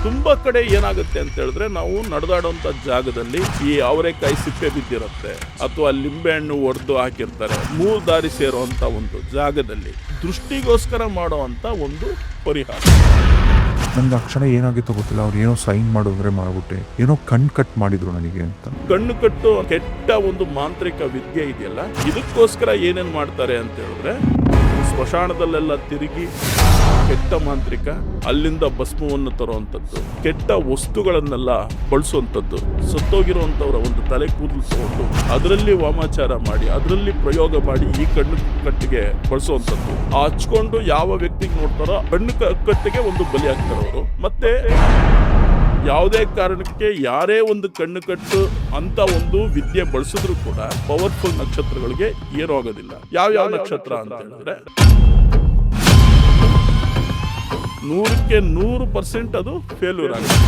ತುಂಬಾ ಕಡೆ ಏನಾಗುತ್ತೆ ಅಂತ ಹೇಳಿದ್ರೆ, ನಾವು ನಡೆದಾಡುವಂತ ಜಾಗದಲ್ಲಿ ಈ ಅವರೆಕಾಯಿ ಸಿಪ್ಪೆ ಬಿದ್ದಿರುತ್ತೆ ಅಥವಾ ಲಿಂಬೆಹಣ್ಣು ಒಡೆದು ಹಾಕಿರ್ತಾರೆ, ಮೂರು ದಾರಿ ಸೇರುವಂತ ಒಂದು ಜಾಗದಲ್ಲಿ ದೃಷ್ಟಿಗೋಸ್ಕರ ಮಾಡುವಂತ ಒಂದು ಪರಿಹಾರ. ನಂಗೆ ಆ ಕ್ಷಣ ಏನಾಗಿತ್ತು ಗೊತ್ತಿಲ್ಲ, ಅವ್ರು ಏನೋ ಸೈನ್ ಮಾಡೋದ್ರೆ ಮಾಡ್ಬಿಟ್ಟೆ, ಏನೋ ಕಣ್ ಕಟ್ ಮಾಡಿದ್ರು ನನಗೆ ಅಂತ. ಕಣ್ಣು ಕಟ್ಟು ಕೆಟ್ಟ ಒಂದು ಮಾಂತ್ರಿಕ ವಿದ್ಯೆ ಇದೆಯಲ್ಲ, ಇದಕ್ಕೋಸ್ಕರ ಏನೇನ್ ಮಾಡ್ತಾರೆ ಅಂತ ಹೇಳಿದ್ರೆ, ಸ್ಮಶಾನದಲ್ಲೆಲ್ಲ ತಿರುಗಿ ಕೆಟ್ಟ ಮಾಂತ್ರಿಕ ಅಲ್ಲಿಂದ ಭಸ್ಮವನ್ನು ತರುವಂಥದ್ದು, ಕೆಟ್ಟ ವಸ್ತುಗಳನ್ನೆಲ್ಲ ಬಳಸುವಂಥದ್ದು, ಸತ್ತೋಗಿರುವಂಥವ್ರ ಒಂದು ತಲೆ ಕೂದಲು ತಗೊಂಡು ಅದರಲ್ಲಿ ವಾಮಾಚಾರ ಮಾಡಿ ಅದರಲ್ಲಿ ಪ್ರಯೋಗ ಮಾಡಿ ಈ ಕಣ್ಣು ಕಟ್ಟಿಗೆ ಬಳಸುವಂಥದ್ದು. ಆ ಹಚ್ಕೊಂಡು ಯಾವ ವ್ಯಕ್ತಿಗೆ ನೋಡ್ತಾರೋ ಕಣ್ಣು ಕಟ್ಟಿಗೆ ಒಂದು ಬಲಿ ಆಗ್ತಾರೆ ಅವರು. ಮತ್ತೆ ಯಾವುದೇ ಕಾರಣಕ್ಕೆ ಯಾರೇ ಒಂದು ಕಣ್ಣು ಕಟ್ಟು ಅಂತ ಒಂದು ವಿದ್ಯೆ ಬಳಸಿದ್ರು ಕೂಡ ಪವರ್ಫುಲ್ ನಕ್ಷತ್ರಗಳಿಗೆ ಏನೂ ಆಗೋದಿಲ್ಲ. ಯಾವ ನಕ್ಷತ್ರ ಅಂತ ಹೇಳಿದ್ರೆ 100% ಅದು ಫೇಲ್ಯೂರ್ ಆಗುತ್ತೆ.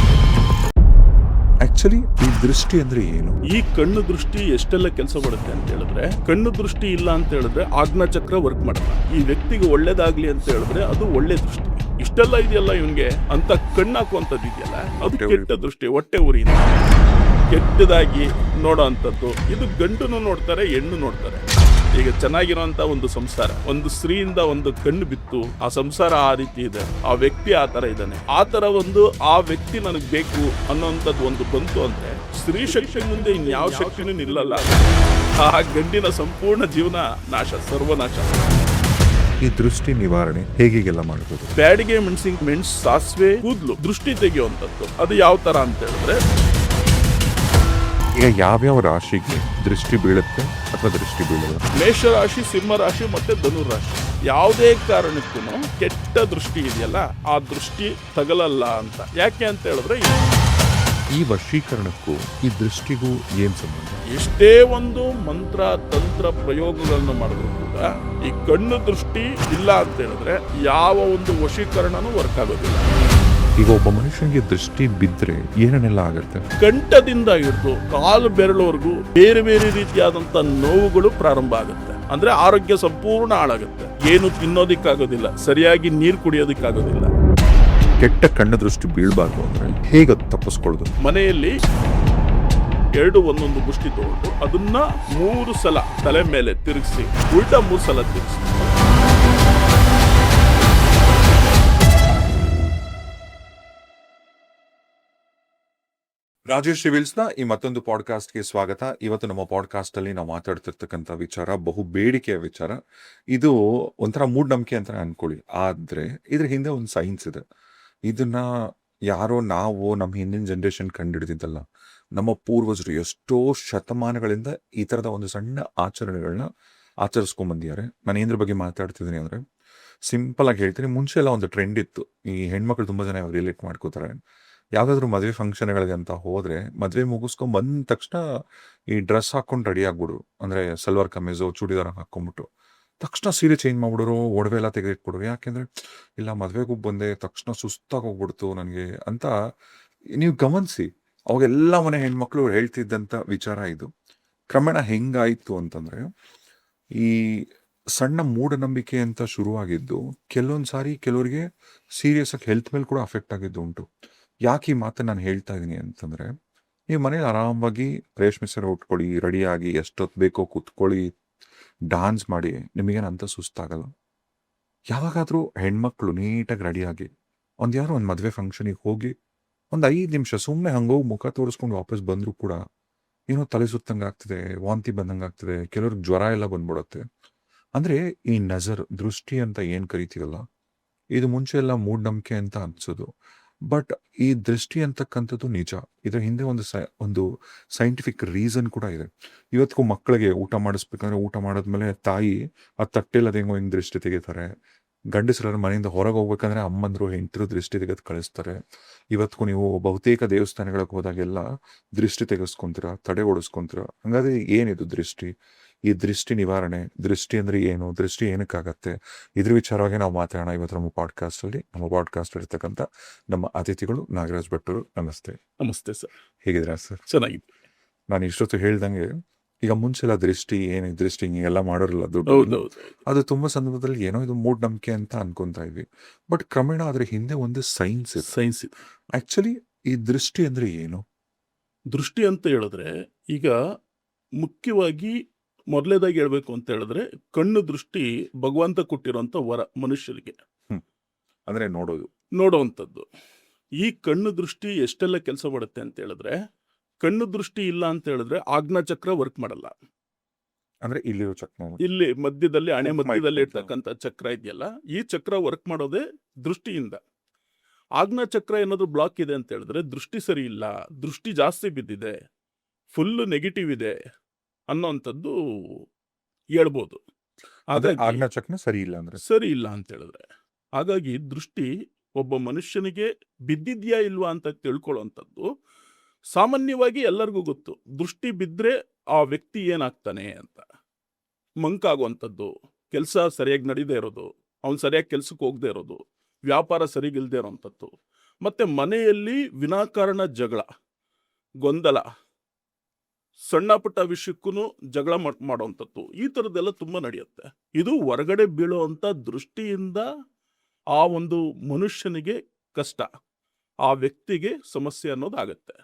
ಆಕ್ಚುಲಿ ಈ ದೃಷ್ಟಿ ಅಂದ್ರೆ ಏನು? ಈ ಕಣ್ಣು ದೃಷ್ಟಿ ಎಷ್ಟೆಲ್ಲ ಕೆಲಸ ಮಾಡುತ್ತೆ ಅಂತ ಹೇಳಿದ್ರೆ, ಕಣ್ಣು ದೃಷ್ಟಿ ಇಲ್ಲ ಅಂತ ಹೇಳಿದ್ರೆ ಆಜ್ಞಾಚಕ್ರ ವರ್ಕ್ ಮಾಡಲ್ಲ. ಈ ವ್ಯಕ್ತಿಗೆ ಒಳ್ಳೇದಾಗ್ಲಿ ಅಂತ ಹೇಳಿದ್ರೆ ಅದು ಒಳ್ಳೆ ದೃಷ್ಟಿ. ಇಷ್ಟೆಲ್ಲ ಇದೆಯಲ್ಲ ಇವನ್ಗೆ ಅಂತ ಕಣ್ಣು ಹಾಕುವಂಥದ್ದು ಇದೆಯಲ್ಲ, ಅದು ಕೆಟ್ಟ ದೃಷ್ಟಿ. ಹೊಟ್ಟೆ ಉರಿಯಿಂದ ಕೆಟ್ಟದಾಗಿ ನೋಡೋ ಅಂಥದ್ದು. ಇದು ಗಂಡನ್ನು ನೋಡ್ತಾರೆ, ಹೆಣ್ಣು ನೋಡ್ತಾರೆ. ಈಗ ಚೆನ್ನಾಗಿರುವಂತ ಒಂದು ಸಂಸಾರ, ಒಂದು ಸ್ತ್ರೀಯಿಂದ ಒಂದು ಕಣ್ಣು ಬಿತ್ತು, ಆ ಸಂಸಾರ ಆ ರೀತಿ ಇದೆ, ಆ ವ್ಯಕ್ತಿ ಆ ತರ ಇದ್ದಾನೆ, ಆ ತರ ಒಂದು ಆ ವ್ಯಕ್ತಿ ನನಗೆ ಬೇಕು ಅನ್ನೋಂಥದ್ದು ಒಂದು ಬಂತು ಅಂದ್ರೆ ಸ್ತ್ರೀ ಶಕ್ತಿ ಮುಂದೆ ಇನ್ಯಾವ ಶಕ್ತಿನೂ ನಿಲ್ಲಲ್ಲ. ಆ ಗಂಡಿನ ಸಂಪೂರ್ಣ ಜೀವನ ನಾಶ, ಸರ್ವನಾಶ. ಈ ದೃಷ್ಟಿ ನಿವಾರಣೆ ಹೇಗೆಲ್ಲ ಮಾಡಬಹುದು? ಬ್ಯಾಡಿಗೆ ಮೆಣಸು, ಸಾಸಿವೆ, ಕೂದಲು ದೃಷ್ಟಿ ತೆಗೆಯುವಂಥದ್ದು. ಅದು ಯಾವ ತರ ಅಂತ ಹೇಳಿದ್ರೆ, ಈಗ ಯಾವ್ಯಾವ ರಾಶಿಗೆ ದೃಷ್ಟಿ ಬೀಳುತ್ತೆ ಅಥವಾ ದೃಷ್ಟಿ ಬೀಳಲ್ಲ? ಮೇಷರಾಶಿ, ಸಿಂಹ ರಾಶಿ ಮತ್ತೆ ಧನುರ್ ರಾಶಿ. ಯಾವುದೇ ಕಾರಣಕ್ಕೂ ಕೆಟ್ಟ ದೃಷ್ಟಿ ಇದೆಯಲ್ಲ, ಆ ದೃಷ್ಟಿ ತಗಲಲ್ಲ ಅಂತ. ಯಾಕೆ ಅಂತ ಹೇಳಿದ್ರೆ, ಈ ವಶೀಕರಣಕ್ಕೂ ಈ ದೃಷ್ಟಿಗೂ ಏನ್ ಸಂಬಂಧ? ಎಷ್ಟೇ ಒಂದು ಮಂತ್ರ ತಂತ್ರ ಪ್ರಯೋಗಗಳನ್ನು ಮಾಡಿದ್ರು ಕೂಡ ಈ ಕಣ್ಣು ದೃಷ್ಟಿ ಇಲ್ಲ ಅಂತ ಹೇಳಿದ್ರೆ ಯಾವ ಒಂದು ವಶೀಕರಣನೂ ವರ್ಕ್ ಆಗೋದಿಲ್ಲ. ಈಗ ಒಬ್ಬ ಮನುಷ್ಯನಿಗೆ ದೃಷ್ಟಿ ಬಿದ್ರೆ ಏನೇನೆಲ್ಲ ಆಗುತ್ತೆ? ಕಂಠದಿಂದ ಹಿಡಿದು ಕಾಲು ಬೆರಳವರೆಗೂ ಬೇರೆ ಬೇರೆ ರೀತಿಯಾದಂತ ನೋವುಗಳು ಪ್ರಾರಂಭ ಆಗುತ್ತೆ. ಅಂದ್ರೆ ಆರೋಗ್ಯ ಸಂಪೂರ್ಣ ಹಾಳಾಗುತ್ತೆ. ಏನು ತಿನ್ನೋದಿಕ್ಕಾಗೋದಿಲ್ಲ, ಸರಿಯಾಗಿ ನೀರು ಕುಡಿಯೋದಿಕ್ಕಾಗೋದಿಲ್ಲ. ಕೆಟ್ಟ ಕಣ್ಣು ದೃಷ್ಟಿ ಬೀಳ್ಬಾರ್ದು ಅಂದ್ರೆ ಹೇಗೆ ತಪ್ಪಿಸ್ಕೊಳ್ಳೋದು? ಮನೆಯಲ್ಲಿ ಒಂದೊಂದು ಮುಷ್ಟಿ ತಗೊಂಡು ಅದನ್ನ 3 ಸಲ ತಲೆ ಮೇಲೆ ತಿರುಗಿಸಿ, ಉಲ್ಟಾ 3 ಸಲ ತಿರುಗಿಸಿ. ರಾಜೇಶ್ ರಿವೀಲ್ಸ್ನ ಈ ಮತ್ತೊಂದು ಪಾಡ್ಕಾಸ್ಟ್ಗೆ ಸ್ವಾಗತ. ಇವತ್ತು ನಮ್ಮ ಪಾಡ್ಕಾಸ್ಟ್ ಅಲ್ಲಿ ನಾವು ಮಾತಾಡ್ತಿರ್ತಕ್ಕಂಥ ವಿಚಾರ ಬಹು ಬೇಡಿಕೆಯ ವಿಚಾರ. ಇದು ಒಂಥರ ಮೂಢನಂಬಿಕೆ ಅಂತ ಅನ್ಕೊಳ್ಳಿ, ಆದ್ರೆ ಇದ್ರ ಹಿಂದೆ ಒಂದು ಸೈನ್ಸ್ ಇದೆ. ಇದನ್ನ ಯಾರೋ ನಾವು ನಮ್ಮ ಹಿಂದಿನ ಜನರೇಷನ್ ಕಂಡುಹಿಡಿದಿದ್ದಲ್ಲ. ನಮ್ಮ ಪೂರ್ವಜರು ಎಷ್ಟೋ ಶತಮಾನಗಳಿಂದ ಈ ತರದ ಒಂದು ಸಣ್ಣ ಆಚರಣೆಗಳನ್ನ ಆಚರಿಸ್ಕೊಂಡ್ ಬಂದಿದ್ದಾರೆ. ನಾನು ಏನ್ರ ಬಗ್ಗೆ ಮಾತಾಡ್ತಿದ್ದೀನಿ ಅಂದ್ರೆ, ಸಿಂಪಲ್ ಆಗಿ ಹೇಳ್ತೀನಿ. ಮುಂಚೆ ಎಲ್ಲ ಒಂದು ಟ್ರೆಂಡ್ ಇತ್ತು. ಈ ಹೆಣ್ಮಕ್ಳು ತುಂಬಾ ಜನ ರಿಲೇಟ್ ಮಾಡ್ಕೋತಾರೆ. ಯಾವ್ದಾದ್ರು ಮದುವೆ ಫಂಕ್ಷನ್ಗಳಿಗೆ ಅಂತ ಹೋದ್ರೆ, ಮದುವೆ ಮುಗಿಸ್ಕೊಂಡ್ ಬಂದ ತಕ್ಷಣ ಈ ಡ್ರೆಸ್ ಹಾಕೊಂಡು ರೆಡಿ ಆಗ್ಬಿಡ್ರು. ಅಂದ್ರೆ ಸಲ್ವಾರ್ ಕಮೀಸು, ಚೂಡಿದಾರ ಹಾಕೊಂಡ್ಬಿಟ್ಟು ತಕ್ಷಣ ಸೀರೆ ಚೇಂಜ್ ಮಾಡ್ಬಿಡೋರು, ಒಡವೆ ಎಲ್ಲ ತೆಗೆದಿಟ್ಬಿಡೋರು. ಯಾಕೆಂದ್ರೆ ಇಲ್ಲ, ಮದ್ವೆಗೂ ಬಂದೆ ತಕ್ಷಣ ಸುಸ್ತಾಗಿ ಹೋಗ್ಬಿಡ್ತು ನನಗೆ ಅಂತ. ನೀವು ಗಮನಿಸಿ, ಅವಾಗೆಲ್ಲ ಮನೆ ಹೆಣ್ಮಕ್ಳು ಹೇಳ್ತಿದ್ದಂತ ವಿಚಾರ ಇದು. ಕ್ರಮೇಣ ಹೆಂಗಾಯ್ತು ಅಂತಂದ್ರೆ, ಈ ಸಣ್ಣ ಮೂಢನಂಬಿಕೆ ಅಂತ ಶುರುವಾಗಿದ್ದು ಕೆಲವೊಂದ್ಸಾರಿ ಕೆಲವರಿಗೆ ಸೀರಿಯಸ್ ಆಗಿ ಹೆಲ್ತ್ ಮೇಲೆ ಕೂಡ ಅಫೆಕ್ಟ್ ಆಗಿದ್ದು ಉಂಟು. ಯಾಕೆ ಈ ಮಾತನ್ನು ನಾನು ಹೇಳ್ತಾ ಇದ್ದೀನಿ ಅಂತಂದ್ರೆ, ನೀವು ಮನೇಲಿ ಆರಾಮಾಗಿ ರೇಷ್ಮೆ ಸೀರೆ ಉಟ್ಕೊಳ್ಳಿ, ರೆಡಿಯಾಗಿ ಎಷ್ಟೊತ್ತು ಬೇಕೋ ಕೂತ್ಕೊಳ್ಳಿ, ಡಾನ್ಸ್ ಮಾಡಿ, ನಿಮಗೇನಂತ ಸುಸ್ತಾಗಲ್ಲ. ಯಾವಾಗಾದ್ರೂ ಹೆಣ್ಮಕ್ಳು ನೀಟಾಗಿ ರೆಡಿಯಾಗಿ ಯಾರೋ ಒಂದು ಮದುವೆ ಫಂಕ್ಷನಿಗೆ ಹೋಗಿ ಒಂದು 5 ನಿಮಿಷ ಸುಮ್ಮನೆ ಹಂಗೋಗಿ ಮುಖ ತೋರಿಸ್ಕೊಂಡು ವಾಪಸ್ ಬಂದ್ರು ಕೂಡ ಏನೋ ತಲೆ ಸುತ್ತಂಗೆ ಆಗ್ತದೆ, ವಾಂತಿ ಬಂದಂಗೆ ಆಗ್ತದೆ, ಕೆಲವ್ರಿಗೆ ಜ್ವರ ಎಲ್ಲ ಬಂದ್ಬಿಡುತ್ತೆ. ಅಂದ್ರೆ ಈ ನಜರ್, ದೃಷ್ಟಿ ಅಂತ ಏನ್ ಕರಿತೀವಲ್ಲ, ಇದು ಮುಂಚೆ ಎಲ್ಲ ಮೂಢನಂಬಿಕೆ ಅಂತ ಅನ್ಸೋದು. ಬಟ್ ಈ ದೃಷ್ಟಿ ಅಂತಕ್ಕಂಥದ್ದು ನಿಜ. ಇದ್ರ ಹಿಂದೆ ಒಂದು ಸೈಂಟಿಫಿಕ್ ರೀಸನ್ ಕೂಡ ಇದೆ. ಇವತ್ತಿಗೂ ಮಕ್ಕಳಿಗೆ ಊಟ ಮಾಡಿಸ್ಬೇಕಂದ್ರೆ ಊಟ ಮಾಡಾದ್ಮೇಲೆ ತಾಯಿ ಆ ತಟ್ಟೆಲ್ಲ ಹೆಂಗ್ ದೃಷ್ಟಿ ತೆಗಿತಾರೆ. ಗಂಡಸರ ಮನೆಯಿಂದ ಹೊರಗೆ ಹೋಗ್ಬೇಕಂದ್ರೆ ಅಮ್ಮಂದ್ರು ಹೆಂಡತಿರು ದೃಷ್ಟಿ ತೆಗೆದು ಕಳಿಸ್ತಾರೆ. ಇವತ್ತಿಗೂ ನೀವು ಬಹುತೇಕ ದೇವಸ್ಥಾನಗಳಿಗೆ ಹೋದಾಗೆಲ್ಲ ದೃಷ್ಟಿ ತೆಗೆಸ್ಕೊಂತೀರ, ತಡೆ ಓಡಿಸ್ಕೊಂತೀರ. ಹಂಗಾದ್ರೆ ಏನಿದು ದೃಷ್ಟಿ? ಈ ದೃಷ್ಟಿ ನಿವಾರಣೆ, ದೃಷ್ಟಿ ಅಂದ್ರೆ ಏನು, ದೃಷ್ಟಿ ಏನಕ್ಕಾಗತ್ತೆ, ಇದ್ರ ವಿಚಾರವಾಗಿ ನಾವು ಮಾತಾಡೋಣ ಇವತ್ತು ನಮ್ಮ ಪಾಡ್ಕಾಸ್ಟ್ ಅಲ್ಲಿ. ನಮ್ಮ ಪಾಡ್ಕಾಸ್ಟ್ ಇರ್ತಕ್ಕಂಥ ನಮ್ಮ ಅತಿಥಿಗಳು ನಾಗರಾಜ್ ಭಟ್ಟರು. ನಮಸ್ತೆ. ನಮಸ್ತೆ ಸರ್, ಹೇಗಿದ್ದೀರಾ ಸರ್? ಚೆನ್ನಾಗಿದೆ. ನಾನು ಇಷ್ಟೊತ್ತು ಹೇಳ್ದಂಗೆ ಈಗ ಮುಂಚೆಲ್ಲ ದೃಷ್ಟಿ ದೃಷ್ಟಿ ಹಿಂಗೆಲ್ಲ ಮಾಡೋರಲ್ಲ ದುಡ್ಡು, ಹೌದೌದು. ಅದು ತುಂಬಾ ಸಂದರ್ಭದಲ್ಲಿ ಏನೋ ಇದು ಮೂಢನಂಬಿಕೆ ಅಂತ ಅನ್ಕೊಂತಾ ಇದ್ವಿ. ಬಟ್ ಕ್ರಮೇಣ ಅದ್ರ ಹಿಂದೆ ಒಂದು ಸೈನ್ಸ್ ಇದೆ. ಸೈನ್ಸ್ ಇದೆ. ಆಕ್ಚುಲಿ ಈ ದೃಷ್ಟಿ ಅಂದ್ರೆ ಏನು? ದೃಷ್ಟಿ ಅಂತ ಹೇಳಿದ್ರೆ ಈಗ ಮುಖ್ಯವಾಗಿ ಮೊದಲೇದಾಗಿ ಹೇಳ್ಬೇಕು ಅಂತ ಹೇಳಿದ್ರೆ ಕಣ್ಣು ದೃಷ್ಟಿ ಭಗವಂತ ಕೊಟ್ಟಿರೋಂಥ ವರ ಮನುಷ್ಯರಿಗೆ ಅಂದ್ರೆ ನೋಡೋದು. ನೋಡುವಂಥದ್ದು. ಈ ಕಣ್ಣು ದೃಷ್ಟಿ ಎಷ್ಟೆಲ್ಲ ಕೆಲಸ ಮಾಡುತ್ತೆ ಅಂತ ಹೇಳಿದ್ರೆ, ಕಣ್ಣು ದೃಷ್ಟಿ ಇಲ್ಲ ಅಂತ ಹೇಳಿದ್ರೆ ಆಜ್ಞಾಚಕ್ರ ವರ್ಕ್ ಮಾಡಲ್ಲ. ಅಂದ್ರೆ ಇಲ್ಲಿರೋ ಚಕ್ರ ಇಲ್ಲಿ ಮಧ್ಯದಲ್ಲಿ ಹಣೆ ಮುಖ ಮಧ್ಯದಲ್ಲಿ ಇಟ್ಕೊಂಡು. ಇರ್ತಕ್ಕಂಥ ಚಕ್ರ ಇದೆಯಲ್ಲ, ಈ ಚಕ್ರ ವರ್ಕ್ ಮಾಡೋದೇ ದೃಷ್ಟಿಯಿಂದ. ಆಜ್ಞಾಚಕ್ರ ಏನಾದ್ರು ಬ್ಲಾಕ್ ಇದೆ ಅಂತ ಹೇಳಿದ್ರೆ ದೃಷ್ಟಿ ಸರಿ ಇಲ್ಲ, ದೃಷ್ಟಿ ಜಾಸ್ತಿ ಬಿದ್ದಿದೆ, ಫುಲ್ ನೆಗೆಟಿವ್ ಇದೆ ಅನ್ನೋಂಥದ್ದು ಹೇಳ್ಬೋದು. ಅದೇ ಹಾಗಾಗಿ ಆಜ್ಞಾಚಕ್ರ ಸರಿ ಇಲ್ಲ ಅಂದ್ರೆ ಸರಿ ಇಲ್ಲ ಅಂತ ಹೇಳಿದ್ರೆ, ಹಾಗಾಗಿ ದೃಷ್ಟಿ ಒಬ್ಬ ಮನುಷ್ಯನಿಗೆ ಬಿದ್ದಿದ್ಯಾ ಇಲ್ವಾ ಅಂತ ತಿಳ್ಕೊಳ್ಳೋಂಥದ್ದು ಸಾಮಾನ್ಯವಾಗಿ ಎಲ್ಲರಿಗೂ ಗೊತ್ತು. ದೃಷ್ಟಿ ಬಿದ್ದರೆ ಆ ವ್ಯಕ್ತಿ ಏನಾಗ್ತಾನೆ ಅಂತ. ಮಂಕಾಗುವಂಥದ್ದು, ಕೆಲಸ ಸರಿಯಾಗಿ ನಡೀದೇ ಇರೋದು, ಅವ್ನು ಸರಿಯಾಗಿ ಕೆಲ್ಸಕ್ಕೆ ಹೋಗದೆ ಇರೋದು, ವ್ಯಾಪಾರ ಸರಿಗಿಲ್ದೇ ಇರೋಂಥದ್ದು, ಮತ್ತೆ ಮನೆಯಲ್ಲಿ ವಿನಾಕಾರಣ ಜಗಳ, ಗೊಂದಲ, ಸಣ್ಣ ಪುಟ್ಟ ವಿಷಯಕ್ಕೂ ಜಗಳ ಮಾಡೋವಂಥದ್ದು, ಈ ಥರದ್ದೆಲ್ಲ ತುಂಬ ನಡೆಯುತ್ತೆ. ಇದು ಹೊರಗಡೆ ಬೀಳುವಂಥ ದೃಷ್ಟಿಯಿಂದ ಆ ಒಂದು ಮನುಷ್ಯನಿಗೆ ಕಷ್ಟ, ಆ ವ್ಯಕ್ತಿಗೆ ಸಮಸ್ಯೆ ಅನ್ನೋದಾಗತ್ತೆ.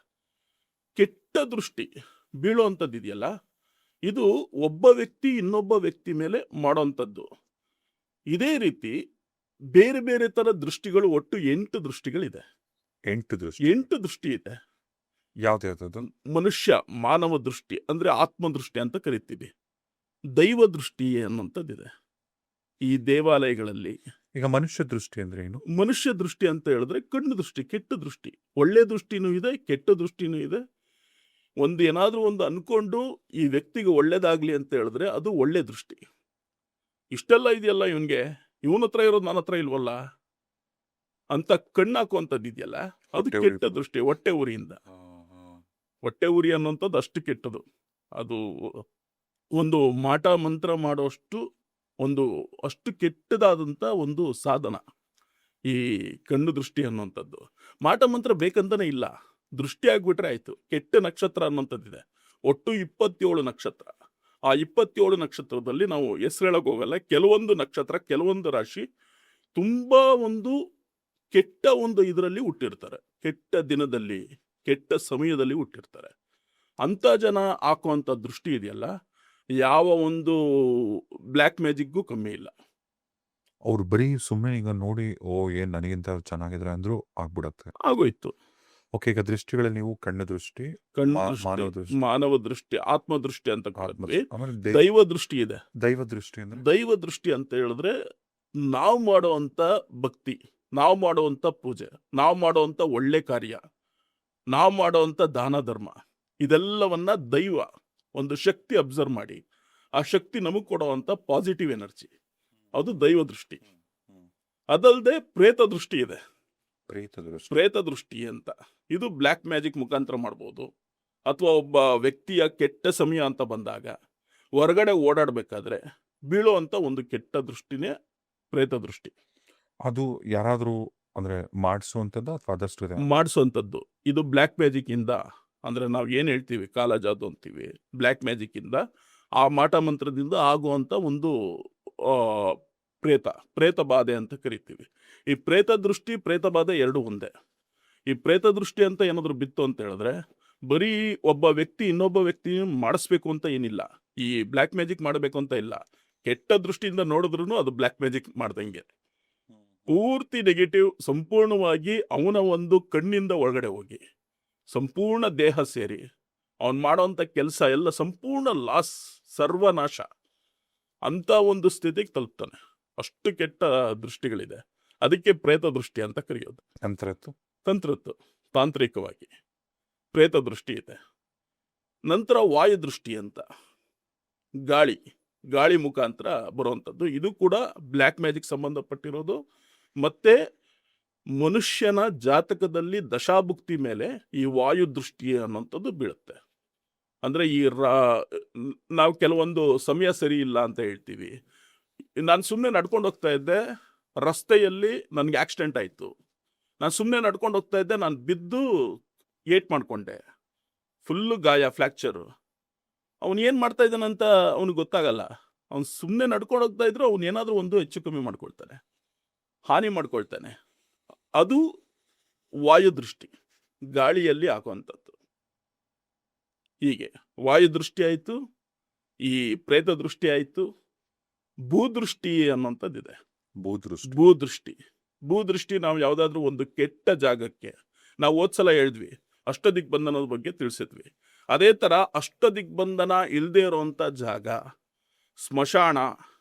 ಕೆಟ್ಟ ದೃಷ್ಟಿ ಬೀಳುವಂಥದ್ದು ಇದೆಯಲ್ಲ, ಇದು ಒಬ್ಬ ವ್ಯಕ್ತಿ ಇನ್ನೊಬ್ಬ ವ್ಯಕ್ತಿ ಮೇಲೆ ಮಾಡೋವಂಥದ್ದು. ಇದೇ ರೀತಿ ಬೇರೆ ಬೇರೆ ಥರ ದೃಷ್ಟಿಗಳು, ಒಟ್ಟು 8 ದೃಷ್ಟಿಗಳಿದೆ. 8 ದೃಷ್ಟಿ. 8 ದೃಷ್ಟಿ ಇದೆ. ಯಾವ್ದು? ಮನುಷ್ಯ ಮಾನವ ದೃಷ್ಟಿ ಅಂದ್ರೆ ಆತ್ಮದೃಷ್ಟಿ ಅಂತ ಕರಿತೀವಿ. ದೈವ ದೃಷ್ಟಿ ಅನ್ನೋಂಥದ್ದಿದೆ ಈ ದೇವಾಲಯಗಳಲ್ಲಿ. ಈಗ ಮನುಷ್ಯ ದೃಷ್ಟಿ ಅಂದ್ರೆ ಏನು? ಮನುಷ್ಯ ದೃಷ್ಟಿ ಅಂತ ಹೇಳಿದ್ರೆ ಕಣ್ಣು ದೃಷ್ಟಿ, ಕೆಟ್ಟ ದೃಷ್ಟಿ. ಒಳ್ಳೆ ದೃಷ್ಟಿನೂ ಇದೆ, ಕೆಟ್ಟ ದೃಷ್ಟಿನೂ ಇದೆ. ಏನಾದ್ರೂ ಒಂದು ಅನ್ಕೊಂಡು ಈ ವ್ಯಕ್ತಿಗೆ ಒಳ್ಳೇದಾಗ್ಲಿ ಅಂತ ಹೇಳಿದ್ರೆ ಅದು ಒಳ್ಳೆ ದೃಷ್ಟಿ. ಇಷ್ಟೆಲ್ಲ ಇದೆಯಲ್ಲ ಇವನ್ಗೆ, ಇವನ ಹತ್ರ ಇರೋದು ನನ್ನ ಹತ್ರ ಇಲ್ವಲ್ಲ ಅಂತ ಕಣ್ಣು ಹಾಕುವಂಥದ್ದು ಇದೆಯಲ್ಲ, ಅದು ಹೊಟ್ಟೆ ಕೆಟ್ಟ ಉರಿ. ದೃಷ್ಟಿ. ಹೊಟ್ಟೆ ಉರಿಯಿಂದ. ಹೊಟ್ಟೆ ಉರಿ ಅನ್ನೋಂಥದ್ದು ಅಷ್ಟು ಕೆಟ್ಟದು. ಅದು ಒಂದು ಮಾಟ ಮಂತ್ರ ಮಾಡೋಷ್ಟು ಅಷ್ಟು ಕೆಟ್ಟದಾದಂಥ ಒಂದು ಸಾಧನ ಈ ಕಣ್ಣು ದೃಷ್ಟಿ ಅನ್ನೋಂಥದ್ದು. ಮಾಟ ಮಂತ್ರ ಬೇಕಂತಾನೆ ಇಲ್ಲ, ದೃಷ್ಟಿ ಆಗ್ಬಿಟ್ರೆ ಆಯ್ತು. ಕೆಟ್ಟ ನಕ್ಷತ್ರ ಅನ್ನೋಂಥದ್ದಿದೆ, ಒಟ್ಟು 27 ನಕ್ಷತ್ರ. ಆ 27 ನಕ್ಷತ್ರದಲ್ಲಿ ನಾವು ಹೆಸರು ಹೇಳಕ್ ಹೋಗಲ್ಲ. ಕೆಲವೊಂದು ನಕ್ಷತ್ರ, ಕೆಲವೊಂದು ರಾಶಿ ತುಂಬಾ ಕೆಟ್ಟ ಇದರಲ್ಲಿ ಹುಟ್ಟಿರ್ತಾರೆ, ಕೆಟ್ಟ ದಿನದಲ್ಲಿ, ಕೆಟ್ಟ ಸಮಯದಲ್ಲಿ ಹುಟ್ಟಿರ್ತಾರೆ. ಅಂತ ಜನ ಹಾಕುವಂಥ ದೃಷ್ಟಿ ಇದೆಯಲ್ಲ, ಯಾವ ಒಂದು ಬ್ಲ್ಯಾಕ್ ಮ್ಯಾಜಿಕ್ಗೂ ಕಮ್ಮಿ ಇಲ್ಲ. ಅವ್ರು ಬರೀ ಸುಮ್ಮನೆ ಈಗ ನೋಡಿ ಏನ್ ನನಗಿಂತ ಚೆನ್ನಾಗಿದ್ರೆ ಅಂದ್ರೂ ಆಗ್ಬಿಡತ್ತೆ. ಆಗೋಯ್ತು. ಓಕೆ, ಈಗ ದೃಷ್ಟಿಗಳಲ್ಲಿ ನೀವು ಕಣ್ಣು ದೃಷ್ಟಿ, ಕಣ್ಣು ಮಾನವ ದೃಷ್ಟಿ, ದೃಷ್ಟಿ, ಮಾನವ ದೃಷ್ಟಿ, ಆತ್ಮದೃಷ್ಟಿ ಅಂತ ಕರಿತೀವಿ. ಆಮೇಲೆ ದೈವ ದೃಷ್ಟಿ ಇದೆ. ದೈವ ದೃಷ್ಟಿ ಅಂದ್ರೆ ದೈವ ದೃಷ್ಟಿ ಅಂತ ಹೇಳಿದ್ರೆ ನಾವು ಮಾಡುವಂಥ ಭಕ್ತಿ, ನಾವು ಮಾಡುವಂಥ ಪೂಜೆ, ನಾವು ಮಾಡುವಂಥ ಒಳ್ಳೆ ಕಾರ್ಯ, ನಾವು ಮಾಡುವಂಥ ದಾನ ಧರ್ಮ, ಇದೆಲ್ಲವನ್ನ ದೈವ ಒಂದು ಶಕ್ತಿ ಅಬ್ಸರ್ವ್ ಮಾಡಿ ಆ ಶಕ್ತಿ ನಮಗೆ ಕೊಡುವಂಥ ಪಾಸಿಟಿವ್ ಎನರ್ಜಿ, ಅದು ದೈವ ದೃಷ್ಟಿ. ಅದಲ್ಲದೆ ಪ್ರೇತ ದೃಷ್ಟಿ ಇದೆ. ಪ್ರೇತ ದೃಷ್ಟಿ. ಪ್ರೇತ ದೃಷ್ಟಿ ಅಂತ ಇದು ಬ್ಲ್ಯಾಕ್ ಮ್ಯಾಜಿಕ್ ಮುಖಾಂತರ ಮಾಡ್ಬೋದು, ಅಥವಾ ಒಬ್ಬ ವ್ಯಕ್ತಿಯ ಕೆಟ್ಟ ಸಮಯ ಅಂತ ಬಂದಾಗ ಹೊರಗಡೆ ಓಡಾಡಬೇಕಾದ್ರೆ ಬೀಳುವಂಥ ಒಂದು ಕೆಟ್ಟ ದೃಷ್ಟಿನೇ ಪ್ರೇತ ದೃಷ್ಟಿ. ಅದು ಯಾರಾದ್ರೂ ಅಂದ್ರೆ ಮಾಡಿಸುವಂಥದ್ದು ಅಥವಾ ಅದಷ್ಟು ಇದೆ? ಮಾಡಿಸುವಂಥದ್ದು. ಇದು ಬ್ಲ್ಯಾಕ್ ಮ್ಯಾಜಿಕ್ ಇಂದ, ಅಂದ್ರೆ ನಾವು ಏನು ಹೇಳ್ತೀವಿ ಕಾಲ ಜಾದು ಅಂತೀವಿ, ಬ್ಲ್ಯಾಕ್ ಮ್ಯಾಜಿಕ್ ಇಂದ, ಆ ಮಾಟ ಮಂತ್ರದಿಂದ ಆಗುವಂಥ ಒಂದು ಪ್ರೇತ ಬಾಧೆ ಅಂತ ಕರಿತೀವಿ. ಈ ಪ್ರೇತ ದೃಷ್ಟಿ, ಪ್ರೇತ ಬಾಧೆ ಎರಡು ಒಂದೇ. ಈ ಪ್ರೇತ ದೃಷ್ಟಿ ಅಂತ ಏನಾದ್ರು ಬಿತ್ತು ಅಂತ ಹೇಳಿದ್ರೆ ಬರೀ ಒಬ್ಬ ವ್ಯಕ್ತಿ ಇನ್ನೊಬ್ಬ ವ್ಯಕ್ತಿ ಮಾಡಿಸ್ಬೇಕು ಅಂತ ಏನಿಲ್ಲ, ಈ ಬ್ಲ್ಯಾಕ್ ಮ್ಯಾಜಿಕ್ ಮಾಡಬೇಕು ಅಂತ ಇಲ್ಲ. ಕೆಟ್ಟ ದೃಷ್ಟಿಯಿಂದ ನೋಡಿದ್ರು ಅದು ಬ್ಲ್ಯಾಕ್ ಮ್ಯಾಜಿಕ್ ಮಾಡ್ದಂಗೆ, ಪೂರ್ತಿ ನೆಗೆಟಿವ್, ಸಂಪೂರ್ಣವಾಗಿ ಅವನ ಒಂದು ಕಣ್ಣಿಂದ ಒಳಗಡೆ ಹೋಗಿ ಸಂಪೂರ್ಣ ದೇಹ ಸೇರಿ ಅವನು ಮಾಡೋಂಥ ಕೆಲಸ ಎಲ್ಲ ಸಂಪೂರ್ಣ ಲಾಸ್, ಸರ್ವನಾಶ ಅಂತ ಒಂದು ಸ್ಥಿತಿಗೆ ತಲುಪ್ತಾನೆ. ಅಷ್ಟು ಕೆಟ್ಟ ದೃಷ್ಟಿಗಳಿದೆ. ಅದಕ್ಕೆ ಪ್ರೇತ ದೃಷ್ಟಿ ಅಂತ ಕರೆಯೋದು. ತಂತ್ರದ್ದು ತಾಂತ್ರಿಕವಾಗಿ ಪ್ರೇತ ದೃಷ್ಟಿ ಇದೆ. ನಂತರ ವಾಯು ದೃಷ್ಟಿ ಅಂತ, ಗಾಳಿ ಮುಖಾಂತರ ಬರುವಂಥದ್ದು. ಇದು ಕೂಡ ಬ್ಲ್ಯಾಕ್ ಮ್ಯಾಜಿಕ್ ಸಂಬಂಧಪಟ್ಟಿರೋದು. ಮತ್ತೆ ಮನುಷ್ಯನ ಜಾತಕದಲ್ಲಿ ದಶಾಭುಕ್ತಿ ಮೇಲೆ ಈ ವಾಯು ದೃಷ್ಟಿ ಅನ್ನೋಂಥದ್ದು ಬೀಳುತ್ತೆ. ಅಂದರೆ ನಾವು ಕೆಲವೊಂದು ಸಮಯ ಸರಿ ಇಲ್ಲ ಅಂತ ಹೇಳ್ತೀವಿ. ನಾನು ಸುಮ್ಮನೆ ನಡ್ಕೊಂಡು ಹೋಗ್ತಾ ಇದ್ದೆ, ರಸ್ತೆಯಲ್ಲಿ ನನಗೆ ಆಕ್ಸಿಡೆಂಟ್ ಆಯಿತು. ನಾನು ಸುಮ್ಮನೆ ನಡ್ಕೊಂಡು ಹೋಗ್ತಾ ಇದ್ದೆ, ನಾನು ಬಿದ್ದು ಏಟ್ ಮಾಡಿಕೊಂಡೆ, ಫುಲ್ಲು ಗಾಯ, ಫ್ರ್ಯಾಕ್ಚರು. ಅವನು ಏನು ಮಾಡ್ತಾ ಇದ್ದಾನಂತ ಅವ್ನಿಗೆ ಗೊತ್ತಾಗಲ್ಲ. ಅವ್ನು ಸುಮ್ಮನೆ ನಡ್ಕೊಂಡು ಹೋಗ್ತಾ ಇದ್ರು ಅವ್ನು ಏನಾದರೂ ಒಂದು ಹೆಚ್ಚು ಕಮ್ಮಿ ಮಾಡ್ಕೊಳ್ತಾನೆ, ಹಾನಿ ಮಾಡ್ಕೊಳ್ತಾನೆ. ಅದು ವಾಯುದೃಷ್ಟಿ, ಗಾಳಿಯಲ್ಲಿ ಹಾಕುವಂಥದ್ದು. ಹೀಗೆ ವಾಯುದೃಷ್ಟಿ ಆಯಿತು, ಈ ಪ್ರೇತ ದೃಷ್ಟಿ ಆಯಿತು, ಭೂದೃಷ್ಟಿ ಅನ್ನೋಂಥದ್ದಿದೆ. ಭೂದೃಷ್ಟಿ. ಭೂದೃಷ್ಟಿ ನಾವು ಯಾವುದಾದ್ರೂ ಒಂದು ಕೆಟ್ಟ ಜಾಗಕ್ಕೆ, ನಾವು ಹೋದ್ಸಲ ಹೇಳಿದ್ವಿ ಅಷ್ಟದಿಗ್ಬಂಧನದ ಬಗ್ಗೆ ತಿಳಿಸಿದ್ವಿ. ಅದೇ ಥರ ಅಷ್ಟದಿಗ್ಬಂಧನ ಇಲ್ಲದೆ ಇರೋವಂಥ ಜಾಗ, ಸ್ಮಶಾನ,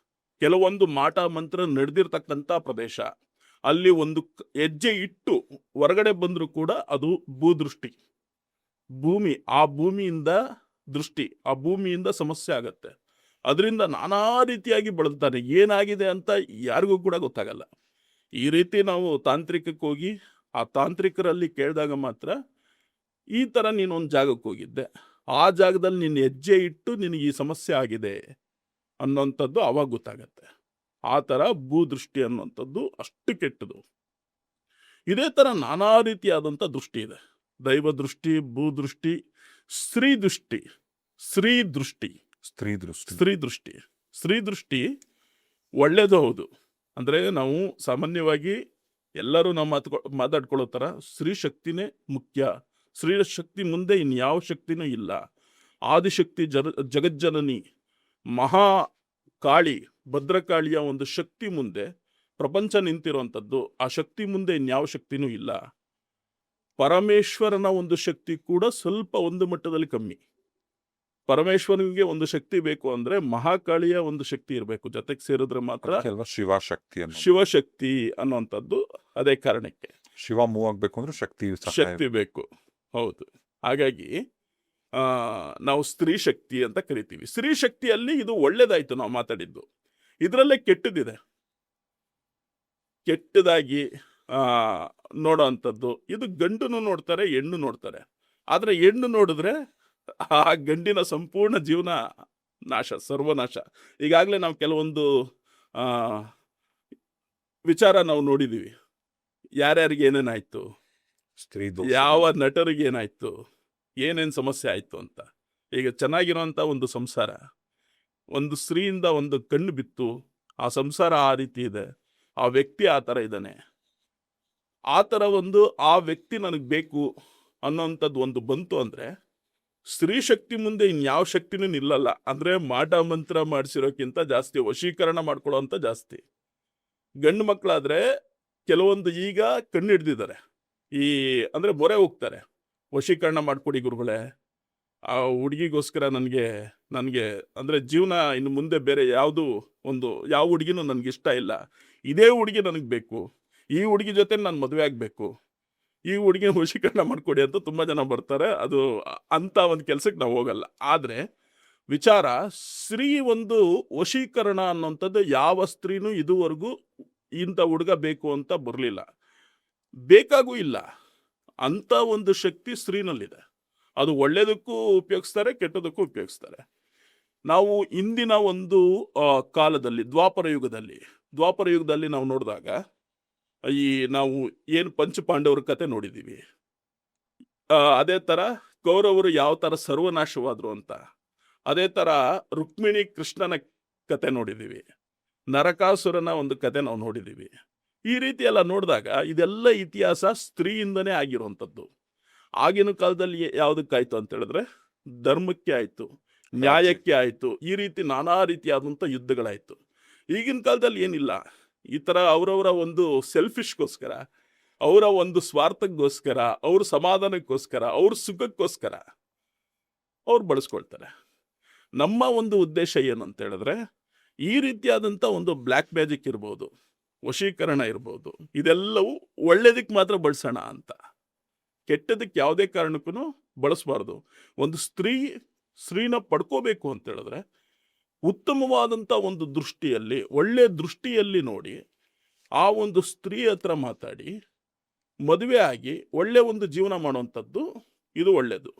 ಕೆಲವೊಂದು ಮಾಟ ಮಂತ್ರ ನಡೆದಿರ್ತಕ್ಕಂಥ ಪ್ರದೇಶ, ಅಲ್ಲಿ ಒಂದು ಹೆಜ್ಜೆ ಇಟ್ಟು ಹೊರಗಡೆ ಬಂದರೂ ಕೂಡ ಅದು ಭೂದೃಷ್ಟಿ. ಭೂಮಿ, ಆ ಭೂಮಿಯಿಂದ ದೃಷ್ಟಿ, ಆ ಭೂಮಿಯಿಂದ ಸಮಸ್ಯೆ ಆಗತ್ತೆ. ಅದರಿಂದ ನಾನಾ ರೀತಿಯಾಗಿ ಬಳಲ್ತಾನೆ. ಏನಾಗಿದೆ ಅಂತ ಯಾರಿಗೂ ಕೂಡ ಗೊತ್ತಾಗಲ್ಲ. ಈ ರೀತಿ ನಾವು ತಾಂತ್ರಿಕಕ್ಕೆ ಹೋಗಿ ಆ ತಾಂತ್ರಿಕರಲ್ಲಿ ಕೇಳಿದಾಗ ಮಾತ್ರ ಈ ಥರ ನೀನೊಂದು ಜಾಗಕ್ಕೆ ಹೋಗಿದ್ದೆ, ಆ ಜಾಗದಲ್ಲಿ ನೀನು ಹೆಜ್ಜೆ ಇಟ್ಟು ನಿನಗೆ ಈ ಸಮಸ್ಯೆ ಆಗಿದೆ ಅನ್ನೋಂಥದ್ದು ಅವಾಗ ಗೊತ್ತಾಗತ್ತೆ. ಆ ಥರ ಭೂದೃಷ್ಟಿ ಅನ್ನೋಂಥದ್ದು ಅಷ್ಟು ಕೆಟ್ಟದು. ಇದೇ ಥರ ನಾನಾ ರೀತಿಯಾದಂಥ ದೃಷ್ಟಿ ಇದೆ. ದೈವ ದೃಷ್ಟಿ, ಭೂದೃಷ್ಟಿ, ಸ್ತ್ರೀ ದೃಷ್ಟಿ. ಸ್ತ್ರೀ ದೃಷ್ಟಿ ಒಳ್ಳೇದು ಹೌದು. ಅಂದರೆ ನಾವು ಸಾಮಾನ್ಯವಾಗಿ ಎಲ್ಲರೂ ನಾವು ಮಾತಾಡ್ಕೊಳ್ಳೋ ಥರ ಸ್ತ್ರೀ ಶಕ್ತಿನೇ ಮುಖ್ಯ. ಸ್ತ್ರೀ ಶಕ್ತಿ ಮುಂದೆ ಇನ್ಯಾವ ಶಕ್ತಿನೂ ಇಲ್ಲ. ಆದಿಶಕ್ತಿ, ಜಗಜ್ಜನನಿ, ಮಹಾ ಕಾಳಿ, ಭದ್ರಕಾಳಿಯ ಒಂದು ಶಕ್ತಿ ಮುಂದೆ ಪ್ರಪಂಚ ನಿಂತಿರುವಂಥದ್ದು. ಆ ಶಕ್ತಿ ಮುಂದೆ ಇನ್ಯಾವ ಶಕ್ತಿನೂ ಇಲ್ಲ. ಪರಮೇಶ್ವರನ ಒಂದು ಶಕ್ತಿ ಕೂಡ ಸ್ವಲ್ಪ ಒಂದು ಮಟ್ಟದಲ್ಲಿ ಕಮ್ಮಿ. ಪರಮೇಶ್ವರನಿಗೆ ಒಂದು ಶಕ್ತಿ ಬೇಕು ಅಂದ್ರೆ ಮಹಾಕಾಳಿಯ ಒಂದು ಶಕ್ತಿ ಇರಬೇಕು, ಜೊತೆಗೆ ಸೇರಿದ್ರೆ ಮಾತ್ರ ಶಿವಶಕ್ತಿ ಅನ್ನುವಂಥದ್ದು. ಅದೇ ಕಾರಣಕ್ಕೆ ಶಿವ ಮೂವ್ ಆಗ್ಬೇಕು ಅಂದ್ರೆ ಶಕ್ತಿ ಬೇಕು. ಹೌದು. ಹಾಗಾಗಿ ನಾವು ಸ್ತ್ರೀ ಶಕ್ತಿ ಅಂತ ಕರಿತೀವಿ. ಸ್ತ್ರೀ ಶಕ್ತಿಯಲ್ಲಿ ಇದು ಒಳ್ಳೇದಾಯ್ತು ನಾವು ಮಾತಾಡಿದ್ದು. ಇದರಲ್ಲೇ ಕೆಟ್ಟದಿದೆ. ಕೆಟ್ಟದಾಗಿ ನೋಡೋ ಅಂಥದ್ದು ಇದು ಗಂಡನ್ನು ನೋಡ್ತಾರೆ, ಹೆಣ್ಣು ನೋಡ್ತಾರೆ. ಆದರೆ ಹೆಣ್ಣು ನೋಡಿದ್ರೆ ಆ ಗಂಡಿನ ಸಂಪೂರ್ಣ ಜೀವನ ನಾಶ, ಸರ್ವನಾಶ. ಈಗಾಗಲೇ ನಾವು ಕೆಲವೊಂದು ವಿಚಾರ ನಾವು ನೋಡಿದ್ದೀವಿ. ಯಾರ್ಯಾರಿಗೆ ಏನೇನಾಯ್ತು, ಯಾವ ನಟರಿಗೆ ಏನಾಯ್ತು, ಏನೇನು ಸಮಸ್ಯೆ ಆಯಿತು ಅಂತ. ಈಗ ಚೆನ್ನಾಗಿರೋಂಥ ಒಂದು ಸಂಸಾರ, ಒಂದು ಸ್ತ್ರೀಯಿಂದ ಒಂದು ಕಣ್ಣು ಬಿತ್ತು, ಆ ಸಂಸಾರ ಆ ರೀತಿ ಇದೆ, ಆ ವ್ಯಕ್ತಿ ಆ ಥರ ಇದ್ದಾನೆ, ಆ ಥರ ಆ ವ್ಯಕ್ತಿ ನನಗೆ ಬೇಕು ಅನ್ನೋಂಥದ್ದು ಒಂದು ಬಂತು ಅಂದರೆ ಸ್ತ್ರೀ ಶಕ್ತಿ ಮುಂದೆ ಇನ್ಯಾವ ಶಕ್ತಿನೂ ನಿಲ್ಲಲ್ಲ. ಅಂದರೆ ಮಾಟ ಮಂತ್ರ ಮಾಡಿಸಿರೋಕ್ಕಿಂತ ಜಾಸ್ತಿ ವಶೀಕರಣ ಮಾಡ್ಕೊಳ್ಳೋ ಅಂತ ಜಾಸ್ತಿ. ಗಂಡು ಮಕ್ಕಳಾದರೆ ಕೆಲವೊಂದು ಈಗ ಕಣ್ಣು ಹಿಡ್ದಿದ್ದಾರೆ, ಅಂದರೆ ಮೊರೆ ಹೋಗ್ತಾರೆ, ವಶೀಕರಣ ಮಾಡಿಕೊಡಿ ಗುರುಗಳೇ, ಆ ಹುಡುಗಿಗೋಸ್ಕರ ನನಗೆ ಅಂದರೆ ಜೀವನ ಇನ್ನು ಮುಂದೆ ಬೇರೆ ಯಾವ ಹುಡುಗಿನೂ ನನಗಿಷ್ಟ ಇಲ್ಲ, ಇದೇ ಹುಡುಗಿ ನನಗೆ ಬೇಕು, ಈ ಹುಡುಗಿ ಜೊತೆ ನಾನು ಮದುವೆ ಆಗಬೇಕು, ಈ ಹುಡುಗಿನ ವಶೀಕರಣ ಮಾಡಿಕೊಡಿ ಅಂತ ತುಂಬ ಜನ ಬರ್ತಾರೆ. ಅದು ಅಂಥ ಒಂದು ಕೆಲಸಕ್ಕೆ ನಾವು ಹೋಗಲ್ಲ. ಆದರೆ ವಿಚಾರ, ಸ್ತ್ರೀ ಒಂದು ವಶೀಕರಣ ಅನ್ನೋಂಥದ್ದು ಯಾವ ಸ್ತ್ರೀನೂ ಇದುವರೆಗೂ ಇಂಥ ಹುಡುಗ ಬೇಕು ಅಂತ ಬರಲಿಲ್ಲ, ಬೇಕಾಗೂ ಇಲ್ಲ. ಅಂಥ ಒಂದು ಶಕ್ತಿ ಸ್ತ್ರೀನಲ್ಲಿದೆ. ಅದು ಒಳ್ಳೆಯದಕ್ಕೂ ಉಪಯೋಗಿಸ್ತಾರೆ, ಕೆಟ್ಟದಕ್ಕೂ ಉಪಯೋಗಿಸ್ತಾರೆ. ನಾವು ಇಂದಿನ ಒಂದು ಕಾಲದಲ್ಲಿ ದ್ವಾಪರ ಯುಗದಲ್ಲಿ ನಾವು ನೋಡಿದಾಗ ನಾವು ಏನು ಪಂಚಪಾಂಡವರ ಕತೆ ನೋಡಿದ್ದೀವಿ. ಅದೇ ಥರ ಕೌರವರು ಯಾವ ಥರ ಸರ್ವನಾಶವಾದರು ಅಂತ, ಅದೇ ಥರ ರುಕ್ಮಿಣಿ ಕೃಷ್ಣನ ಕತೆ ನೋಡಿದ್ದೀವಿ, ನರಕಾಸುರನ ಒಂದು ಕತೆ ನಾವು ನೋಡಿದ್ದೀವಿ. ಈ ರೀತಿ ಎಲ್ಲ ನೋಡಿದಾಗ ಇದೆಲ್ಲ ಇತಿಹಾಸ ಸ್ತ್ರೀಯಿಂದನೇ ಆಗಿರುವಂಥದ್ದು. ಆಗಿನ ಕಾಲದಲ್ಲಿ ಯಾವುದಕ್ಕಾಯ್ತು ಅಂತ ಹೇಳಿದ್ರೆ ಧರ್ಮಕ್ಕೆ ಆಯಿತು, ನ್ಯಾಯಕ್ಕೆ ಆಯಿತು, ಈ ರೀತಿ ನಾನಾ ರೀತಿಯಾದಂಥ ಯುದ್ಧಗಳಾಯಿತು. ಈಗಿನ ಕಾಲದಲ್ಲಿ ಏನಿಲ್ಲ. ಈ ಥರ ಅವರವರ ಒಂದು ಸೆಲ್ಫಿಶ್ಗೋಸ್ಕರ, ಅವರ ಒಂದು ಸ್ವಾರ್ಥಕ್ಕೋಸ್ಕರ, ಅವ್ರ ಸಮಾಧಾನಕ್ಕೋಸ್ಕರ, ಅವ್ರ ಸುಖಕ್ಕೋಸ್ಕರ ಅವ್ರು ಬಳಸ್ಕೊಳ್ತಾರೆ. ನಮ್ಮ ಒಂದು ಉದ್ದೇಶ ಏನು ಅಂತ ಹೇಳಿದ್ರೆ ಈ ರೀತಿಯಾದಂಥ ಒಂದು ಬ್ಲ್ಯಾಕ್ ಮ್ಯಾಜಿಕ್ ಇರ್ಬೋದು, ವಶೀಕರಣ ಇರ್ಬೋದು, ಇದೆಲ್ಲವೂ ಒಳ್ಳೇದಕ್ಕೆ ಮಾತ್ರ ಬಳಸೋಣ ಅಂತ, ಕೆಟ್ಟದಕ್ಕೆ ಯಾವುದೇ ಕಾರಣಕ್ಕೂ ಬಳಸಬಾರ್ದು. ಒಂದು ಸ್ತ್ರೀನ ಪಡ್ಕೋಬೇಕು ಅಂತ ಹೇಳಿದ್ರೆ ಉತ್ತಮವಾದಂಥ ಒಂದು ದೃಷ್ಟಿಯಲ್ಲಿ, ಒಳ್ಳೆ ದೃಷ್ಟಿಯಲ್ಲಿ ನೋಡಿ, ಆ ಒಂದು ಸ್ತ್ರೀ ಹತ್ರ ಮಾತಾಡಿ ಮದುವೆ ಆಗಿ ಒಳ್ಳೆ ಒಂದು ಜೀವನ ಮಾಡುವಂಥದ್ದು ಇದು ಒಳ್ಳೆಯದು.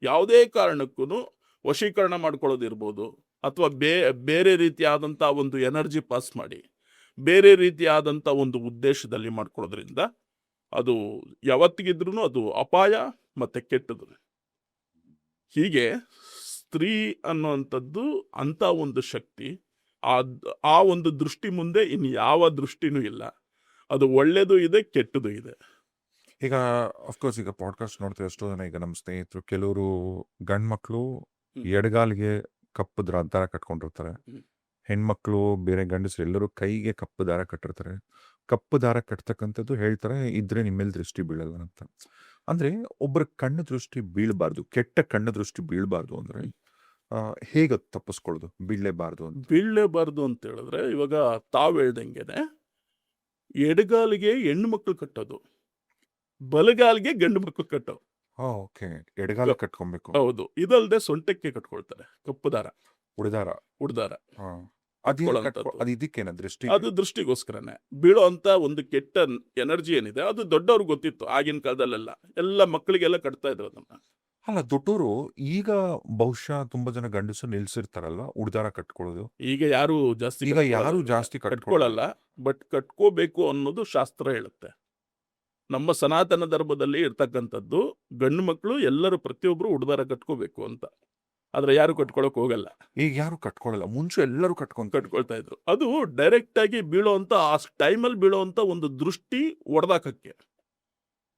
ಯಾವುದೇ ಕಾರಣಕ್ಕೂ ವಶೀಕರಣ ಮಾಡ್ಕೊಳ್ಳೋದಿರ್ಬೋದು, ಅಥವಾ ಬೇರೆ ರೀತಿಯಾದಂಥ ಒಂದು ಎನರ್ಜಿ ಪಾಸ್ ಮಾಡಿ ಬೇರೆ ರೀತಿಯಾದಂಥ ಒಂದು ಉದ್ದೇಶದಲ್ಲಿ ಮಾಡ್ಕೊಳ್ಳೋದ್ರಿಂದ ಅದು ಯಾವತ್ತಿಗಿದ್ರೂ ಅದು ಅಪಾಯ ಮತ್ತು ಕೆಟ್ಟದು. ಹೀಗೆ ಸ್ತ್ರೀ ಅನ್ನುವಂಥದ್ದು ಅಂತ ಒಂದು ಶಕ್ತಿ. ಆ ಒಂದು ದೃಷ್ಟಿ ಮುಂದೆ ಇನ್ನು ಯಾವ ದೃಷ್ಟಿನೂ ಇಲ್ಲ. ಅದು ಒಳ್ಳೇದು ಇದೆ, ಕೆಟ್ಟದು ಇದೆ. ಈಗ ಅಫ್ಕೋರ್ಸ್ ಈಗ ಪಾಡ್ಕಾಸ್ಟ್ ನೋಡ್ತಾರೆ ಎಷ್ಟೋ ಜನ. ಈಗ ನಮ್ಮ ಸ್ನೇಹಿತರು ಕೆಲವರು ಗಂಡ್ ಮಕ್ಳು ಎಡಗಾಲಿಗೆ ಕಪ್ಪು ದಾರ ಕಟ್ಕೊಂಡಿರ್ತಾರೆ. ಹೆಣ್ಮಕ್ಳು ಬೇರೆ ಗಂಡಸರು ಎಲ್ಲರೂ ಕೈಗೆ ಕಪ್ಪು ದಾರ ಕಟ್ಟಿರ್ತಾರೆ. ಕಪ್ಪು ದಾರ ಕಟ್ತಕ್ಕಂಥದ್ದು ಹೇಳ್ತಾರೆ ಇದ್ರೆ ನಿಮ್ಮೇಲೆ ದೃಷ್ಟಿ ಬೀಳಲ್ಲ ಅಂತ. ಅಂದ್ರೆ ಒಬ್ಬರ ಕಣ್ಣು ದೃಷ್ಟಿ ಬೀಳಬಾರ್ದು, ಕೆಟ್ಟ ಕಣ್ಣು ದೃಷ್ಟಿ ಬೀಳಬಾರ್ದು ಅಂದ್ರೆ ಹೇಗೆ ತಪ್ಪಿಸ್ಕೊಳ್ಳೋದು ಬೀಳಲೇಬಾರ್ದು ಅಂತ? ಬೀಳಲೇಬಾರ್ದು ಅಂತ ಹೇಳಿದ್ರೆ, ಇವಾಗ ತಾವು ಹೇಳ್ದಂಗೆನೆ ಎಡಗಾಲಿಗೆ ಹೆಣ್ಣು ಮಕ್ಕಳು ಕಟ್ಟೋದು, ಬಲಗಾಲಿಗೆ ಗಂಡು ಮಕ್ಕಳು ಕಟ್ಟೋದು. ಓಕೆ, ಎಡಗಾಲ ಕಟ್ಕೊಬೇಕು. ಹೌದು. ಇದಲ್ದೆ ಸೊಂಟಕ್ಕೆ ಕಟ್ಕೊಳ್ತಾರೆ ಕಪ್ಪು ದಾರ, ಉಳಿದಾರ. ಕಟ್ಕೊಳ್ಳೋಂಥದ್ದು. ಅದು ಇದಕ್ಕೇನ ದೃಷ್ಟಿ? ಅದು ದೃಷ್ಟಿಗೋಸ್ಕರನೇ. ಬೀಳೋ ಅಂತ ಒಂದು ಕೆಟ್ಟ ಎನರ್ಜಿ ಏನಿದೆ ಅದು ದೊಡ್ಡವ್ರಿಗೆ ಗೊತ್ತಿತ್ತು. ಆಗಿನ ಕಾಲದಲ್ಲೆಲ್ಲ ಎಲ್ಲ ಮಕ್ಕಳಿಗೆಲ್ಲ ಕಟ್ತಾ ಇದ್ರು ಅದನ್ನ. ಅಲ್ಲ, ದೊಡ್ಡವರು ಈಗ ಬಹುಶಃ ತುಂಬಾ ಜನ ಗಂಡಸರು ನಿಲ್ಸಿರ್ತಾರಲ್ವಾ ಉಡ್ದಾರ ಕಟ್ಕೊಳ್ಳೋದು. ಈಗ ಯಾರು ಜಾಸ್ತಿ ಈಗ ಯಾರು ಜಾಸ್ತಿ ಕಟ್ಕೊಳ್ಳಲ್ಲ. ಬಟ್ ಕಟ್ಕೋಬೇಕು ಅನ್ನೋದು ಶಾಸ್ತ್ರ ಹೇಳುತ್ತೆ. ನಮ್ಮ ಸನಾತನ ಧರ್ಮದಲ್ಲಿ ಇರ್ತಕ್ಕಂಥದ್ದು ಗಂಡು ಮಕ್ಕಳು ಎಲ್ಲರೂ ಪ್ರತಿಯೊಬ್ರು ಉಡ್ದಾರ ಕಟ್ಕೋಬೇಕು ಅಂತ. ಆದ್ರೆ ಯಾರು ಕಟ್ಕೊಳಕ್ ಹೋಗಲ್ಲ. ಈಗ ಯಾರು ಕಟ್ಕೊಳ್ಳಲ್ಲ. ಮುಂಚೆ ಎಲ್ಲರೂ ಕಟ್ಕೊಳ್ತಾ ಇದ್ರು. ಅದು ಡೈರೆಕ್ಟ್ ಆಗಿ ಬೀಳೋಂತ ಆ ಟೈಮಲ್ಲಿ ಬೀಳೋಂತ ಒಂದು ದೃಷ್ಟಿ ಒಡೆದಾಕಕ್ಕೆ.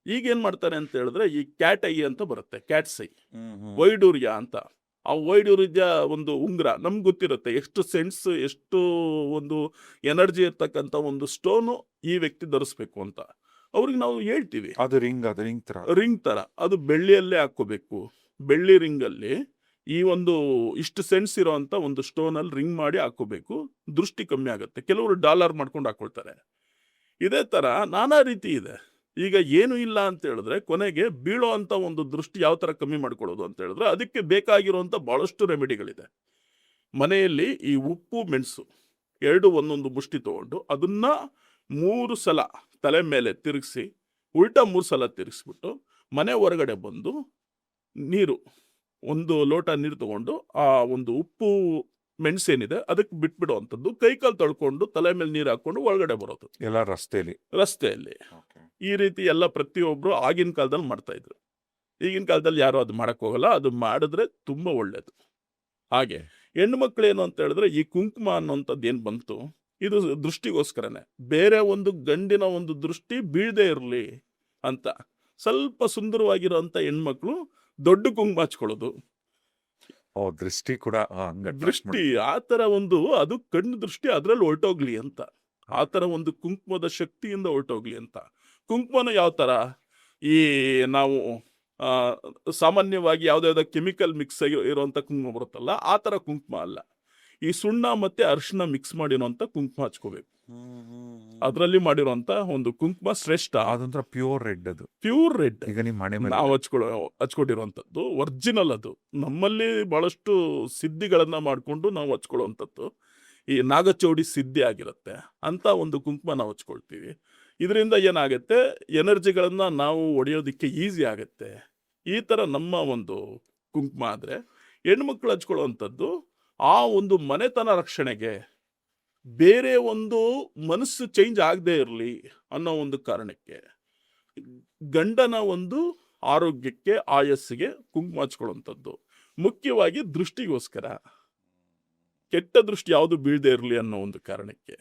ಈಗ ಏನ್ ಮಾಡ್ತಾರೆ ಅಂತ ಹೇಳಿದ್ರೆ, ಈ ಕ್ಯಾಟ್ ಐ ಅಂತ ಬರುತ್ತೆ, ಕ್ಯಾಟ್ಸ್ ಐ, ವೈಡೂರ್ಯ ಅಂತ. ಆ ವೈಡೂರ್ಯ ಒಂದು ಉಂಗ್ರ ನಮ್ಗೆ ಗೊತ್ತಿರುತ್ತೆ, ಎಷ್ಟು ಸೆನ್ಸ್, ಎಷ್ಟು ಒಂದು ಎನರ್ಜಿ ಇರ್ತಕ್ಕಂಥ ಒಂದು ಸ್ಟೋನು ಈ ವ್ಯಕ್ತಿ ಧರಿಸ್ಬೇಕು ಅಂತ. ಅವ್ರಿಗೆ ನಾವು ಹೇಳ್ತೀವಿ, ಅದು ರಿಂಗ್ ತರ ಅದು ಬೆಳ್ಳಿಯಲ್ಲೇ ಹಾಕೋಬೇಕು. ಬೆಳ್ಳಿ ರಿಂಗಲ್ಲಿ ಈ ಒಂದು ಇಷ್ಟು ಸೆನ್ಸ್ ಇರೋಂಥ ಒಂದು ಸ್ಟೋನಲ್ಲಿ ರಿಂಗ್ ಮಾಡಿ ಹಾಕೋಬೇಕು, ದೃಷ್ಟಿ ಕಮ್ಮಿ ಆಗುತ್ತೆ. ಕೆಲವರು ಡಾಲರ್ ಮಾಡ್ಕೊಂಡು ಹಾಕೊಳ್ತಾರೆ. ಇದೇ ತರ ನಾನಾ ರೀತಿ ಇದೆ. ಈಗ ಏನು ಇಲ್ಲ ಅಂತ ಹೇಳಿದ್ರೆ, ಕೊನೆಗೆ ಬೀಳೋ ಅಂತ ಒಂದು ದೃಷ್ಟಿ ಯಾವ ತರ ಕಮ್ಮಿ ಮಾಡ್ಕೊಳ್ಳೋದು ಅಂತ ಹೇಳಿದ್ರೆ, ಅದಕ್ಕೆ ಬೇಕಾಗಿರುವಂತ ಬಹಳಷ್ಟು ರೆಮಿಡಿಗಳಿದೆ. ಮನೆಯಲ್ಲಿ ಈ ಉಪ್ಪು ಮೆಣಸು ಎರಡು ಒಂದೊಂದು ಮುಷ್ಟಿ ತಗೊಂಡು ಅದನ್ನ 3 ಸಲ ತಲೆ ಮೇಲೆ ತಿರುಗಿಸಿ, ಉಲ್ಟಾ 3 ಸಲ ತಿರುಗಿಸ್ಬಿಟ್ಟು ಮನೆ ಹೊರಗಡೆ ಬಂದು ನೀರು, 1 ಲೋಟ ನೀರು ತಗೊಂಡು ಆ ಒಂದು ಉಪ್ಪು ಮೆಣಸೇನಿದೆ ಅದಕ್ಕೆ ಬಿಟ್ಬಿಡುವಂಥದ್ದು, ಕೈಕಾಲು ತೊಳ್ಕೊಂಡು ತಲೆ ಮೇಲೆ ನೀರು ಹಾಕೊಂಡು ಒಳಗಡೆ ಬರೋದು ಎಲ್ಲ ರಸ್ತೆಯಲ್ಲಿ. ಈ ರೀತಿ ಎಲ್ಲ ಪ್ರತಿಯೊಬ್ರು ಆಗಿನ ಕಾಲದಲ್ಲಿ ಮಾಡ್ತಾ ಇದ್ರು. ಈಗಿನ ಕಾಲದಲ್ಲಿ ಯಾರು ಅದು ಮಾಡಕ್ ಹೋಗಲ್ಲ. ಅದು ಮಾಡಿದ್ರೆ ತುಂಬಾ ಒಳ್ಳೇದು. ಹಾಗೆ ಹೆಣ್ಣು ಮಕ್ಳು ಏನು ಅಂತ ಹೇಳಿದ್ರೆ, ಈ ಕುಂಕುಮ ಅನ್ನೋಂಥದ್ದು ಏನ್ ಬಂತು, ಇದು ದೃಷ್ಟಿಗೋಸ್ಕರನೇ. ಬೇರೆ ಒಂದು ಗಂಡಿನ ಒಂದು ದೃಷ್ಟಿ ಬೀಳದೆ ಇರಲಿ ಅಂತ ಸ್ವಲ್ಪ ಸುಂದರವಾಗಿರೋಂಥ ಹೆಣ್ಮಕ್ಳು ದೊಡ್ಡ ಕುಂಕುಮ ಹಚ್ಕೊಳ್ಳೋದು. ದೃಷ್ಟಿ ಕೂಡ ದೃಷ್ಟಿ ಆ ತರ ಒಂದು, ಅದು ಕಣ್ಣು ದೃಷ್ಟಿ ಅದ್ರಲ್ಲಿ ಹೊರಟೋಗ್ಲಿ ಅಂತ, ಆ ತರ ಒಂದು ಕುಂಕುಮದ ಶಕ್ತಿಯಿಂದ ಹೊರಟೋಗ್ಲಿ ಅಂತ. ಕುಂಕುಮನ ಯಾವ ತರ, ಈ ನಾವು ಸಾಮಾನ್ಯವಾಗಿ ಯಾವ್ದಾವ್ದೋ ಕೆಮಿಕಲ್ ಮಿಕ್ಸ್ ಆಗಿ ಇರುವಂತ ಕುಂಕುಮ ಬರುತ್ತಲ್ಲ, ಆ ತರ ಕುಂಕುಮ ಅಲ್ಲ. ಈ ಸುಣ್ಣ ಮತ್ತೆ ಅರಿಶಿನ ಮಿಕ್ಸ್ ಮಾಡಿರೋಂಥ ಕುಂಕುಮ ಹಚ್ಕೋಬೇಕು. ಅದರಲ್ಲಿ ಮಾಡಿರುವಂತ ಒಂದು ಕುಂಕುಮ ಶ್ರೇಷ್ಠ. ಅದೊಂಥರ ಪ್ಯೂರ್ ರೆಡ್. ಅದು ಪ್ಯೂರ್ ರೆಡ್. ಈಗ ನಿಮ್ಮ ಮನೆ ನಾವು ಹಚ್ಕೊಂಡಿರುವಂತದ್ದು ಒರಿಜಿನಲ್. ಅದು ನಮ್ಮಲ್ಲಿ ಬಹಳಷ್ಟು ಸಿದ್ಧಿಗಳನ್ನ ಮಾಡ್ಕೊಂಡು ನಾವು ಹಚ್ಕೊಳ್ಳುವಂಥದ್ದು. ಈ ನಾಗಚೌಡಿ ಸಿದ್ಧಿ ಆಗಿರುತ್ತೆ ಅಂತ ಒಂದು ಕುಂಕುಮ ನಾವು ಹಚ್ಕೊಳ್ತೀವಿ. ಇದರಿಂದ ಏನಾಗುತ್ತೆ, ಎನರ್ಜಿಗಳನ್ನ ನಾವು ಒಡೆಯೋದಿಕ್ಕೆ ಈಸಿ ಆಗುತ್ತೆ. ಈ ತರ ನಮ್ಮ ಒಂದು ಕುಂಕುಮ ಆದ್ರೆ, ಹೆಣ್ಮಕ್ಳು ಹಚ್ಕೊಳ್ಳುವಂಥದ್ದು ಆ ಒಂದು ಮನೆತನ ರಕ್ಷಣೆಗೆ, ಬೇರೆ ಒಂದು ಮನಸ್ಸು ಚೇಂಜ್ ಆಗದೆ ಇರಲಿ ಅನ್ನೋ ಒಂದು ಕಾರಣಕ್ಕೆ, ಗಂಡನ ಒಂದು ಆರೋಗ್ಯಕ್ಕೆ, ಆಯಸ್ಸಿಗೆ ಕುಂಕುಮ ಹಚ್ಕೊಳ್ಳುವಂಥದ್ದು. ಮುಖ್ಯವಾಗಿ ದೃಷ್ಟಿಗೋಸ್ಕರ, ಕೆಟ್ಟ ದೃಷ್ಟಿ ಯಾವುದು ಬೀಳದೆ ಇರಲಿ ಅನ್ನೋ ಒಂದು ಕಾರಣಕ್ಕೆ,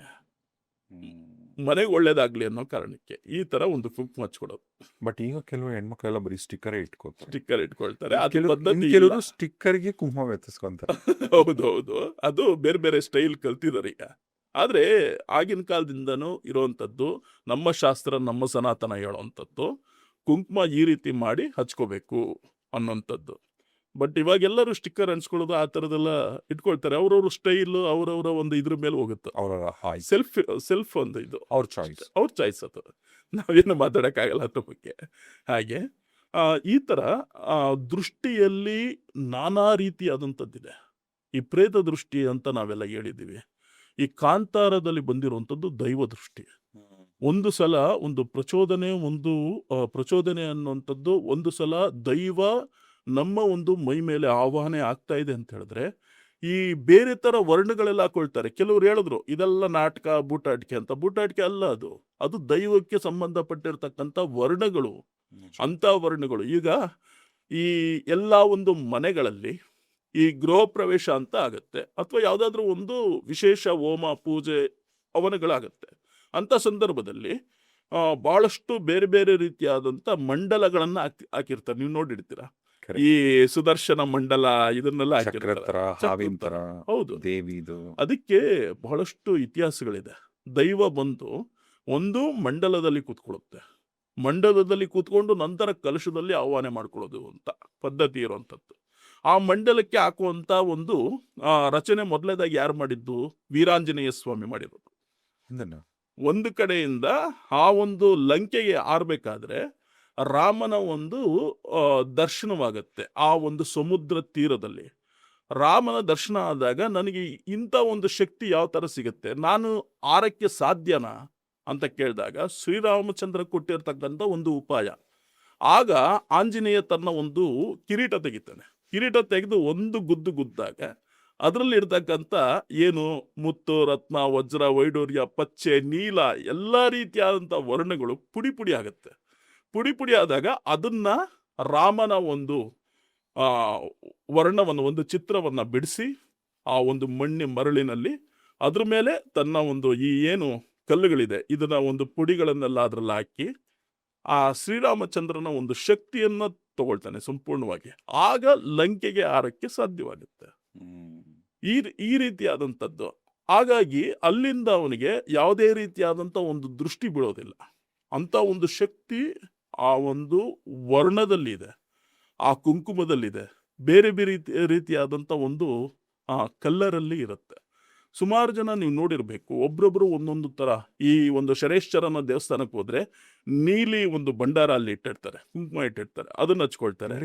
ಮನೆಗೆ ಒಳ್ಳೇದಾಗ್ಲಿ ಅನ್ನೋ ಕಾರಣಕ್ಕೆ ಈ ತರ ಒಂದು ಕುಂಕುಮ ಹಚ್ಕೊಳ್ಳೋದು. ಬಟ್ ಈಗ ಕೆಲವು ಹೆಣ್ಮಕ್ಳೆಲ್ಲ ಬರೀ ಸ್ಟಿಕ್ಕರ್ ಇಟ್ಕೊಳ್ತಾರೆ. ಕೆಲವರು ಸ್ಟಿಕ್ಕರ್ಗೆ ಕುಂಕುಮ ವ್ಯತ್ಯಾಸ್ಕೊಂತಾರೆ. ಹೌದು, ಅದು ಬೇರೆ ಬೇರೆ ಸ್ಟೈಲ್ ಕಲ್ತಿದ್ದಾರೆ ಈಗ. ಆದ್ರೆ ಆಗಿನ ಕಾಲದಿಂದನೂ ಇರುವಂತದ್ದು ನಮ್ಮ ಶಾಸ್ತ್ರ, ನಮ್ಮ ಸನಾತನ ಹೇಳೋವಂಥದ್ದು ಕುಂಕುಮ ಈ ರೀತಿ ಮಾಡಿ ಹಚ್ಕೋಬೇಕು ಅನ್ನೋಂಥದ್ದು. ಬಟ್ ಇವಾಗ ಎಲ್ಲರೂ ಸ್ಟಿಕ್ಕರ್ ಹಂಚ್ಕೊಳ್ಳೋದು ಆ ಥರದೆಲ್ಲ ಇಟ್ಕೊಳ್ತಾರೆ. ಅವ್ರವ್ರ ಸ್ಟೈಲ್, ಅವರವರ ಒಂದು ಇದ್ರ ಮೇಲೆ ಹೋಗುತ್ತೆ. ಸೆಲ್ಫ್ ಒಂದು ಇದು ಅವ್ರ ಚಾಯ್ಸ್. ಅದು ನಾವೇನು ಮಾತಾಡೋಕ್ಕಾಗಲ್ಲ ಅದ್ರ ಬಗ್ಗೆ. ಹಾಗೆ ಈ ಥರ ದೃಷ್ಟಿಯಲ್ಲಿ ನಾನಾ ರೀತಿಯಾದಂಥದ್ದಿದೆ. ಈ ಪ್ರೇತ ದೃಷ್ಟಿ ಅಂತ ನಾವೆಲ್ಲ ಹೇಳಿದ್ದೀವಿ. ಈ ಕಾಂತಾರದಲ್ಲಿ ಬಂದಿರುವಂಥದ್ದು ದೈವ ದೃಷ್ಟಿ. ಒಂದು ಸಲ ಒಂದು ಪ್ರಚೋದನೆ ಅನ್ನುವಂಥದ್ದು ಒಂದು ಸಲ ದೈವ ನಮ್ಮ ಒಂದು ಮೈ ಮೇಲೆ ಆವಾಹನೆ ಆಗ್ತಾ ಇದೆ ಅಂತ ಹೇಳಿದ್ರೆ, ಈ ಬೇರೆ ತರ ವರ್ಣಗಳೆಲ್ಲ ಹಾಕೊಳ್ತಾರೆ. ಕೆಲವ್ರು ಹೇಳಿದ್ರು ಇದೆಲ್ಲ ನಾಟಕ, ಬೂಟಾಟಿಕೆ ಅಂತ. ಬೂಟಾಟಿಕೆ ಅಲ್ಲ, ಅದು ದೈವಕ್ಕೆ ಸಂಬಂಧಪಟ್ಟಿರ್ತಕ್ಕಂಥ ವರ್ಣಗಳು, ಅಂತ ವರ್ಣಗಳು. ಈಗ ಈ ಎಲ್ಲ ಒಂದು ಮನೆಗಳಲ್ಲಿ ಈ ಗೃಹ ಪ್ರವೇಶ ಅಂತ ಆಗತ್ತೆ, ಅಥವಾ ಯಾವುದಾದ್ರೂ ಒಂದು ವಿಶೇಷ ಹೋಮ ಪೂಜೆ ಹವನಗಳಾಗತ್ತೆ. ಅಂತ ಸಂದರ್ಭದಲ್ಲಿ ಬಹಳಷ್ಟು ಬೇರೆ ಬೇರೆ ರೀತಿಯಾದಂಥ ಮಂಡಲಗಳನ್ನು ಹಾಕಿರ್ತಾರೆ. ನೀವು ನೋಡಿರ್ತೀರ, Correct. ಈ ಸುದರ್ಶನ ಮಂಡಲ ಇದನ್ನೆಲ್ಲ ಹಾಕಿರ್ತಾರೆ. ಚಕ್ರತರ, ಹಾವಿನ ತರ, ಹೌದು. ದೇವಿದು. ಅದಕ್ಕೆ ಬಹಳಷ್ಟು ಇತಿಹಾಸಗಳಿದೆ. ದೈವ ಬಂದು ಒಂದು ಮಂಡಲದಲ್ಲಿ ಕೂತ್ಕೊಳ್ಳುತ್ತೆ, ಮಂಡಲದಲ್ಲಿ ಕೂತ್ಕೊಂಡು ನಂತರ ಕಲಶದಲ್ಲಿ ಆಹ್ವಾನ ಮಾಡ್ಕೊಳ್ಳೋದು ಅಂತ ಪದ್ಧತಿ ಇರುವಂಥದ್ದು. ಆ ಮಂಡಲಕ್ಕೆ ಹಾಕುವಂತ ಒಂದು ರಚನೆ ಮೊದಲೇದಾಗಿ ಯಾರು ಮಾಡಿದ್ದು? ವೀರಾಂಜನೇಯ ಸ್ವಾಮಿ ಮಾಡಿರೋದು. ಅದನ್ನ ಒಂದು ಕಡೆಯಿಂದ ಆ ಒಂದು ಲಂಕೆಗೆ ಆರ್ಬೇಕಾದ್ರೆ ರಾಮನ ಒಂದು ದರ್ಶನವಾಗತ್ತೆ ಆ ಒಂದು ಸಮುದ್ರ ತೀರದಲ್ಲಿ. ರಾಮನ ದರ್ಶನ ಆದಾಗ ನನಗೆ ಇಂಥ ಒಂದು ಶಕ್ತಿ ಯಾವ ಥರ ಸಿಗುತ್ತೆ, ನಾನು ಆರಕ್ಕೆ ಸಾಧ್ಯನಾ ಅಂತ ಕೇಳಿದಾಗ ಶ್ರೀರಾಮಚಂದ್ರ ಕೊಟ್ಟಿರ್ತಕ್ಕಂಥ ಒಂದು ಉಪಾಯ. ಆಗ ಆಂಜನೇಯ ತನ್ನ ಒಂದು ಕಿರೀಟ ತೆಗಿತಾನೆ. ಕಿರೀಟ ತೆಗೆದು ಒಂದು ಗುದ್ದಾಗ ಅದರಲ್ಲಿ ಇರ್ತಕ್ಕಂಥ ಏನು ಮುತ್ತು, ರತ್ನ, ವಜ್ರ, ವೈಡೂರ್ಯ, ಪಚ್ಚೆ, ನೀಲ ಎಲ್ಲ ರೀತಿಯಾದಂಥ ವರ್ಣಗಳು ಪುಡಿ ಪುಡಿ ಆಗುತ್ತೆ. ಪುಡಿ ಪುಡಿ ಆದಾಗ ಅದನ್ನ ರಾಮನ ಒಂದು ವರ್ಣವನ್ನು, ಒಂದು ಚಿತ್ರವನ್ನು ಬಿಡಿಸಿ ಆ ಒಂದು ಮರಳಿನಲ್ಲಿ ಅದ್ರ ಮೇಲೆ ತನ್ನ ಒಂದು ಈ ಏನು ಕಲ್ಲುಗಳಿದೆ ಇದನ್ನ ಒಂದು ಪುಡಿಗಳನ್ನೆಲ್ಲ ಅದ್ರಲ್ಲಿ ಹಾಕಿ ಆ ಶ್ರೀರಾಮಚಂದ್ರನ ಒಂದು ಶಕ್ತಿಯನ್ನ ತಗೊಳ್ತಾನೆ ಸಂಪೂರ್ಣವಾಗಿ. ಆಗ ಲಂಕೆಗೆ ಆರಕ್ಕೆ ಸಾಧ್ಯವಾಗುತ್ತೆ. ಈ ರೀತಿಯಾದಂಥದ್ದು. ಹಾಗಾಗಿ ಅಲ್ಲಿಂದ ಅವನಿಗೆ ಯಾವುದೇ ರೀತಿಯಾದಂಥ ಒಂದು ದೃಷ್ಟಿ ಬೀಳೋದಿಲ್ಲ. ಅಂತ ಒಂದು ಶಕ್ತಿ ಆ ಒಂದು ವರ್ಣದಲ್ಲಿದೆ, ಆ ಕುಂಕುಮದಲ್ಲಿದೆ, ಬೇರೆ ಬೇರೆ ರೀತಿಯಾದಂಥ ಒಂದು ಕಲ್ಲರಲ್ಲಿ ಇರುತ್ತೆ. ಸುಮಾರು ಜನ ನೀವು ನೋಡಿರ್ಬೇಕು, ಒಬ್ರೊಬ್ರು ಒಂದೊಂದು ತರ. ಈ ಒಂದು ಶನೇಶ್ವರನ ದೇವಸ್ಥಾನಕ್ಕೆ ಹೋದ್ರೆ ನೀಲಿ ಒಂದು ಭಂಡಾರ ಅಲ್ಲಿ ಇಟ್ಟಿರ್ತಾರೆ, ಕುಂಕುಮ ಇಟ್ಟಿರ್ತಾರೆ, ಅದನ್ನ ಹಚ್ಕೊಳ್ತಾರೆ.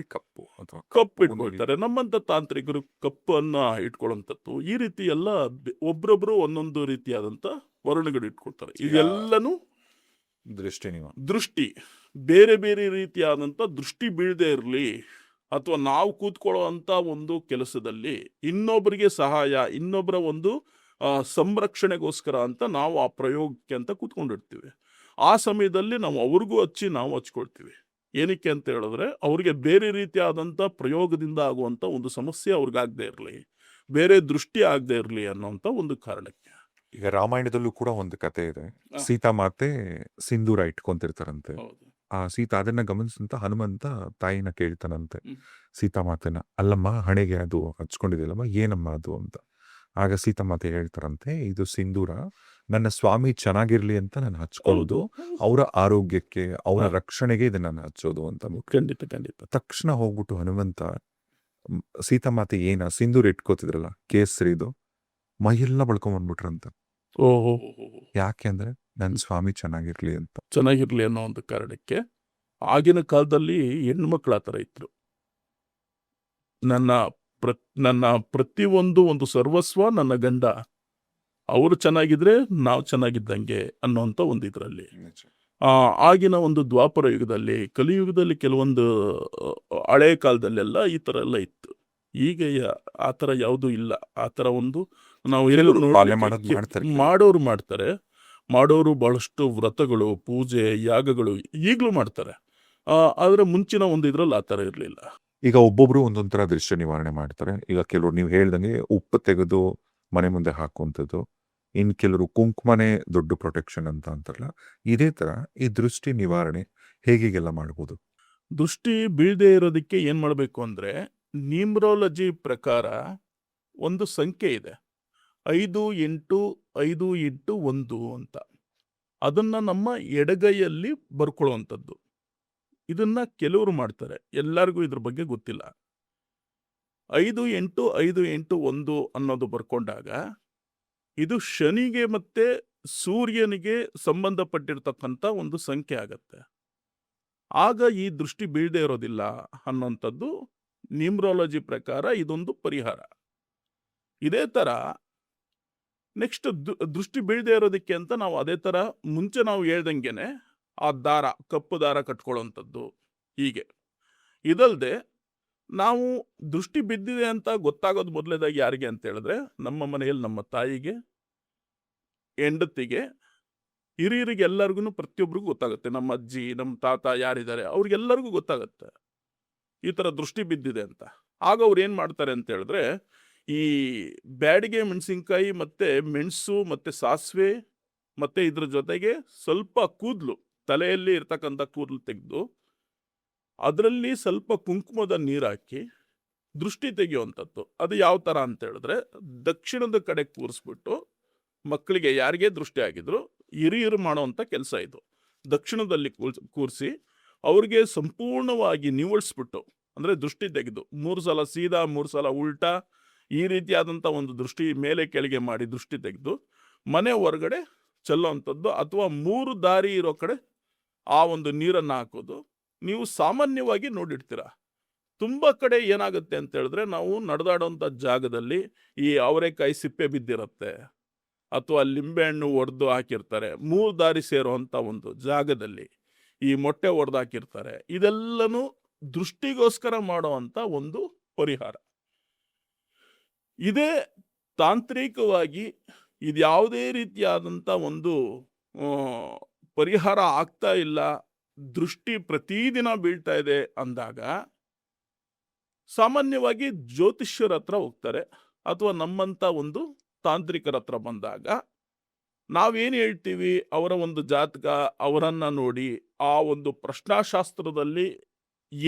ಕಪ್ಪು ಇಟ್ಕೊಳ್ತಾರೆ. ನಮ್ಮಂತ ತಾಂತ್ರಿಕರು ಕಪ್ಪನ್ನ ಇಟ್ಕೊಳ್ಳುವಂಥದ್ದು. ಈ ರೀತಿ ಎಲ್ಲ ಒಬ್ರೊಬ್ರು ಒಂದೊಂದು ರೀತಿಯಾದಂತ ವರ್ಣಗಳು ಇಟ್ಕೊಳ್ತಾರೆ. ಇದೆಲ್ಲನೂ ದೃಷ್ಟಿ ಬೇರೆ ಬೇರೆ ರೀತಿಯಾದಂತ ದೃಷ್ಟಿ ಬೀಳದೆ ಇರಲಿ, ಅಥವಾ ನಾವು ಕೂತ್ಕೊಳ್ಳೋ ಅಂತ ಒಂದು ಕೆಲಸದಲ್ಲಿ ಇನ್ನೊಬ್ಬರಿಗೆ ಸಹಾಯ, ಇನ್ನೊಬ್ಬರ ಒಂದು ಸಂರಕ್ಷಣೆಗೋಸ್ಕರ ಅಂತ ನಾವು ಆ ಪ್ರಯೋಗಕ್ಕೆ ಅಂತ ಕೂತ್ಕೊಂಡಿರ್ತೀವಿ. ಆ ಸಮಯದಲ್ಲಿ ನಾವು ಅವ್ರಿಗೂ ನಾವು ಹಚ್ಕೊಳ್ತೀವಿ. ಏನಕ್ಕೆ ಅಂತ ಹೇಳಿದ್ರೆ ಅವ್ರಿಗೆ ಬೇರೆ ರೀತಿಯಾದಂಥ ಪ್ರಯೋಗದಿಂದ ಆಗುವಂಥ ಒಂದು ಸಮಸ್ಯೆ ಅವ್ರಿಗಾಗದೇ ಇರಲಿ, ಬೇರೆ ದೃಷ್ಟಿ ಆಗದೆ ಇರಲಿ ಅನ್ನೋಂಥ ಒಂದು ಕಾರಣಕ್ಕೆ. ಈಗ ರಾಮಾಯಣದಲ್ಲೂ ಕೂಡ ಒಂದು ಕತೆ ಇದೆ. ಸೀತಾಮಾತೆ ಸಿಂಧೂರ ಇಟ್ಕೊಂತಿರ್ತಾರಂತೆ. ಆ ಸೀತಾ ಅದನ್ನ ಗಮನಿಸಂತ ಹನುಮಂತ ತಾಯಿನ ಕೇಳ್ತಾನಂತೆ, ಸೀತಾಮಾತೆನ, ಅಲ್ಲಮ್ಮ ಹಣೆಗೆ ಅದು ಹಚ್ಕೊಂಡಿದಿಲ್ಲಮ್ಮ, ಏನಮ್ಮ ಅದು ಅಂತ. ಆಗ ಸೀತಾಮಾತೆ ಹೇಳ್ತಾರಂತೆ, ಇದು ಸಿಂಧೂರ ನನ್ನ ಸ್ವಾಮಿ ಚೆನ್ನಾಗಿರ್ಲಿ ಅಂತ ನಾನು ಹಚ್ಕೊಳ್ಳೋದು, ಅವರ ಆರೋಗ್ಯಕ್ಕೆ, ಅವರ ರಕ್ಷಣೆಗೆ ಇದನ್ನ ನಾನು ಹಚ್ಚೋದು ಅಂತ. ಖಂಡಿತ. ತಕ್ಷಣ ಹೋಗ್ಬಿಟ್ಟು ಹನುಮಂತ ಸೀತಾಮಾತೆ ಏನ ಸಿಂಧೂರ ಇಟ್ಕೋತಿದ್ರಲ್ಲ ಕೇಸರಿದು ಮೈಯೆಲ್ಲ ಬಳ್ಕೊಂಡ್ಬಂದ್ಬಿಟ್ರಂತ. ಓಹೋ, ಯಾಕೆ ಅಂದ್ರೆ ನನ್ನ ಸ್ವಾಮಿ ಚೆನ್ನಾಗಿರ್ಲಿ ಅನ್ನೋ ಒಂದು ಕಾರಣಕ್ಕೆ. ಆಗಿನ ಕಾಲದಲ್ಲಿ ಹೆಣ್ಮಕ್ಳು ಆ ಥರ ಇದ್ರು. ನನ್ನ ಪ್ರತಿಯೊಂದು ಒಂದು ಸರ್ವಸ್ವ ನನ್ನ ಗಂಡ, ಅವರು ಚೆನ್ನಾಗಿದ್ರೆ ನಾವು ಚೆನ್ನಾಗಿದ್ದಂಗೆ ಅನ್ನೋಂಥ ಒಂದು ಇದರಲ್ಲಿ. ಆಗಿನ ಒಂದು ದ್ವಾಪರ ಯುಗದಲ್ಲಿ, ಕಲಿಯುಗದಲ್ಲಿ ಕೆಲವೊಂದು ಹಳೆ ಕಾಲದಲ್ಲೆಲ್ಲ ಈ ಥರ ಎಲ್ಲ ಇತ್ತು. ಈಗ ಆ ಥರ ಯಾವುದೂ ಇಲ್ಲ. ಆ ಥರ ಒಂದು ನಾವು ಮಾಡೋರು ಬಹಳಷ್ಟು ವ್ರತಗಳು, ಪೂಜೆ, ಯಾಗಗಳು ಈಗಲೂ ಮಾಡ್ತಾರೆ. ಆದ್ರೆ ಮುಂಚಿನ ಒಂದು ಇದ್ರಲ್ಲಿ ಆ ಥರ ಇರಲಿಲ್ಲ. ಈಗ ಒಬ್ಬೊಬ್ರು ಒಂದೊಂಥರ ದೃಶ್ಯ ನಿವಾರಣೆ ಮಾಡ್ತಾರೆ. ಈಗ ಕೆಲವರು ನೀವು ಹೇಳ್ದಂಗೆ ಉಪ್ಪು ತೆಗೆದು ಮನೆ ಮುಂದೆ ಹಾಕುವಂಥದ್ದು, ಇನ್ ಕೆಲವರು ಕುಂಕುಮನೆ ದೊಡ್ಡ ಪ್ರೊಟೆಕ್ಷನ್ ಅಂತ ಅಂತಾರಲ್ಲ, ಇದೇ ತರ ಈ ದೃಷ್ಟಿ ನಿವಾರಣೆ ಹೇಗೆಲ್ಲ ಮಾಡ್ಬೋದು? ದೃಷ್ಟಿ ಬೀಳದೆ ಇರೋದಕ್ಕೆ ಏನ್ ಮಾಡಬೇಕು ಅಂದ್ರೆ, ನ್ಯೂಮರಾಲಜಿ ಪ್ರಕಾರ ಒಂದು ಸಂಖ್ಯೆ ಇದೆ, 5-8-5-8-1 ಅಂತ. ಅದನ್ನ ನಮ್ಮ ಎಡಗೈಯಲ್ಲಿ ಬರ್ಕೊಳ್ಳುವಂಥದ್ದು. ಇದನ್ನ ಕೆಲವರು ಮಾಡ್ತಾರೆ, ಎಲ್ಲರಿಗೂ ಇದ್ರ ಬಗ್ಗೆ ಗೊತ್ತಿಲ್ಲ. 5-8-5-8-1 ಅನ್ನೋದು ಬರ್ಕೊಂಡಾಗ ಇದು ಶನಿಗೆ ಮತ್ತೆ ಸೂರ್ಯನಿಗೆ ಸಂಬಂಧಪಟ್ಟಿರ್ತಕ್ಕಂಥ ಒಂದು ಸಂಖ್ಯೆ ಆಗತ್ತೆ. ಆಗ ಈ ದೃಷ್ಟಿ ಬೀಳದೆ ಇರೋದಿಲ್ಲ ಅನ್ನೋಂಥದ್ದು ನ್ಯೂಮರಾಲಜಿ ಪ್ರಕಾರ ಇದೊಂದು ಪರಿಹಾರ. ಇದೇ ತರ ನೆಕ್ಸ್ಟ್ ದೃಷ್ಟಿ ಬೀಳದೆ ಇರೋದಕ್ಕೆ ಅಂತ ನಾವು ಅದೇ ತರ ಮುಂಚೆ ನಾವು ಹೇಳ್ದಂಗೆನೆ ಆ ದಾರ, ಕಪ್ಪು ದಾರ ಕಟ್ಕೊಳ್ಳುವಂಥದ್ದು. ಹೀಗೆ ಇದಲ್ದೆ ನಾವು ದೃಷ್ಟಿ ಬಿದ್ದಿದೆ ಅಂತ ಗೊತ್ತಾಗೋದು ಮೊದಲೇದಾಗಿ ಯಾರಿಗೆ ಅಂತ ಹೇಳಿದ್ರೆ, ನಮ್ಮ ಮನೆಯಲ್ಲಿ ನಮ್ಮ ತಾಯಿಗೆ, ಹೆಂಡತಿಗೆ, ಹಿರಿಯರಿಗೆ, ಎಲ್ಲರಿಗೂ ಪ್ರತಿಯೊಬ್ಬರಿಗೂ ಗೊತ್ತಾಗುತ್ತೆ. ನಮ್ಮ ಅಜ್ಜಿ, ನಮ್ಮ ತಾತ ಯಾರಿದ್ದಾರೆ ಅವ್ರಿಗೆಲ್ಲರಿಗೂ ಗೊತ್ತಾಗುತ್ತೆ ಈ ಥರ ದೃಷ್ಟಿ ಬಿದ್ದಿದೆ ಅಂತ. ಆಗ ಅವ್ರು ಏನು ಮಾಡ್ತಾರೆ ಅಂತ ಹೇಳಿದ್ರೆ, ಈ ಬ್ಯಾಡಿಗೆ ಮೆಣಸಿನ್ಕಾಯಿ ಮತ್ತು ಮೆಣಸು ಮತ್ತು ಸಾಸಿವೆ ಮತ್ತು ಇದ್ರ ಜೊತೆಗೆ ಸ್ವಲ್ಪ ಕೂದಲು, ತಲೆಯಲ್ಲಿ ಇರ್ತಕ್ಕಂಥ ಕೂದಲು ತೆಗೆದು ಅದರಲ್ಲಿ ಸ್ವಲ್ಪ ಕುಂಕುಮದ ನೀರು ಹಾಕಿ ದೃಷ್ಟಿ ತೆಗೆಯುವಂಥದ್ದು. ಅದು ಯಾವ ಥರ ಅಂತ ಹೇಳಿದ್ರೆ, ದಕ್ಷಿಣದ ಕಡೆ ಕೂರಿಸ್ಬಿಟ್ಟು ಮಕ್ಕಳಿಗೆ ಯಾರಿಗೇ ದೃಷ್ಟಿ ಆಗಿದ್ರು ಹಿರಿಯರು ಮಾಡುವಂಥ ಕೆಲಸ ಇದು. ದಕ್ಷಿಣದಲ್ಲಿ ಕೂರಿಸಿ ಅವ್ರಿಗೆ ಸಂಪೂರ್ಣವಾಗಿ ನಿವಳಿಸ್ಬಿಟ್ಟು, ಅಂದರೆ ದೃಷ್ಟಿ ತೆಗೆದು 3 ಸಲ ಸೀದಾ 3 ಸಲ ಉಲ್ಟಾ ಈ ರೀತಿಯಾದಂಥ ಒಂದು ದೃಷ್ಟಿ ಮೇಲೆ ಕೆಳಗೆ ಮಾಡಿ ದೃಷ್ಟಿ ತೆಗೆದು ಮನೆ ಹೊರಗಡೆ ಚೆಲ್ಲುವಂಥದ್ದು, ಅಥವಾ 3 ದಾರಿ ಇರೋ ಕಡೆ ಆ ಒಂದು ನೀರನ್ನು ಹಾಕೋದು. ನೀವು ಸಾಮಾನ್ಯವಾಗಿ ನೋಡಿರ್ತೀರ, ತುಂಬ ಕಡೆ ಏನಾಗುತ್ತೆ ಅಂತ ಹೇಳಿದ್ರೆ, ನಾವು ನಡೆದಾಡುವಂಥ ಜಾಗದಲ್ಲಿ ಈ ಅವರೆಕಾಯಿ ಸಿಪ್ಪೆ ಬಿದ್ದಿರುತ್ತೆ ಅಥವಾ ಲಿಂಬೆಹಣ್ಣು ಒಡೆದು ಹಾಕಿರ್ತಾರೆ, 3 ದಾರಿ ಸೇರುವಂಥ ಒಂದು ಜಾಗದಲ್ಲಿ ಈ ಮೊಟ್ಟೆ ಒಡೆದು ಹಾಕಿರ್ತಾರೆ. ಇದೆಲ್ಲನೂ ದೃಷ್ಟಿಗೋಸ್ಕರ ಮಾಡುವಂಥ ಒಂದು ಪರಿಹಾರ. ಇದೇ ತಾಂತ್ರಿಕವಾಗಿ ಇದ್ಯಾವುದೇ ರೀತಿಯಾದಂಥ ಒಂದು ಪರಿಹಾರ ಆಗ್ತಾ ಇಲ್ಲ, ದೃಷ್ಟಿ ಪ್ರತಿದಿನ ಬೀಳ್ತಾ ಇದೆ ಅಂದಾಗ ಸಾಮಾನ್ಯವಾಗಿ ಜ್ಯೋತಿಷ್ಯರ ಹತ್ರ ಹೋಗ್ತಾರೆ, ಅಥವಾ ನಮ್ಮಂಥ ಒಂದು ತಾಂತ್ರಿಕರ ಹತ್ರ ಬಂದಾಗ ನಾವೇನು ಹೇಳ್ತೀವಿ, ಅವರ ಒಂದು ಜಾತಕ, ಅವರನ್ನು ನೋಡಿ ಆ ಒಂದು ಪ್ರಶ್ನಾಶಾಸ್ತ್ರದಲ್ಲಿ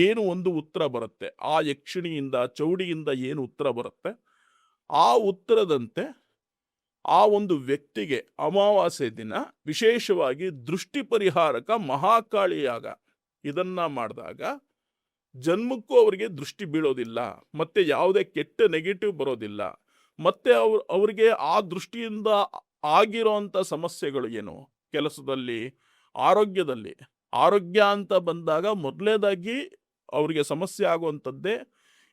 ಏನು ಒಂದು ಉತ್ತರ ಬರುತ್ತೆ, ಆ ಯಕ್ಷಿಣಿಯಿಂದ ಚೌಡಿಯಿಂದ ಏನು ಉತ್ತರ ಬರುತ್ತೆ, ಆ ಉತ್ತರದಂತೆ ಆ ಒಂದು ವ್ಯಕ್ತಿಗೆ ಅಮಾವಾಸ್ಯೆ ದಿನ ವಿಶೇಷವಾಗಿ ದೃಷ್ಟಿ ಪರಿಹಾರಕ ಮಹಾಕಾಳಿ ಯಾಗ ಇದನ್ನು ಮಾಡಿದಾಗ ಜನ್ಮಕ್ಕೂ ಅವರಿಗೆ ದೃಷ್ಟಿ ಬೀಳೋದಿಲ್ಲ, ಮತ್ತು ಯಾವುದೇ ಕೆಟ್ಟ ನೆಗೆಟಿವ್ ಬರೋದಿಲ್ಲ, ಮತ್ತು ಅವರಿಗೆ ಆ ದೃಷ್ಟಿಯಿಂದ ಆಗಿರೋಂಥ ಸಮಸ್ಯೆಗಳು ಏನು, ಕೆಲಸದಲ್ಲಿ, ಆರೋಗ್ಯದಲ್ಲಿ, ಆರೋಗ್ಯ ಅಂತ ಬಂದಾಗ ಮೊದಲನೇದಾಗಿ ಅವರಿಗೆ ಸಮಸ್ಯೆ ಆಗುವಂಥದ್ದೇ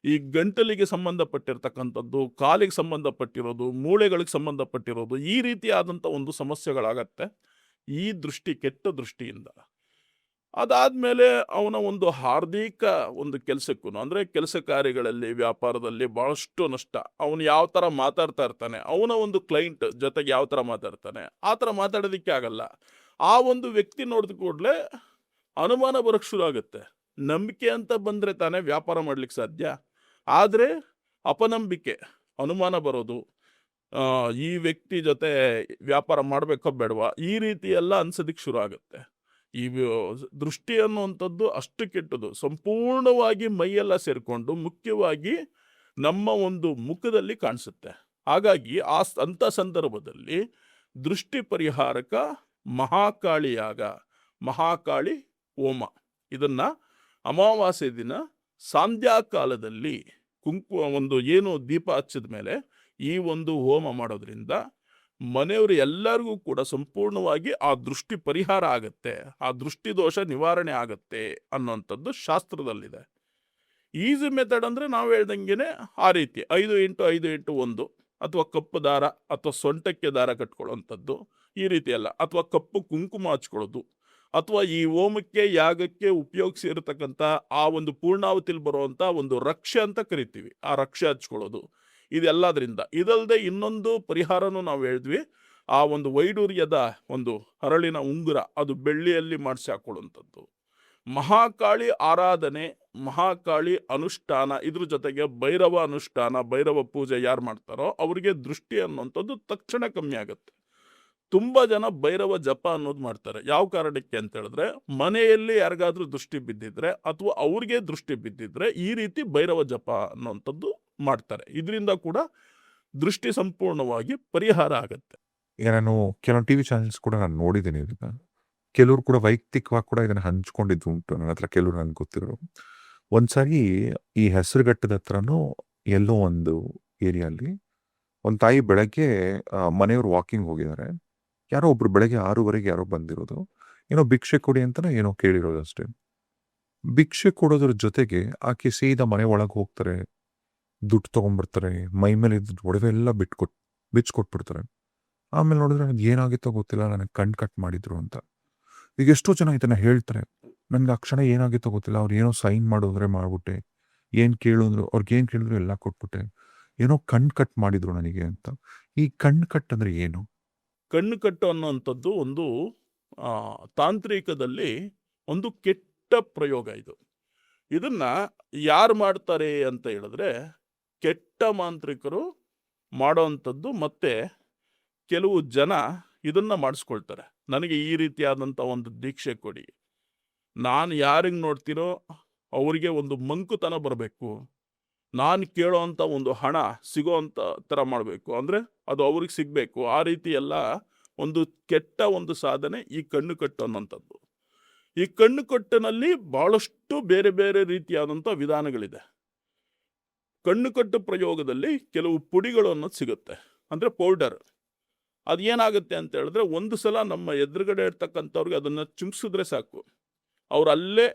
ಈ ಗಂಟಲಿಗೆ ಸಂಬಂಧಪಟ್ಟಿರ್ತಕ್ಕಂಥದ್ದು, ಕಾಲಿಗೆ ಸಂಬಂಧಪಟ್ಟಿರೋದು, ಮೂಳೆಗಳಿಗೆ ಸಂಬಂಧಪಟ್ಟಿರೋದು, ಈ ರೀತಿಯಾದಂಥ ಒಂದು ಸಮಸ್ಯೆಗಳಾಗತ್ತೆ ಈ ದೃಷ್ಟಿ, ಕೆಟ್ಟ ದೃಷ್ಟಿಯಿಂದ. ಅದಾದಮೇಲೆ ಅವನ ಒಂದು ಹಾರ್ದಿಕ ಒಂದು ಕೆಲಸಕ್ಕೂ, ಅಂದರೆ ಕೆಲಸ ಕಾರ್ಯಗಳಲ್ಲಿ, ವ್ಯಾಪಾರದಲ್ಲಿ ಭಾಳಷ್ಟು ನಷ್ಟ. ಅವನು ಯಾವ ಥರ ಮಾತಾಡ್ತಾ ಇರ್ತಾನೆ, ಅವನ ಒಂದು ಕ್ಲೈಂಟ್ ಜೊತೆಗೆ ಯಾವ ಥರ ಮಾತಾಡ್ತಾನೆ, ಆ ಥರ ಮಾತಾಡೋದಕ್ಕೆ ಆಗಲ್ಲ. ಆ ಒಂದು ವ್ಯಕ್ತಿ ನೋಡಿದ ಕೂಡಲೇ ಅನುಮಾನ ಬರೋಕ್ಕೆ ಶುರು ಆಗುತ್ತೆ. ನಂಬಿಕೆ ಅಂತ ಬಂದರೆ ತಾನೇ ವ್ಯಾಪಾರ ಮಾಡ್ಲಿಕ್ಕೆ ಸಾಧ್ಯ. ಆದರೆ ಅಪನಂಬಿಕೆ, ಅನುಮಾನ ಬರೋದು, ಈ ವ್ಯಕ್ತಿ ಜೊತೆ ವ್ಯಾಪಾರ ಮಾಡಬೇಕೋ ಬೇಡವಾ, ಈ ರೀತಿ ಎಲ್ಲ ಅನ್ಸೋದಕ್ಕೆ ಶುರು ಆಗುತ್ತೆ. ಈ ದೃಷ್ಟಿ ಅನ್ನುವಂಥದ್ದು ಅಷ್ಟು ಕೆಟ್ಟದು, ಸಂಪೂರ್ಣವಾಗಿ ಮೈಯೆಲ್ಲ ಸೇರಿಕೊಂಡು ಮುಖ್ಯವಾಗಿ ನಮ್ಮ ಒಂದು ಮುಖದಲ್ಲಿ ಕಾಣಿಸುತ್ತೆ. ಹಾಗಾಗಿ ಅಂಥ ಸಂದರ್ಭದಲ್ಲಿ ದೃಷ್ಟಿ ಪರಿಹಾರಕ ಮಹಾಕಾಳಿ ಯಾಗ, ಮಹಾಕಾಳಿ ಹೋಮ, ಇದನ್ನು ಅಮಾವಾಸ್ಯೆ ದಿನ ಸಂಧ್ಯಾ ಕಾಲದಲ್ಲಿ ಕುಂಕುಮ ಒಂದು ಏನು ದೀಪ ಹಚ್ಚಿದ ಮೇಲೆ ಈ ಒಂದು ಹೋಮ ಮಾಡೋದ್ರಿಂದ ಮನೆಯವರು ಎಲ್ಲರಿಗೂ ಕೂಡ ಸಂಪೂರ್ಣವಾಗಿ ಆ ದೃಷ್ಟಿ ಪರಿಹಾರ ಆಗತ್ತೆ, ಆ ದೃಷ್ಟಿ ದೋಷ ನಿವಾರಣೆ ಆಗತ್ತೆ ಅನ್ನೋಂಥದ್ದು ಶಾಸ್ತ್ರದಲ್ಲಿದೆ. ಈಸಿ ಮೆಥಡ್ ಅಂದರೆ ನಾವು ಹೇಳ್ದಂಗೆ ಆ ರೀತಿ 5x5x1, ಅಥವಾ ಕಪ್ಪು ದಾರ ಅಥವಾ ಸೊಂಟಕ್ಕೆ ದಾರ ಕಟ್ಕೊಳ್ಳೋವಂಥದ್ದು, ಈ ರೀತಿ ಎಲ್ಲ, ಅಥವಾ ಕಪ್ಪು ಕುಂಕುಮ ಹಚ್ಕೊಳ್ಳೋದು, ಅಥವಾ ಈ ಹೋಮಕ್ಕೆ ಯಾಗಕ್ಕೆ ಉಪಯೋಗಿಸಿರ್ತಕ್ಕಂಥ ಆ ಒಂದು ಪೂರ್ಣಾವತಿಲಿ ಬರುವಂಥ ಒಂದು ರಕ್ಷೆ ಅಂತ ಕರಿತೀವಿ, ಆ ರಕ್ಷೆ ಹಚ್ಕೊಳ್ಳೋದು, ಇದೆಲ್ಲದರಿಂದ. ಇದಲ್ಲದೆ ಇನ್ನೊಂದು ಪರಿಹಾರನೂ ನಾವು ಹೇಳಿದ್ವಿ, ಆ ಒಂದು ವೈಡೂರ್ಯದ ಒಂದು ಹರಳಿನ ಉಂಗುರ, ಅದು ಬೆಳ್ಳಿಯಲ್ಲಿ ಮಾಡಿಸಿ ಹಾಕೊಳ್ಳುವಂಥದ್ದು. ಮಹಾಕಾಳಿ ಆರಾಧನೆ, ಮಹಾಕಾಳಿ ಅನುಷ್ಠಾನ, ಇದ್ರ ಜೊತೆಗೆ ಭೈರವ ಅನುಷ್ಠಾನ, ಭೈರವ ಪೂಜೆ ಯಾರು ಮಾಡ್ತಾರೋ ಅವರಿಗೆ ದೃಷ್ಟಿ ಅನ್ನುವಂಥದ್ದು ತಕ್ಷಣ ಕಮ್ಮಿ ಆಗುತ್ತೆ. ತುಂಬ ಜನ ಭೈರವ ಜಪ ಅನ್ನೋದು ಮಾಡ್ತಾರೆ. ಯಾವ ಕಾರಣಕ್ಕೆ ಅಂತ ಹೇಳಿದ್ರೆ, ಮನೆಯಲ್ಲಿ ಯಾರಿಗಾದ್ರೂ ದೃಷ್ಟಿ ಬಿದ್ದಿದ್ರೆ ಅಥವಾ ಅವ್ರಿಗೆ ದೃಷ್ಟಿ ಬಿದ್ದಿದ್ರೆ ಈ ರೀತಿ ಭೈರವ ಜಪ ಅನ್ನೋವಂಥದ್ದು ಮಾಡ್ತಾರೆ. ಇದರಿಂದ ಕೂಡ ದೃಷ್ಟಿ ಸಂಪೂರ್ಣವಾಗಿ ಪರಿಹಾರ ಆಗುತ್ತೆ. ಈಗ ನಾನು ಕೆಲವೊಂದು ಟಿವಿ ಚಾನೆಲ್ಸ್ ಕೂಡ ನಾನು ನೋಡಿದ್ದೀನಿ ಇದನ್ನ. ಕೆಲವರು ಕೂಡ ವೈಯಕ್ತಿಕವಾಗಿ ಕೂಡ ಇದನ್ನ ಹಂಚ್ಕೊಂಡಿದ್ದು ಉಂಟು ನನ್ನ ಹತ್ರ. ಕೆಲವರು ನನ್ಗೆ ಗೊತ್ತಿರೋರು ಒಂದ್ಸಾರಿ ಈ ಹೆಸರುಘಟ್ಟದ ಹತ್ರನೂ ಎಲ್ಲೋ ಒಂದು ಏರಿಯಲ್ಲಿ ಒಂದು ತಾಯಿ ಬೆಳಗ್ಗೆ ಮನೆಯವರು ವಾಕಿಂಗ್ ಹೋಗಿದ್ದಾರೆ. ಯಾರೋ ಒಬ್ರು ಬೆಳಗ್ಗೆ 6:30 ಯಾರೋ ಬಂದಿರೋದು, ಏನೋ ಭಿಕ್ಷೆ ಕೊಡಿ ಅಂತ ಏನೋ ಕೇಳಿರೋದು ಅಷ್ಟೇ. ಭಿಕ್ಷೆ ಕೊಡೋದ್ರ ಜೊತೆಗೆ ಆಕೆ ಸೀದಾ ಮನೆ ಒಳಗೆ ಹೋಗ್ತಾರೆ, ದುಡ್ಡು ತೊಗೊಂಡ್ಬಿಡ್ತಾರೆ, ಮೈ ಮೇಲೆ ಒಡವೆ ಎಲ್ಲ ಬಿಚ್ಕೊಟ್ಬಿಡ್ತಾರೆ. ಆಮೇಲೆ ನೋಡಿದ್ರೆ ಅದು ಏನಾಗಿತ್ತೋ ಗೊತ್ತಿಲ್ಲ, ನನಗೆ ಕಣ್ ಕಟ್ ಮಾಡಿದ್ರು ಅಂತ. ಈಗ ಎಷ್ಟೋ ಜನ ಇದನ್ನ ಹೇಳ್ತಾರೆ, ನನ್ಗೆ ಆ ಕ್ಷಣ ಏನಾಗಿತ್ತೋ ಗೊತ್ತಿಲ್ಲ, ಅವ್ರು ಏನೋ ಸೈನ್ ಮಾಡೋದ್ರೆ ಮಾಡ್ಬಿಟ್ಟೆ, ಏನು ಕೇಳಿದ್ರು ಅವ್ರಿಗೇನು ಕೇಳಿದ್ರು ಎಲ್ಲ ಕೊಟ್ಬಿಟ್ಟೆ, ಏನೋ ಕಣ್ ಕಟ್ ಮಾಡಿದ್ರು ನನಗೆ ಅಂತ. ಈ ಕಣ್ ಕಟ್ ಅಂದ್ರೆ ಏನು? ಕಣ್ಣು ಕಟ್ಟು ಅನ್ನೋವಂಥದ್ದು ಒಂದು ತಾಂತ್ರಿಕದಲ್ಲಿ ಒಂದು ಕೆಟ್ಟ ಪ್ರಯೋಗ ಇದು. ಇದನ್ನ ಯಾರು ಮಾಡ್ತಾರೆ ಅಂತ ಹೇಳಿದ್ರೆ ಕೆಟ್ಟ ಮಾಂತ್ರಿಕರು ಮಾಡೋವಂಥದ್ದು. ಮತ್ತೆ ಕೆಲವು ಜನ ಇದನ್ನ ಮಾಡಿಸ್ಕೊಳ್ತಾರೆ. ನನಗೆ ಈ ರೀತಿಯಾದಂಥ ಒಂದು ದೀಕ್ಷೆ ಕೊಡಿ, ನಾನು ಯಾರಿಗೆ ನೋಡ್ತೀನೋ ಅವರಿಗೆ ಒಂದು ಮಂಕುತನ ಬರಬೇಕು, ನಾನು ಕೇಳೋ ಅಂಥ ಒಂದು ಹಣ ಸಿಗೋ ಅಂಥ ಥರ ಮಾಡಬೇಕು, ಅಂದರೆ ಅದು ಅವ್ರಿಗೆ ಸಿಗಬೇಕು. ಆ ರೀತಿ ಎಲ್ಲ ಒಂದು ಕೆಟ್ಟ ಒಂದು ಸಾಧನೆ ಈ ಕಣ್ಣು ಕಟ್ಟು ಅನ್ನೋಂಥದ್ದು. ಈ ಕಣ್ಣು ಕಟ್ಟಿನಲ್ಲಿ ಭಾಳಷ್ಟು ಬೇರೆ ಬೇರೆ ರೀತಿಯಾದಂಥ ವಿಧಾನಗಳಿದೆ. ಕಣ್ಣು ಕಟ್ಟು ಪ್ರಯೋಗದಲ್ಲಿ ಕೆಲವು ಪುಡಿಗಳು ಅನ್ನೋದು ಸಿಗುತ್ತೆ, ಅಂದರೆ ಪೌಡರ್. ಅದು ಏನಾಗುತ್ತೆ ಅಂತ ಹೇಳಿದ್ರೆ, ಒಂದು ಸಲ ನಮ್ಮ ಎದುರುಗಡೆ ಇರ್ತಕ್ಕಂಥವ್ರಿಗೆ ಅದನ್ನು ಚುಂಕ್ಸಿದ್ರೆ ಸಾಕು, ಅವ್ರು ಅಲ್ಲೇ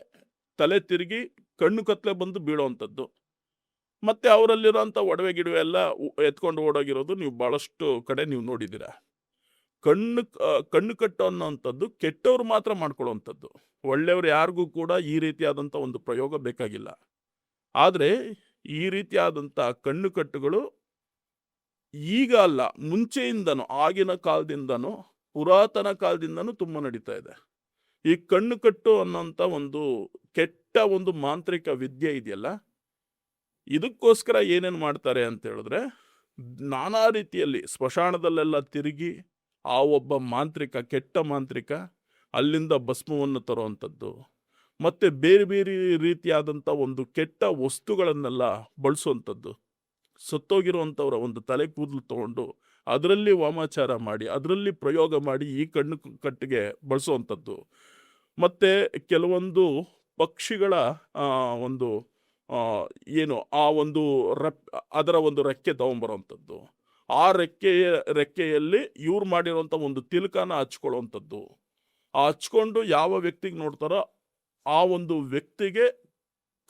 ತಲೆ ತಿರುಗಿ ಕಣ್ಣು ಕತ್ತಲೆ ಬಂದು ಬೀಳೋವಂಥದ್ದು. ಮತ್ತು ಅವರಲ್ಲಿರೋಂಥ ಒಡವೆ ಗಿಡವೆ ಎಲ್ಲ ಎತ್ಕೊಂಡು ಓಡೋಗಿರೋದು ನೀವು ಭಾಳಷ್ಟು ಕಡೆ ನೀವು ನೋಡಿದ್ದೀರ. ಕಣ್ಣು ಕಟ್ಟು ಅನ್ನೋವಂಥದ್ದು ಕೆಟ್ಟವ್ರು ಮಾತ್ರ ಮಾಡ್ಕೊಳ್ಳೋವಂಥದ್ದು. ಒಳ್ಳೆಯವ್ರು ಯಾರಿಗೂ ಕೂಡ ಈ ರೀತಿಯಾದಂಥ ಒಂದು ಪ್ರಯೋಗ ಬೇಕಾಗಿಲ್ಲ. ಆದರೆ ಈ ರೀತಿಯಾದಂಥ ಕಣ್ಣು ಕಟ್ಟುಗಳು ಈಗ ಅಲ್ಲ, ಮುಂಚೆಯಿಂದನೂ, ಆಗಿನ ಕಾಲದಿಂದನೂ, ಪುರಾತನ ಕಾಲದಿಂದನೂ ತುಂಬ ನಡೀತಾ ಇದೆ. ಈ ಕಣ್ಣು ಕಟ್ಟು ಅನ್ನೋಂಥ ಒಂದು ಕೆಟ್ಟ ಒಂದು ಮಾಂತ್ರಿಕ ವಿದ್ಯೆ ಇದೆಯಲ್ಲ, ಇದಕ್ಕೋಸ್ಕರ ಏನೇನು ಮಾಡ್ತಾರೆ ಅಂತ ಹೇಳಿದ್ರೆ, ನಾನಾ ರೀತಿಯಲ್ಲಿ ಸ್ಮಶಾನದಲ್ಲೆಲ್ಲ ತಿರುಗಿ ಆ ಒಬ್ಬ ಮಾಂತ್ರಿಕ, ಕೆಟ್ಟ ಮಾಂತ್ರಿಕ ಅಲ್ಲಿಂದ ಭಸ್ಮವನ್ನು ತರುವಂಥದ್ದು, ಮತ್ತು ಬೇರೆ ಬೇರೆ ರೀತಿಯಾದಂಥ ಒಂದು ಕೆಟ್ಟ ವಸ್ತುಗಳನ್ನೆಲ್ಲ ಬಳಸುವಂಥದ್ದು. ಸತ್ತೋಗಿರುವಂಥವ್ರ ಒಂದು ತಲೆ ಕೂದಲು ತೊಗೊಂಡು ಅದರಲ್ಲಿ ವಾಮಾಚಾರ ಮಾಡಿ, ಅದರಲ್ಲಿ ಪ್ರಯೋಗ ಮಾಡಿ ಈ ಕಣ್ಣು ಕಟ್ಟಿಗೆ ಬಳಸುವಂಥದ್ದು. ಮತ್ತು ಕೆಲವೊಂದು ಪಕ್ಷಿಗಳ ಒಂದು ಏನು ಆ ಒಂದು ಅದರ ಒಂದು ರೆಕ್ಕೆ ತೊಗೊಂಬರೋವಂಥದ್ದು, ಆ ರೆಕ್ಕೆಯಲ್ಲಿ ಇವ್ರು ಮಾಡಿರೋಂಥ ಒಂದು ತಿಲಕನ ಹಚ್ಕೊಳ್ಳೋವಂಥದ್ದು. ಆ ಹಚ್ಕೊಂಡು ಯಾವ ವ್ಯಕ್ತಿಗೆ ನೋಡ್ತಾರೋ ಆ ಒಂದು ವ್ಯಕ್ತಿಗೆ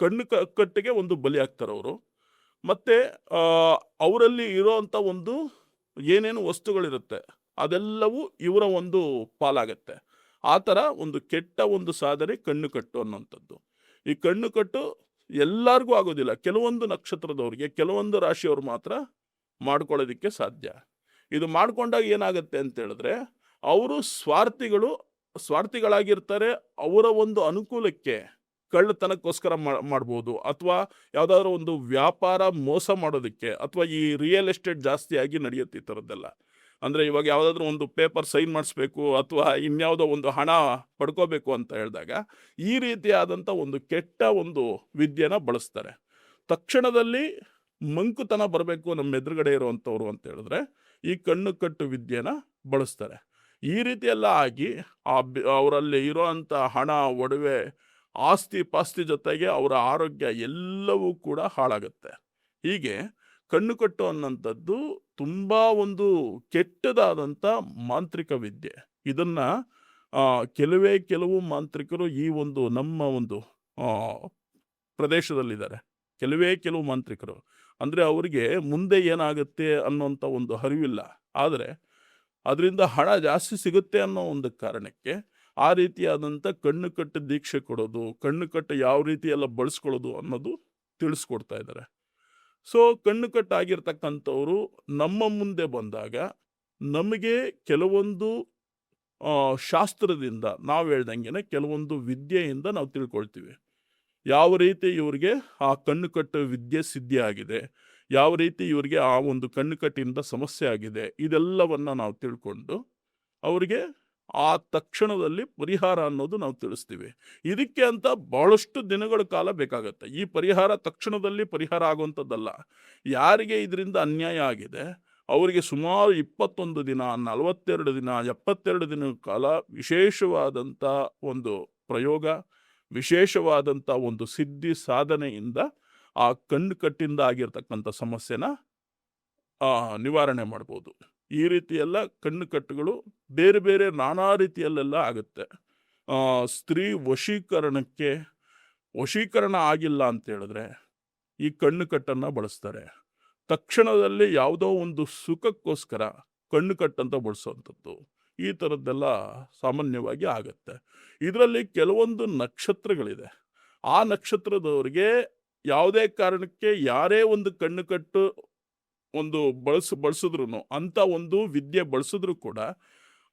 ಕಣ್ಣು ಕಟ್ಟಿಗೆ ಒಂದು ಬಲಿ ಆಗ್ತಾರೆ ಅವರು. ಮತ್ತು ಅವರಲ್ಲಿ ಇರೋವಂಥ ಒಂದು ಏನೇನು ವಸ್ತುಗಳಿರುತ್ತೆ ಅದೆಲ್ಲವೂ ಇವರ ಒಂದು ಪಾಲಾಗತ್ತೆ. ಆ ಥರ ಒಂದು ಕೆಟ್ಟ ಒಂದು ಸಾಧನೆ ಕಣ್ಣು ಕಟ್ಟು ಅನ್ನೋಂಥದ್ದು. ಈ ಕಣ್ಣು ಕಟ್ಟು ಎಲ್ಲರಿಗೂ ಆಗೋದಿಲ್ಲ, ಕೆಲವೊಂದು ನಕ್ಷತ್ರದವ್ರಿಗೆ, ಕೆಲವೊಂದು ರಾಶಿಯವ್ರು ಮಾತ್ರ ಮಾಡ್ಕೊಳ್ಳೋದಕ್ಕೆ ಸಾಧ್ಯ. ಇದು ಮಾಡ್ಕೊಂಡಾಗ ಏನಾಗುತ್ತೆ ಅಂತ ಹೇಳಿದ್ರೆ, ಅವರು ಸ್ವಾರ್ಥಿಗಳಾಗಿರ್ತಾರೆ. ಅವರ ಒಂದು ಅನುಕೂಲಕ್ಕೆ ಕಳ್ಳತನಕ್ಕೋಸ್ಕರ ಮಾಡ್ಬೋದು, ಅಥವಾ ಯಾವುದಾದ್ರೂ ಒಂದು ವ್ಯಾಪಾರ ಮೋಸ ಮಾಡೋದಕ್ಕೆ, ಅಥವಾ ಈ ರಿಯಲ್ ಎಸ್ಟೇಟ್ ಜಾಸ್ತಿಯಾಗಿ ನಡೆಯುತ್ತೆ ಈ ಥರದ್ದೆಲ್ಲ. ಅಂದರೆ ಇವಾಗ ಯಾವುದಾದ್ರೂ ಒಂದು ಪೇಪರ್ ಸೈನ್ ಮಾಡಿಸ್ಬೇಕು, ಅಥವಾ ಇನ್ಯಾವುದೋ ಒಂದು ಹಣ ಪಡ್ಕೋಬೇಕು ಅಂತ ಹೇಳಿದಾಗ ಈ ರೀತಿಯಾದಂಥ ಒಂದು ಕೆಟ್ಟ ಒಂದು ವಿದ್ಯೆನ ಬಳಸ್ತಾರೆ. ತಕ್ಷಣದಲ್ಲಿ ಮಂಕುತನ ಬರಬೇಕು ನಮ್ಮ ಎದುರುಗಡೆ ಇರುವಂಥವ್ರು ಅಂತ ಹೇಳಿದ್ರೆ ಈ ಕಣ್ಣು ಕಟ್ಟು ವಿದ್ಯೆನ ಬಳಸ್ತಾರೆ. ಈ ರೀತಿ ಎಲ್ಲ ಆಗಿ ಅವರಲ್ಲಿ ಇರೋವಂಥ ಹಣ, ಒಡವೆ, ಆಸ್ತಿ ಪಾಸ್ತಿ ಜೊತೆಗೆ ಅವರ ಆರೋಗ್ಯ ಎಲ್ಲವೂ ಕೂಡ ಹಾಳಾಗುತ್ತೆ. ಹೀಗೆ ಕಣ್ಣು ಕಟ್ಟು ಅನ್ನೋಂಥದ್ದು ತುಂಬ ಒಂದು ಕೆಟ್ಟದಾದಂಥ ಮಾಂತ್ರಿಕ ವಿದ್ಯೆ. ಇದನ್ನು ಕೆಲವು ಮಾಂತ್ರಿಕರು ಈ ಒಂದು ನಮ್ಮ ಒಂದು ಪ್ರದೇಶದಲ್ಲಿದ್ದಾರೆ. ಕೆಲವು ಮಾಂತ್ರಿಕರು ಅಂದರೆ ಅವರಿಗೆ ಮುಂದೆ ಏನಾಗುತ್ತೆ ಅನ್ನೋಂಥ ಒಂದು ಅರಿವಿಲ್ಲ, ಆದರೆ ಅದರಿಂದ ಹಣ ಜಾಸ್ತಿ ಸಿಗುತ್ತೆ ಅನ್ನೋ ಒಂದು ಕಾರಣಕ್ಕೆ ಆ ರೀತಿಯಾದಂಥ ಕಣ್ಣು ಕಟ್ಟು ದೀಕ್ಷೆ ಕೊಡೋದು, ಕಣ್ಣು ಕಟ್ಟು ಯಾವ ರೀತಿ ಎಲ್ಲ ಬಳಸ್ಕೊಳ್ಳೋದು ಅನ್ನೋದು ತಿಳಿಸ್ಕೊಡ್ತಾ ಇದ್ದಾರೆ. ಸೊ ಕಣ್ಣು ಕಟ್ಟಾಗಿರ್ತಕ್ಕಂಥವ್ರು ನಮ್ಮ ಮುಂದೆ ಬಂದಾಗ ನಮಗೆ ಕೆಲವೊಂದು ಶಾಸ್ತ್ರದಿಂದ, ನಾವು ಹೇಳ್ದಂಗೆ ಕೆಲವೊಂದು ವಿದ್ಯೆಯಿಂದ ನಾವು ತಿಳ್ಕೊಳ್ತೀವಿ ಯಾವ ರೀತಿ ಇವ್ರಿಗೆ ಆ ಕಣ್ಣು ಕಟ್ಟು ವಿದ್ಯೆ ಸಿದ್ಧಿ ಆಗಿದೆ, ಯಾವ ರೀತಿ ಇವರಿಗೆ ಆ ಒಂದು ಕಣ್ಣು ಕಟ್ಟಿಂದ ಸಮಸ್ಯೆ ಆಗಿದೆ. ಇದೆಲ್ಲವನ್ನು ನಾವು ತಿಳ್ಕೊಂಡು ಅವರಿಗೆ ಆ ತಕ್ಷಣದಲ್ಲಿ ಪರಿಹಾರ ಅನ್ನೋದು ನಾವು ತಿಳಿಸ್ತೀವಿ. ಇದಕ್ಕೆ ಅಂತ ಭಾಳಷ್ಟು ದಿನಗಳ ಕಾಲ ಬೇಕಾಗತ್ತೆ. ಈ ಪರಿಹಾರ ತಕ್ಷಣದಲ್ಲಿ ಪರಿಹಾರ ಆಗುವಂಥದ್ದಲ್ಲ. ಯಾರಿಗೆ ಇದರಿಂದ ಅನ್ಯಾಯ ಆಗಿದೆ ಅವರಿಗೆ ಸುಮಾರು 21 ದಿನ, 42 ದಿನ, 72 ದಿನಗಳ ಕಾಲ ವಿಶೇಷವಾದಂಥ ಒಂದು ಪ್ರಯೋಗ, ವಿಶೇಷವಾದಂಥ ಒಂದು ಸಿದ್ಧಿ ಸಾಧನೆಯಿಂದ ಆ ಕಣ್ಣು ಕಟ್ಟಿಂದ ಆಗಿರ್ತಕ್ಕಂಥ ಸಮಸ್ಯೆನ ನಿವಾರಣೆ ಮಾಡ್ಬೋದು. ಈ ರೀತಿಯೆಲ್ಲ ಕಣ್ಣು ಕಟ್ಟುಗಳು ಬೇರೆ ಬೇರೆ ನಾನಾ ರೀತಿಯಲ್ಲೆಲ್ಲ ಆಗುತ್ತೆ. ಸ್ತ್ರೀ ವಶೀಕರಣ ಆಗಿಲ್ಲ ಅಂತ ಹೇಳಿದ್ರೆ ಈ ಕಣ್ಣು ಕಟ್ಟನ್ನು ಬಳಸ್ತಾರೆ. ತಕ್ಷಣದಲ್ಲಿ ಯಾವುದೋ ಒಂದು ಸುಖಕ್ಕೋಸ್ಕರ ಕಣ್ಣು ಕಟ್ಟಂತ ಬಳಸುವಂಥದ್ದು, ಈ ಥರದ್ದೆಲ್ಲ ಸಾಮಾನ್ಯವಾಗಿ ಆಗತ್ತೆ. ಇದರಲ್ಲಿ ಕೆಲವೊಂದು ನಕ್ಷತ್ರಗಳಿದೆ. ಆ ನಕ್ಷತ್ರದವರಿಗೆ ಯಾವುದೇ ಕಾರಣಕ್ಕೆ ಯಾರೇ ಒಂದು ಕಣ್ಣು ಕಟ್ಟು ಒಂದು ಬಳಸಿದ್ರು, ಅಂಥ ಒಂದು ವಿದ್ಯೆ ಬಳಸಿದ್ರು ಕೂಡ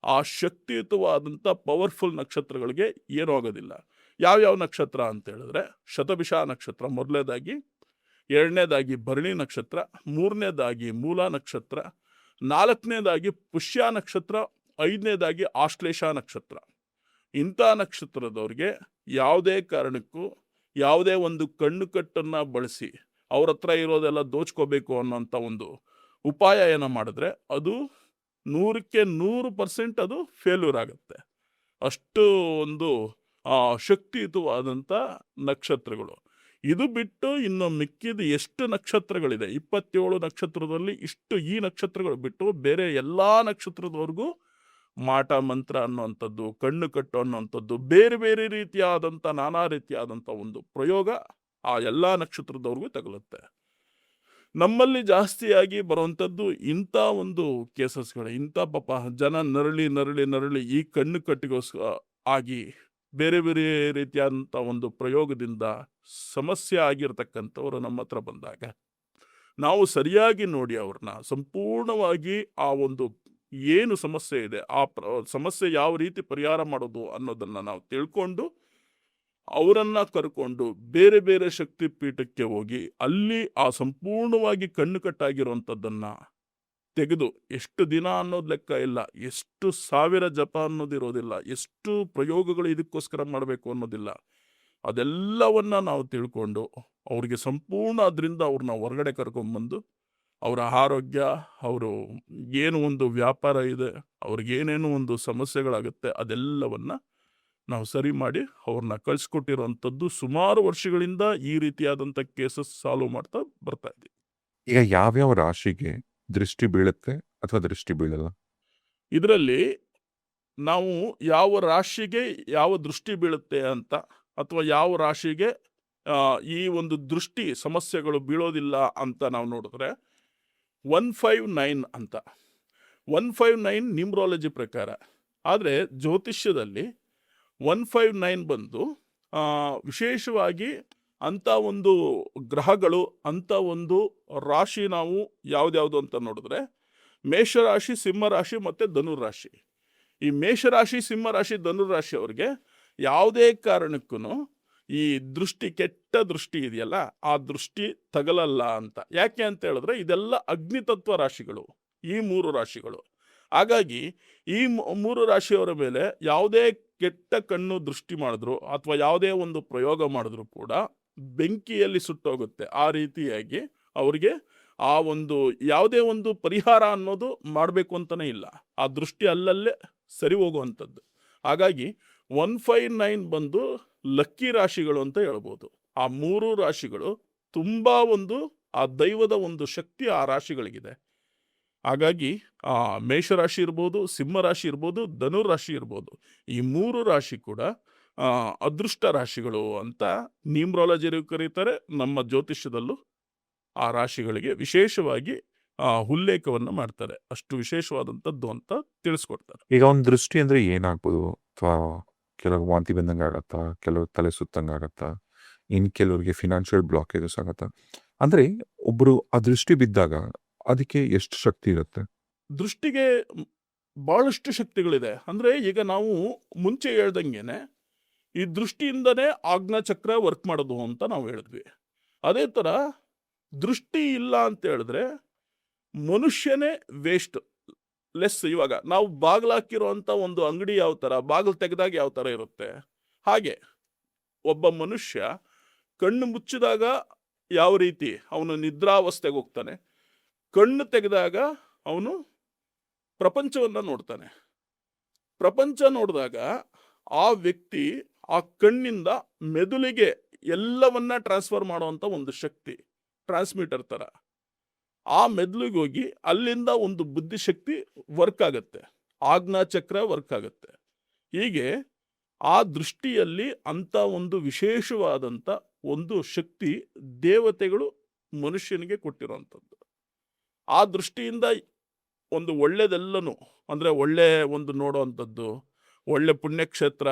ಆ ಶಕ್ತಿಯುತವಾದಂಥ ಪವರ್ಫುಲ್ ನಕ್ಷತ್ರಗಳಿಗೆ ಏನೂ ಆಗೋದಿಲ್ಲ. ಯಾವ್ಯಾವ ನಕ್ಷತ್ರ ಅಂತ ಹೇಳಿದ್ರೆ ಶತಭಿಷ ನಕ್ಷತ್ರ ಮೊದಲನೇದಾಗಿ, ಎರಡನೇದಾಗಿ ಭರಣಿ ನಕ್ಷತ್ರ, ಮೂರನೇದಾಗಿ ಮೂಲ ನಕ್ಷತ್ರ, ನಾಲ್ಕನೇದಾಗಿ ಪುಷ್ಯ ನಕ್ಷತ್ರ, ಐದನೇದಾಗಿ ಆಶ್ಲೇಷ ನಕ್ಷತ್ರ. ಇಂಥ ನಕ್ಷತ್ರದವ್ರಿಗೆ ಯಾವುದೇ ಕಾರಣಕ್ಕೂ ಯಾವುದೇ ಒಂದು ಕಣ್ಣು ಕಟ್ಟನ್ನು ಬಳಸಿ ಅವ್ರ ಹತ್ರ ಇರೋದೆಲ್ಲ ದೋಚ್ಕೋಬೇಕು ಅನ್ನೋಂಥ ಒಂದು ಉಪಾಯ ಏನೋ ಮಾಡಿದ್ರೆ ಅದು 100% ಅದು ಫೇಲ್ಯೂರ್ ಆಗುತ್ತೆ. ಅಷ್ಟು ಒಂದು ಶಕ್ತಿಯುತವಾದಂಥ ನಕ್ಷತ್ರಗಳು. ಇದು ಬಿಟ್ಟು ಇನ್ನು ಮಿಕ್ಕಿದ ಎಷ್ಟು ನಕ್ಷತ್ರಗಳಿದೆ, 27 ನಕ್ಷತ್ರದಲ್ಲಿ ಇಷ್ಟು ಈ ನಕ್ಷತ್ರಗಳು ಬಿಟ್ಟು ಬೇರೆ ಎಲ್ಲ ನಕ್ಷತ್ರದವ್ರಿಗೂ ಮಾಟ ಮಂತ್ರ ಅನ್ನುವಂಥದ್ದು, ಕಣ್ಣು ಕಟ್ಟು ಅನ್ನುವಂಥದ್ದು, ಬೇರೆ ಬೇರೆ ರೀತಿಯಾದಂಥ ನಾನಾ ರೀತಿಯಾದಂಥ ಒಂದು ಪ್ರಯೋಗ ಆ ಎಲ್ಲ ನಕ್ಷತ್ರದವ್ರಿಗೂ ತಗಲುತ್ತೆ. ನಮ್ಮಲ್ಲಿ ಜಾಸ್ತಿಯಾಗಿ ಬರುವಂಥದ್ದು ಇಂಥ ಒಂದು ಕೇಸಸ್ಗಳು. ಇಂಥ ಪಾಪ ಜನ ನರಳಿ ಈ ಕಣ್ಣು ಕಟ್ಟಿಗೋಸ್ಕರ ಆಗಿ ಬೇರೆ ಬೇರೆ ರೀತಿಯಾದಂಥ ಒಂದು ಪ್ರಯೋಗದಿಂದ ಸಮಸ್ಯೆ ಆಗಿರ್ತಕ್ಕಂಥವ್ರು ನಮ್ಮ ಹತ್ರ ಬಂದಾಗ ನಾವು ಸರಿಯಾಗಿ ನೋಡಿ ಅವ್ರನ್ನ ಸಂಪೂರ್ಣವಾಗಿ ಆ ಒಂದು ಏನು ಸಮಸ್ಯೆ ಇದೆ ಆ ಸಮಸ್ಯೆ ಯಾವ ರೀತಿ ಪರಿಹಾರ ಮಾಡೋದು ಅನ್ನೋದನ್ನು ನಾವು ತಿಳ್ಕೊಂಡು ಅವರನ್ನು ಕರ್ಕೊಂಡು ಬೇರೆ ಬೇರೆ ಶಕ್ತಿ ಪೀಠಕ್ಕೆ ಹೋಗಿ ಅಲ್ಲಿ ಆ ಸಂಪೂರ್ಣವಾಗಿ ಕಣ್ಣು ಕಟ್ಟಾಗಿರುವಂಥದ್ದನ್ನು ತೆಗೆದು ಎಷ್ಟು ದಿನ ಅನ್ನೋದು ಲೆಕ್ಕ ಇಲ್ಲ, ಎಷ್ಟು ಸಾವಿರ ಜಪ ಅನ್ನೋದಿರೋದಿಲ್ಲ, ಎಷ್ಟು ಪ್ರಯೋಗಗಳು ಇದಕ್ಕೋಸ್ಕರ ಮಾಡಬೇಕು ಅನ್ನೋದಿಲ್ಲ, ಅದೆಲ್ಲವನ್ನ ನಾವು ತಿಳ್ಕೊಂಡು ಅವ್ರಿಗೆ ಸಂಪೂರ್ಣ ಅದರಿಂದ ಅವ್ರನ್ನ ಹೊರಗಡೆ ಕರ್ಕೊಂಡ್ಬಂದು ಅವರ ಆರೋಗ್ಯ, ಅವರು ಏನು ಒಂದು ವ್ಯಾಪಾರ ಇದೆ, ಅವ್ರಿಗೇನೇನು ಒಂದು ಸಮಸ್ಯೆಗಳಾಗುತ್ತೆ ಅದೆಲ್ಲವನ್ನ ನಾವು ಸರಿ ಮಾಡಿ ಅವ್ರನ್ನ ಕಳಿಸ್ಕೊಟ್ಟಿರೋವಂಥದ್ದು ಸುಮಾರು ವರ್ಷಗಳಿಂದ ಈ ರೀತಿಯಾದಂಥ ಕೇಸಸ್ ಸಾಲ್ವ್ ಮಾಡ್ತಾ ಬರ್ತಾ ಇದ್ದೀವಿ. ಈಗ ಯಾವ್ಯಾವ ರಾಶಿಗೆ ದೃಷ್ಟಿ ಬೀಳುತ್ತೆ ಅಥವಾ ದೃಷ್ಟಿ ಬೀಳಲ್ಲ? ಇದರಲ್ಲಿ ನಾವು ಯಾವ ರಾಶಿಗೆ ಯಾವ ದೃಷ್ಟಿ ಬೀಳುತ್ತೆ ಅಂತ ಅಥವಾ ಯಾವ ರಾಶಿಗೆ ಈ ಒಂದು ದೃಷ್ಟಿ ಸಮಸ್ಯೆಗಳು ಬೀಳೋದಿಲ್ಲ ಅಂತ ನಾವು ನೋಡಿದ್ರೆ 159 ಅಂತ 159 ನ್ಯೂಮರಾಲಜಿ ಪ್ರಕಾರ. ಆದರೆ ಜ್ಯೋತಿಷ್ಯದಲ್ಲಿ 159 ಬಂದು ವಿಶೇಷವಾಗಿ ಅಂಥ ಒಂದು ಗ್ರಹಗಳು ಅಂಥ ಒಂದು ರಾಶಿ ನಾವು ಯಾವ್ದ್ಯಾವುದು ಅಂತ ನೋಡಿದ್ರೆ ಮೇಷರಾಶಿ, ಸಿಂಹರಾಶಿ ಮತ್ತು ಧನುರಾಶಿ. ಈ ಮೇಷರಾಶಿ, ಸಿಂಹರಾಶಿ, ಧನುರಾಶಿ ಅವ್ರಿಗೆ ಯಾವುದೇ ಕಾರಣಕ್ಕೂ ಈ ದೃಷ್ಟಿ, ಕೆಟ್ಟ ದೃಷ್ಟಿ ಇದೆಯಲ್ಲ ಆ ದೃಷ್ಟಿ ತಗಲಲ್ಲ ಅಂತ. ಯಾಕೆ ಅಂತ ಹೇಳಿದ್ರೆ ಇದೆಲ್ಲ ಅಗ್ನಿತತ್ವ ರಾಶಿಗಳು ಈ 3 ರಾಶಿಗಳು. ಹಾಗಾಗಿ ಈ 3 ರಾಶಿಯವರ ಮೇಲೆ ಯಾವುದೇ ಕೆಟ್ಟ ಕಣ್ಣು ದೃಷ್ಟಿ ಮಾಡಿದ್ರು ಅಥವಾ ಯಾವುದೇ ಒಂದು ಪ್ರಯೋಗ ಮಾಡಿದ್ರು ಕೂಡ ಬೆಂಕಿಯಲ್ಲಿ ಸುಟ್ಟೋಗುತ್ತೆ. ಆ ರೀತಿಯಾಗಿ ಅವರಿಗೆ ಆ ಒಂದು ಯಾವುದೇ ಒಂದು ಪರಿಹಾರ ಅನ್ನೋದು ಮಾಡಬೇಕು ಅಂತಲೇ ಇಲ್ಲ, ಆ ದೃಷ್ಟಿ ಅಲ್ಲಲ್ಲೇ ಸರಿ ಹೋಗುವಂಥದ್ದು. ಹಾಗಾಗಿ 159 ಬಂದು ಲಕ್ಕಿ ರಾಶಿಗಳು ಅಂತ ಹೇಳ್ಬೋದು. ಆ 3 ರಾಶಿಗಳು ತುಂಬ ಒಂದು ಆ ದೈವದ ಒಂದು ಶಕ್ತಿ ಆ ರಾಶಿಗಳಿಗಿದೆ. ಹಾಗಾಗಿ ಮೇಷರಾಶಿ ಇರ್ಬೋದು, ಸಿಂಹರಾಶಿ ಇರ್ಬೋದು, ಧನುರಾಶಿ ಇರ್ಬೋದು, ಈ 3 ರಾಶಿ ಕೂಡ ಅದೃಷ್ಟ ರಾಶಿಗಳು ಅಂತ ನ್ಯೂಮರಾಲಜಿಯರು ಕರೀತಾರೆ. ನಮ್ಮ ಜ್ಯೋತಿಷ್ಯದಲ್ಲೂ ಆ ರಾಶಿಗಳಿಗೆ ವಿಶೇಷವಾಗಿ ಉಲ್ಲೇಖವನ್ನು ಮಾಡ್ತಾರೆ. ಅಷ್ಟು ವಿಶೇಷವಾದಂಥದ್ದು ಅಂತ ತಿಳಿಸ್ಕೊಡ್ತಾರೆ. ಈಗ ಒಂದು ದೃಷ್ಟಿ ಅಂದ್ರೆ ಏನಾಗ್ಬೋದು? ಅಥವಾ ಕೆಲವು ವಾಂತಿ ಬಂದಂಗೆ ಆಗತ್ತಾ, ಕೆಲವು ತಲೆ ಸುತ್ತಂಗೆ ಆಗತ್ತಾ, ಇನ್ನು ಕೆಲವರಿಗೆ ಫಿನಾನ್ಷಿಯಲ್ ಬ್ಲಾಕೇಜಸ್ ಆಗತ್ತಾ? ಅಂದ್ರೆ ಒಬ್ಬರು ಆ ದೃಷ್ಟಿ ಬಿದ್ದಾಗ ಅದಕ್ಕೆ ಎಷ್ಟು ಶಕ್ತಿ ಇರುತ್ತೆ? ದೃಷ್ಟಿಗೆ ಬಹಳಷ್ಟು ಶಕ್ತಿಗಳಿದೆ. ಅಂದರೆ ಈಗ ನಾವು ಮುಂಚೆ ಹೇಳ್ದಂಗೆನೆ ಈ ದೃಷ್ಟಿಯಿಂದನೇ ಆಜ್ಞಾಚಕ್ರ ವರ್ಕ್ ಮಾಡೋದು ಅಂತ ನಾವು ಹೇಳಿದ್ವಿ. ಅದೇ ಥರ ದೃಷ್ಟಿ ಇಲ್ಲ ಅಂತ ಹೇಳಿದ್ರೆ ಮನುಷ್ಯನೇ ವೇಸ್ಟ್, ಲೆಸ್. ಇವಾಗ ನಾವು ಬಾಗಿಲು ಹಾಕಿರೋಂಥ ಒಂದು ಅಂಗಡಿ ಯಾವ ಥರ ಬಾಗಿಲು ತೆಗೆದಾಗ ಯಾವ ಥರ ಇರುತ್ತೆ, ಹಾಗೆ ಒಬ್ಬ ಮನುಷ್ಯ ಕಣ್ಣು ಮುಚ್ಚಿದಾಗ ಯಾವ ರೀತಿ ಅವನು ನಿದ್ರಾವಸ್ಥೆಗೆ ಹೋಗ್ತಾನೆ, ಕಣ್ಣು ತೆಗೆದಾಗ ಅವನು ಪ್ರಪಂಚವನ್ನು ನೋಡ್ತಾನೆ. ಪ್ರಪಂಚ ನೋಡಿದಾಗ ಆ ವ್ಯಕ್ತಿ ಆ ಕಣ್ಣಿಂದ ಮೆದುಳಿಗೆ ಎಲ್ಲವನ್ನ ಟ್ರಾನ್ಸ್ಫರ್ ಮಾಡುವಂಥ ಒಂದು ಶಕ್ತಿ, ಟ್ರಾನ್ಸ್ಮಿಟರ್ ಥರ ಆ ಮೆದುಳಿಗೆ ಹೋಗಿ ಅಲ್ಲಿಂದ ಒಂದು ಬುದ್ಧಿಶಕ್ತಿ ವರ್ಕ್ ಆಗುತ್ತೆ, ಆಜ್ಞಾಚಕ್ರ ವರ್ಕ್ ಆಗುತ್ತೆ. ಹೀಗೆ ಆ ದೃಷ್ಟಿಯಲ್ಲಿ ಅಂಥ ಒಂದು ವಿಶೇಷವಾದಂಥ ಒಂದು ಶಕ್ತಿ ದೇವತೆಗಳು ಮನುಷ್ಯನಿಗೆ ಕೊಟ್ಟಿರೋವಂಥದ್ದು. ಆ ದೃಷ್ಟಿಯಿಂದ ಒಂದು ಒಳ್ಳೆಯದೆಲ್ಲನೂ ಅಂದರೆ ಒಳ್ಳೆ ಒಂದು ನೋಡೋವಂಥದ್ದು, ಒಳ್ಳೆ ಪುಣ್ಯಕ್ಷೇತ್ರ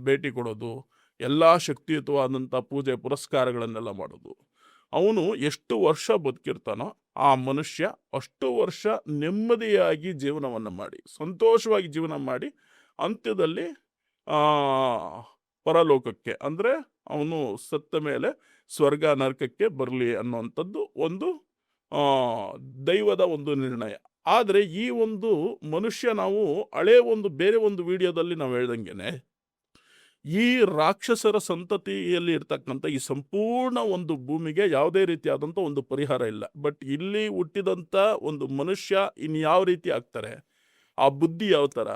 ಭೇಟಿ ಕೊಡೋದು, ಎಲ್ಲ ಶಕ್ತಿಯುತವಾದಂಥ ಪೂಜೆ ಪುರಸ್ಕಾರಗಳನ್ನೆಲ್ಲ ಮಾಡೋದು. ಅವನು ಎಷ್ಟು ವರ್ಷ ಬದುಕಿರ್ತಾನೋ ಆ ಮನುಷ್ಯ ಅಷ್ಟು ವರ್ಷ ನೆಮ್ಮದಿಯಾಗಿ ಜೀವನವನ್ನು ಮಾಡಿ ಸಂತೋಷವಾಗಿ ಜೀವನ ಮಾಡಿ ಅಂತ್ಯದಲ್ಲಿ ಪರಲೋಕಕ್ಕೆ, ಅಂದರೆ ಅವನು ಸತ್ತ ಮೇಲೆ ಸ್ವರ್ಗ ನರಕಕ್ಕೆ ಬರಲಿ ಅನ್ನುವಂಥದ್ದು ಒಂದು ಆ, ದೈವದ ಒಂದು ನಿರ್ಣಯ. ಆದರೆ ಈ ಒಂದು ಮನುಷ್ಯ, ನಾವು ಹಳೇ ಒಂದು ಬೇರೆ ಒಂದು ವಿಡಿಯೋದಲ್ಲಿ ನಾವು ಹೇಳ್ದಂಗೆನೆ, ಈ ರಾಕ್ಷಸರ ಸಂತತಿಯಲ್ಲಿ ಇರ್ತಕ್ಕಂಥ ಈ ಸಂಪೂರ್ಣ ಒಂದು ಭೂಮಿಗೆ ಯಾವುದೇ ರೀತಿಯಾದಂಥ ಒಂದು ಪರಿಹಾರ ಇಲ್ಲ. ಬಟ್ ಇಲ್ಲಿ ಹುಟ್ಟಿದಂಥ ಒಂದು ಮನುಷ್ಯ ಇನ್ಯಾವ ರೀತಿ ಆಗ್ತಾರೆ, ಆ ಬುದ್ಧಿ ಯಾವ ಥರ,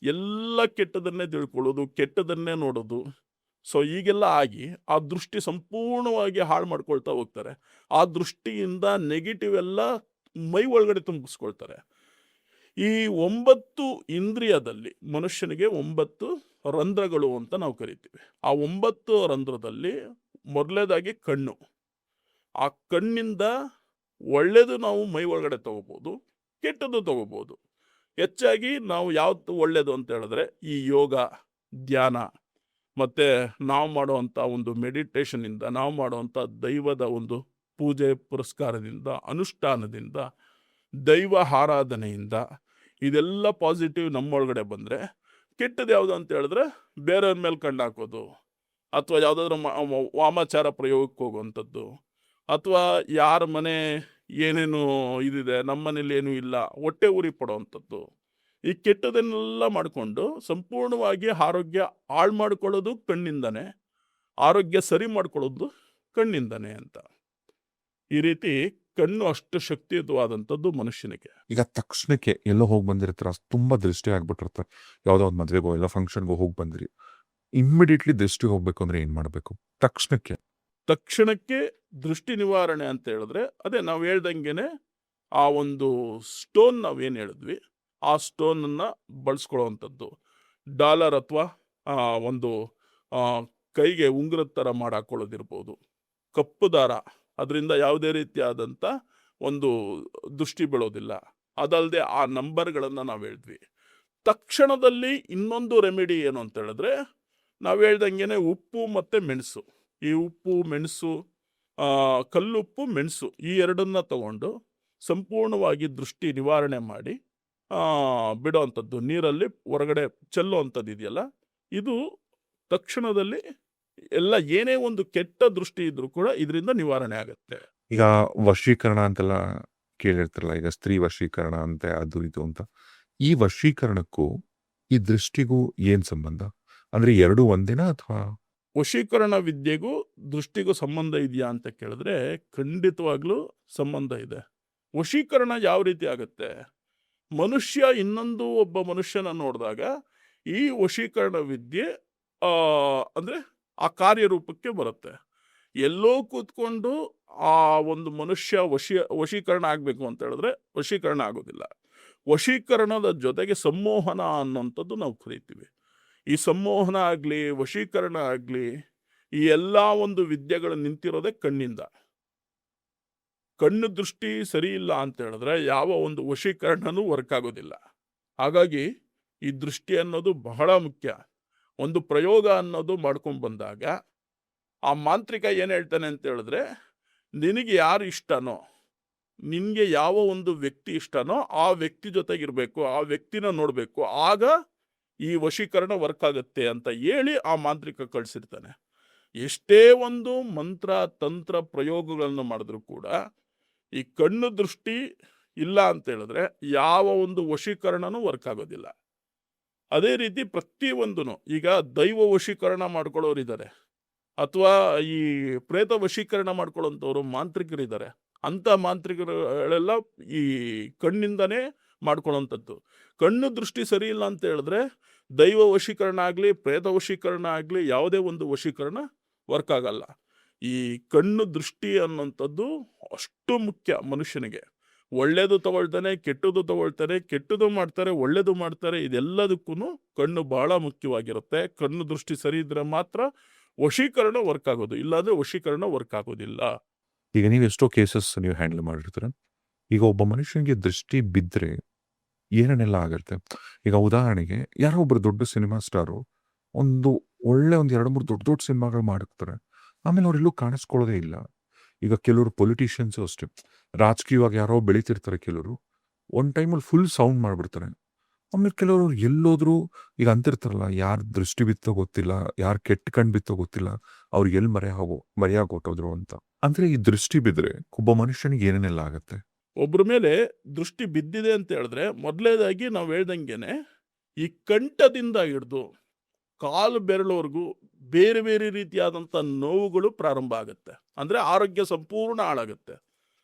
ಎಲ್ಲ ಕೆಟ್ಟದನ್ನೇ ತಿಳ್ಕೊಳ್ಳೋದು, ಕೆಟ್ಟದನ್ನೇ ನೋಡೋದು. ಸೊ ಹೀಗೆಲ್ಲ ಆಗಿ ಆ ದೃಷ್ಟಿ ಸಂಪೂರ್ಣವಾಗಿ ಹಾಳು ಮಾಡ್ಕೊಳ್ತಾ ಹೋಗ್ತಾರೆ. ಆ ದೃಷ್ಟಿಯಿಂದ ನೆಗೆಟಿವ್ ಎಲ್ಲ ಮೈ ಒಳಗಡೆ ತುಂಬಿಸ್ಕೊಳ್ತಾರೆ. ಈ 9 ಇಂದ್ರಿಯದಲ್ಲಿ ಮನುಷ್ಯನಿಗೆ 9 ರಂಧ್ರಗಳು ಅಂತ ನಾವು ಕರಿತೀವಿ. ಆ 9 ರಂಧ್ರದಲ್ಲಿ ಮೊದಲನೇದಾಗಿ ಕಣ್ಣು. ಆ ಕಣ್ಣಿಂದ ಒಳ್ಳೆಯದು ನಾವು ಮೈ ಒಳಗಡೆ ತಗೋಬೋದು, ಕೆಟ್ಟದ್ದು ತಗೋಬೋದು. ಹೆಚ್ಚಾಗಿ ನಾವು ಯಾವ್ದು ಒಳ್ಳೆಯದು ಅಂತ ಹೇಳಿದ್ರೆ ಈ ಯೋಗ, ಧ್ಯಾನ, ಮತ್ತು ನಾವು ಮಾಡುವಂಥ ಒಂದು ಮೆಡಿಟೇಷನಿಂದ, ನಾವು ಮಾಡುವಂಥ ದೈವದ ಒಂದು ಪೂಜೆ ಪುರಸ್ಕಾರದಿಂದ, ಅನುಷ್ಠಾನದಿಂದ, ದೈವ ಆರಾಧನೆಯಿಂದ ಇದೆಲ್ಲ ಪಾಸಿಟಿವ್ ನಮ್ಮೊಳಗಡೆ ಬಂದರೆ, ಕೆಟ್ಟದ್ದು ಯಾವುದು ಅಂತ ಹೇಳಿದ್ರೆ ಬೇರೆಯವ್ರ ಮೇಲೆ ಕಣ್ಣು ಹಾಕೋದು, ಅಥವಾ ಯಾವುದಾದ್ರೂ ವಾಮಾಚಾರ ಪ್ರಯೋಗಕ್ಕೆ ಹೋಗುವಂಥದ್ದು, ಅಥವಾ ಯಾರ ಮನೆ ಏನೇನು ಇದಿದೆ, ನಮ್ಮ ಮನೇಲಿ ಏನೂ ಇಲ್ಲ, ಹೊಟ್ಟೆ ಉರಿ ಪಡೋವಂಥದ್ದು. ಈ ಕೆಟ್ಟದನ್ನೆಲ್ಲ ಮಾಡಿಕೊಂಡು ಸಂಪೂರ್ಣವಾಗಿ ಆರೋಗ್ಯ ಹಾಳು ಮಾಡ್ಕೊಳ್ಳೋದು ಕಣ್ಣಿಂದನೇ, ಆರೋಗ್ಯ ಸರಿ ಮಾಡ್ಕೊಳ್ಳೋದು ಕಣ್ಣಿಂದನೇ ಅಂತ. ಈ ರೀತಿ ಕಣ್ಣು ಅಷ್ಟು ಶಕ್ತಿಯುತವಾದಂಥದ್ದು ಮನುಷ್ಯನಿಗೆ. ಈಗ ತಕ್ಷಣಕ್ಕೆ ಎಲ್ಲೋ ಹೋಗಿ ಬಂದಿರ್ತೀರ, ತುಂಬಾ ದೃಷ್ಟಿ ಆಗ್ಬಿಟ್ಟಿರ್ತಾರೆ, ಯಾವುದೋ ಒಂದು ಮದ್ವೆಗೋ ಎಲ್ಲ ಫಂಕ್ಷನ್ಗೋ ಹೋಗಿ ಬಂದಿರಿ, ಇಮ್ಮಿಡಿಯೇಟ್ಲಿ ದೃಷ್ಟಿ ಹೋಗ್ಬೇಕು ಅಂದ್ರೆ ಏನ್ ಮಾಡ್ಬೇಕು? ತಕ್ಷಣಕ್ಕೆ ದೃಷ್ಟಿ ನಿವಾರಣೆ ಅಂತ ಹೇಳಿದ್ರೆ ಅದೇ ನಾವು ಹೇಳ್ದಂಗೆನೆ, ಆ ಒಂದು ಸ್ಟೋನ್ ನಾವೇನು ಹೇಳಿದ್ವಿ, ಆ ಸ್ಟೋನನ್ನು ಬಳಸ್ಕೊಳ್ಳೋವಂಥದ್ದು. ಡಾಲರ್ ಅಥವಾ ಒಂದು ಕೈಗೆ ಉಂಗುರದ ಥರ ಮಾಡಿ ಹಾಕೊಳ್ಳೋದಿರ್ಬೋದು, ಕಪ್ಪು ದಾರ, ಅದರಿಂದ ಯಾವುದೇ ರೀತಿಯಾದಂಥ ಒಂದು ದೃಷ್ಟಿ ಬೀಳೋದಿಲ್ಲ. ಅದಲ್ಲದೆ ಆ ನಂಬರ್ಗಳನ್ನು ನಾವು ಹೇಳಿದ್ವಿ. ತಕ್ಷಣದಲ್ಲಿ ಇನ್ನೊಂದು ರೆಮಿಡಿ ಏನು ಅಂತ ಹೇಳಿದ್ರೆ, ನಾವು ಹೇಳ್ದಂಗೆ ಉಪ್ಪು ಮತ್ತು ಮೆಣಸು. ಈ ಉಪ್ಪು, ಮೆಣಸು, ಕಲ್ಲುಪ್ಪು, ಮೆಣಸು, ಈ ಎರಡನ್ನ ತಗೊಂಡು ಸಂಪೂರ್ಣವಾಗಿ ದೃಷ್ಟಿ ನಿವಾರಣೆ ಮಾಡಿ ಬಿಡೋವಂಥದ್ದು, ನೀರಲ್ಲಿ ಹೊರಗಡೆ ಚೆಲ್ಲುವಂಥದ್ದು ಇದೆಯಲ್ಲ, ಇದು ತಕ್ಷಣದಲ್ಲಿ ಎಲ್ಲ ಏನೇ ಒಂದು ಕೆಟ್ಟ ದೃಷ್ಟಿ ಇದ್ರೂ ಕೂಡ ಇದರಿಂದ ನಿವಾರಣೆ ಆಗುತ್ತೆ. ಈಗ ವಶೀಕರಣ ಅಂತೆಲ್ಲ ಕೇಳಿರ್ತಾರಲ್ಲ, ಈಗ ಸ್ತ್ರೀ ವಶೀಕರಣ ಅಂತೆ, ಅದು ಇದು ಅಂತ. ಈ ವಶೀಕರಣಕ್ಕೂ ಈ ದೃಷ್ಟಿಗೂ ಏನ್ ಸಂಬಂಧ? ಅಂದ್ರೆ ಎರಡು ಒಂದೇನಾ ಅಥವಾ? ವಶೀಕರಣ ವಿದ್ಯೆಗೂ ದೃಷ್ಟಿಗೂ ಸಂಬಂಧ ಇದೆಯಾ ಅಂತ ಕೇಳಿದ್ರೆ ಖಂಡಿತವಾಗ್ಲೂ ಸಂಬಂಧ ಇದೆ. ವಶೀಕರಣ ಯಾವ ರೀತಿ ಆಗುತ್ತೆ? ಮನುಷ್ಯ ಇನ್ನೊಂದು ಒಬ್ಬ ಮನುಷ್ಯನ ನೋಡಿದಾಗ ಈ ವಶೀಕರಣ ವಿದ್ಯೆ ಅಂದರೆ ಆ ಕಾರ್ಯರೂಪಕ್ಕೆ ಬರುತ್ತೆ. ಎಲ್ಲೋ ಕೂತ್ಕೊಂಡು ಆ ಒಂದು ಮನುಷ್ಯ ವಶೀಕರಣ ಆಗಬೇಕು ಅಂತ ಹೇಳಿದ್ರೆ ವಶೀಕರಣ ಆಗೋದಿಲ್ಲ. ವಶೀಕರಣದ ಜೊತೆಗೆ ಸಂಮೋಹನ ಅನ್ನೋಂಥದ್ದು ನಾವು ಕರಿತೀವಿ. ಈ ಸಂಮೋಹನ ಆಗಲಿ, ವಶೀಕರಣ ಆಗಲಿ, ಈ ಎಲ್ಲ ಒಂದು ವಿದ್ಯೆಗಳು ನಿಂತಿರೋದೇ ಕಣ್ಣಿಂದ. ಕಣ್ಣು ದೃಷ್ಟಿ ಸರಿ ಇಲ್ಲ ಅಂತ ಹೇಳಿದ್ರೆ ಯಾವ ಒಂದು ವಶೀಕರಣನೂ ವರ್ಕ್ ಆಗೋದಿಲ್ಲ. ಹಾಗಾಗಿ ಈ ದೃಷ್ಟಿ ಅನ್ನೋದು ಬಹಳ ಮುಖ್ಯ. ಒಂದು ಪ್ರಯೋಗ ಅನ್ನೋದು ಮಾಡ್ಕೊಂಡು ಬಂದಾಗ ಆ ಮಾಂತ್ರಿಕ ಏನು ಹೇಳ್ತಾನೆ ಅಂತ ಹೇಳಿದ್ರೆ, ನಿನಗೆ ಯಾರು ಇಷ್ಟನೋ, ನಿನಗೆ ಯಾವ ಒಂದು ವ್ಯಕ್ತಿ ಇಷ್ಟನೋ ಆ ವ್ಯಕ್ತಿ ಜೊತೆಗಿರಬೇಕು, ಆ ವ್ಯಕ್ತಿನ ನೋಡಬೇಕು, ಆಗ ಈ ವಶೀಕರಣ ವರ್ಕ್ ಆಗುತ್ತೆ ಅಂತ ಹೇಳಿ ಆ ಮಾಂತ್ರಿಕ ಕಳಿಸಿರ್ತಾನೆ. ಎಷ್ಟೇ ಒಂದು ಮಂತ್ರ ತಂತ್ರ ಪ್ರಯೋಗಗಳನ್ನು ಮಾಡಿದ್ರು ಕೂಡ ಈ ಕಣ್ಣು ದೃಷ್ಟಿ ಇಲ್ಲ ಅಂತ ಹೇಳಿದ್ರೆ ಯಾವ ಒಂದು ವಶೀಕರಣನೂ ವರ್ಕ್ ಆಗೋದಿಲ್ಲ. ಅದೇ ರೀತಿ ಪ್ರತಿಯೊಂದೂ, ಈಗ ದೈವ ವಶೀಕರಣ ಮಾಡ್ಕೊಳ್ಳೋರಿದ್ದಾರೆ, ಅಥವಾ ಈ ಪ್ರೇತ ವಶೀಕರಣ ಮಾಡ್ಕೊಳ್ಳೋಂಥವ್ರು ಮಾಂತ್ರಿಕರಿದ್ದಾರೆ. ಅಂಥ ಮಾಂತ್ರಿಕಗಳೆಲ್ಲ ಈ ಕಣ್ಣಿಂದನೇ ಮಾಡ್ಕೊಳ್ಳೋಂಥದ್ದು. ಕಣ್ಣು ದೃಷ್ಟಿ ಸರಿ ಇಲ್ಲ ಅಂತ ಹೇಳಿದ್ರೆ ದೈವ ವಶೀಕರಣ ಆಗಲಿ, ಪ್ರೇತ ವಶೀಕರಣ ಆಗಲಿ, ಯಾವುದೇ ಒಂದು ವಶೀಕರಣ ವರ್ಕ್ ಆಗಲ್ಲ. ಈ ಕಣ್ಣು ದೃಷ್ಟಿ ಅನ್ನೋಂಥದ್ದು ಅಷ್ಟು ಮುಖ್ಯ ಮನುಷ್ಯನಿಗೆ. ಒಳ್ಳೇದು ತಗೊಳ್ತಾನೆ, ಕೆಟ್ಟದ್ದು ತಗೊಳ್ತಾರೆ, ಕೆಟ್ಟದ್ದು ಮಾಡ್ತಾರೆ, ಒಳ್ಳೇದು ಮಾಡ್ತಾರೆ. ಇದೆಲ್ಲದಕ್ಕೂ ಕಣ್ಣು ಬಹಳ ಮುಖ್ಯವಾಗಿರುತ್ತೆ. ಕಣ್ಣು ದೃಷ್ಟಿ ಸರಿ ಇದ್ರೆ ಮಾತ್ರ ವಶೀಕರಣ ವರ್ಕ್ ಆಗೋದು, ಇಲ್ಲಾಂದ್ರೆ ವಶೀಕರಣ ವರ್ಕ್ ಆಗೋದಿಲ್ಲ. ಈಗ ನೀವು ಎಷ್ಟೋ ಕೇಸಸ್ ನೀವು ಹ್ಯಾಂಡಲ್ ಮಾಡಿರ್ತೀರ. ಈಗ ಒಬ್ಬ ಮನುಷ್ಯನಿಗೆ ದೃಷ್ಟಿ ಬಿದ್ದರೆ ಏನೇನೆಲ್ಲ ಆಗಿರುತ್ತೆ? ಈಗ ಉದಾಹರಣೆಗೆ ಯಾರೋ ಒಬ್ಬರು ದೊಡ್ಡ ಸಿನಿಮಾ ಸ್ಟಾರು ಒಂದು 2-3 ದೊಡ್ಡ ದೊಡ್ಡ ಸಿನಿಮಾಗಳು ಮಾಡಿರ್ತಾರೆ, ಆಮೇಲೆ ಅವರೆಲ್ಲೂ ಕಾಣಿಸ್ಕೊಳ್ಳೋದೇ ಇಲ್ಲ. ಈಗ ಕೆಲವರು ಪೊಲಿಟಿಷಿಯನ್ಸು ಅಷ್ಟೇ, ರಾಜಕೀಯವಾಗಿ ಯಾರೋ ಬೆಳೀತಿರ್ತಾರೆ, ಕೆಲವರು ಒಂದು ಟೈಮಲ್ಲಿ ಫುಲ್ ಸೌಂಡ್ ಮಾಡಿಬಿಡ್ತಾರೆ, ಆಮೇಲೆ ಕೆಲವರು ಎಲ್ಲೋದ್ರು ಈಗ ಅಂತಿರ್ತಾರಲ್ಲ, ಯಾರ್ ದೃಷ್ಟಿ ಬಿತ್ತೋ ಗೊತ್ತಿಲ್ಲ, ಯಾರ್ ಕೆಟ್ಟ ಕಣ್ ಬಿತ್ತೋ ಗೊತ್ತಿಲ್ಲ, ಅವ್ರು ಎಲ್ಲಿ ಮರೆಯಾಗಿ ಹೊರ್ಟೋದ್ರು ಅಂತ. ಅಂದ್ರೆ ಈ ದೃಷ್ಟಿ ಬಿದ್ರೆ ಒಬ್ಬ ಮನುಷ್ಯನಿಗೆ ಏನೇನೆಲ್ಲ ಆಗತ್ತೆ? ಒಬ್ರ ಮೇಲೆ ದೃಷ್ಟಿ ಬಿದ್ದಿದೆ ಅಂತ ಹೇಳಿದ್ರೆ ಮೊದಲನೇದಾಗಿ ನಾವು ಹೇಳ್ದಂಗೆನೆ ಈ ಕಂಠದಿಂದ ಹಿಡಿದು ಕಾಲು ಬೆರಳವರೆಗೂ ಬೇರೆ ಬೇರೆ ರೀತಿಯಾದಂಥ ನೋವುಗಳು ಪ್ರಾರಂಭ ಆಗುತ್ತೆ. ಅಂದರೆ ಆರೋಗ್ಯ ಸಂಪೂರ್ಣ ಹಾಳಾಗುತ್ತೆ.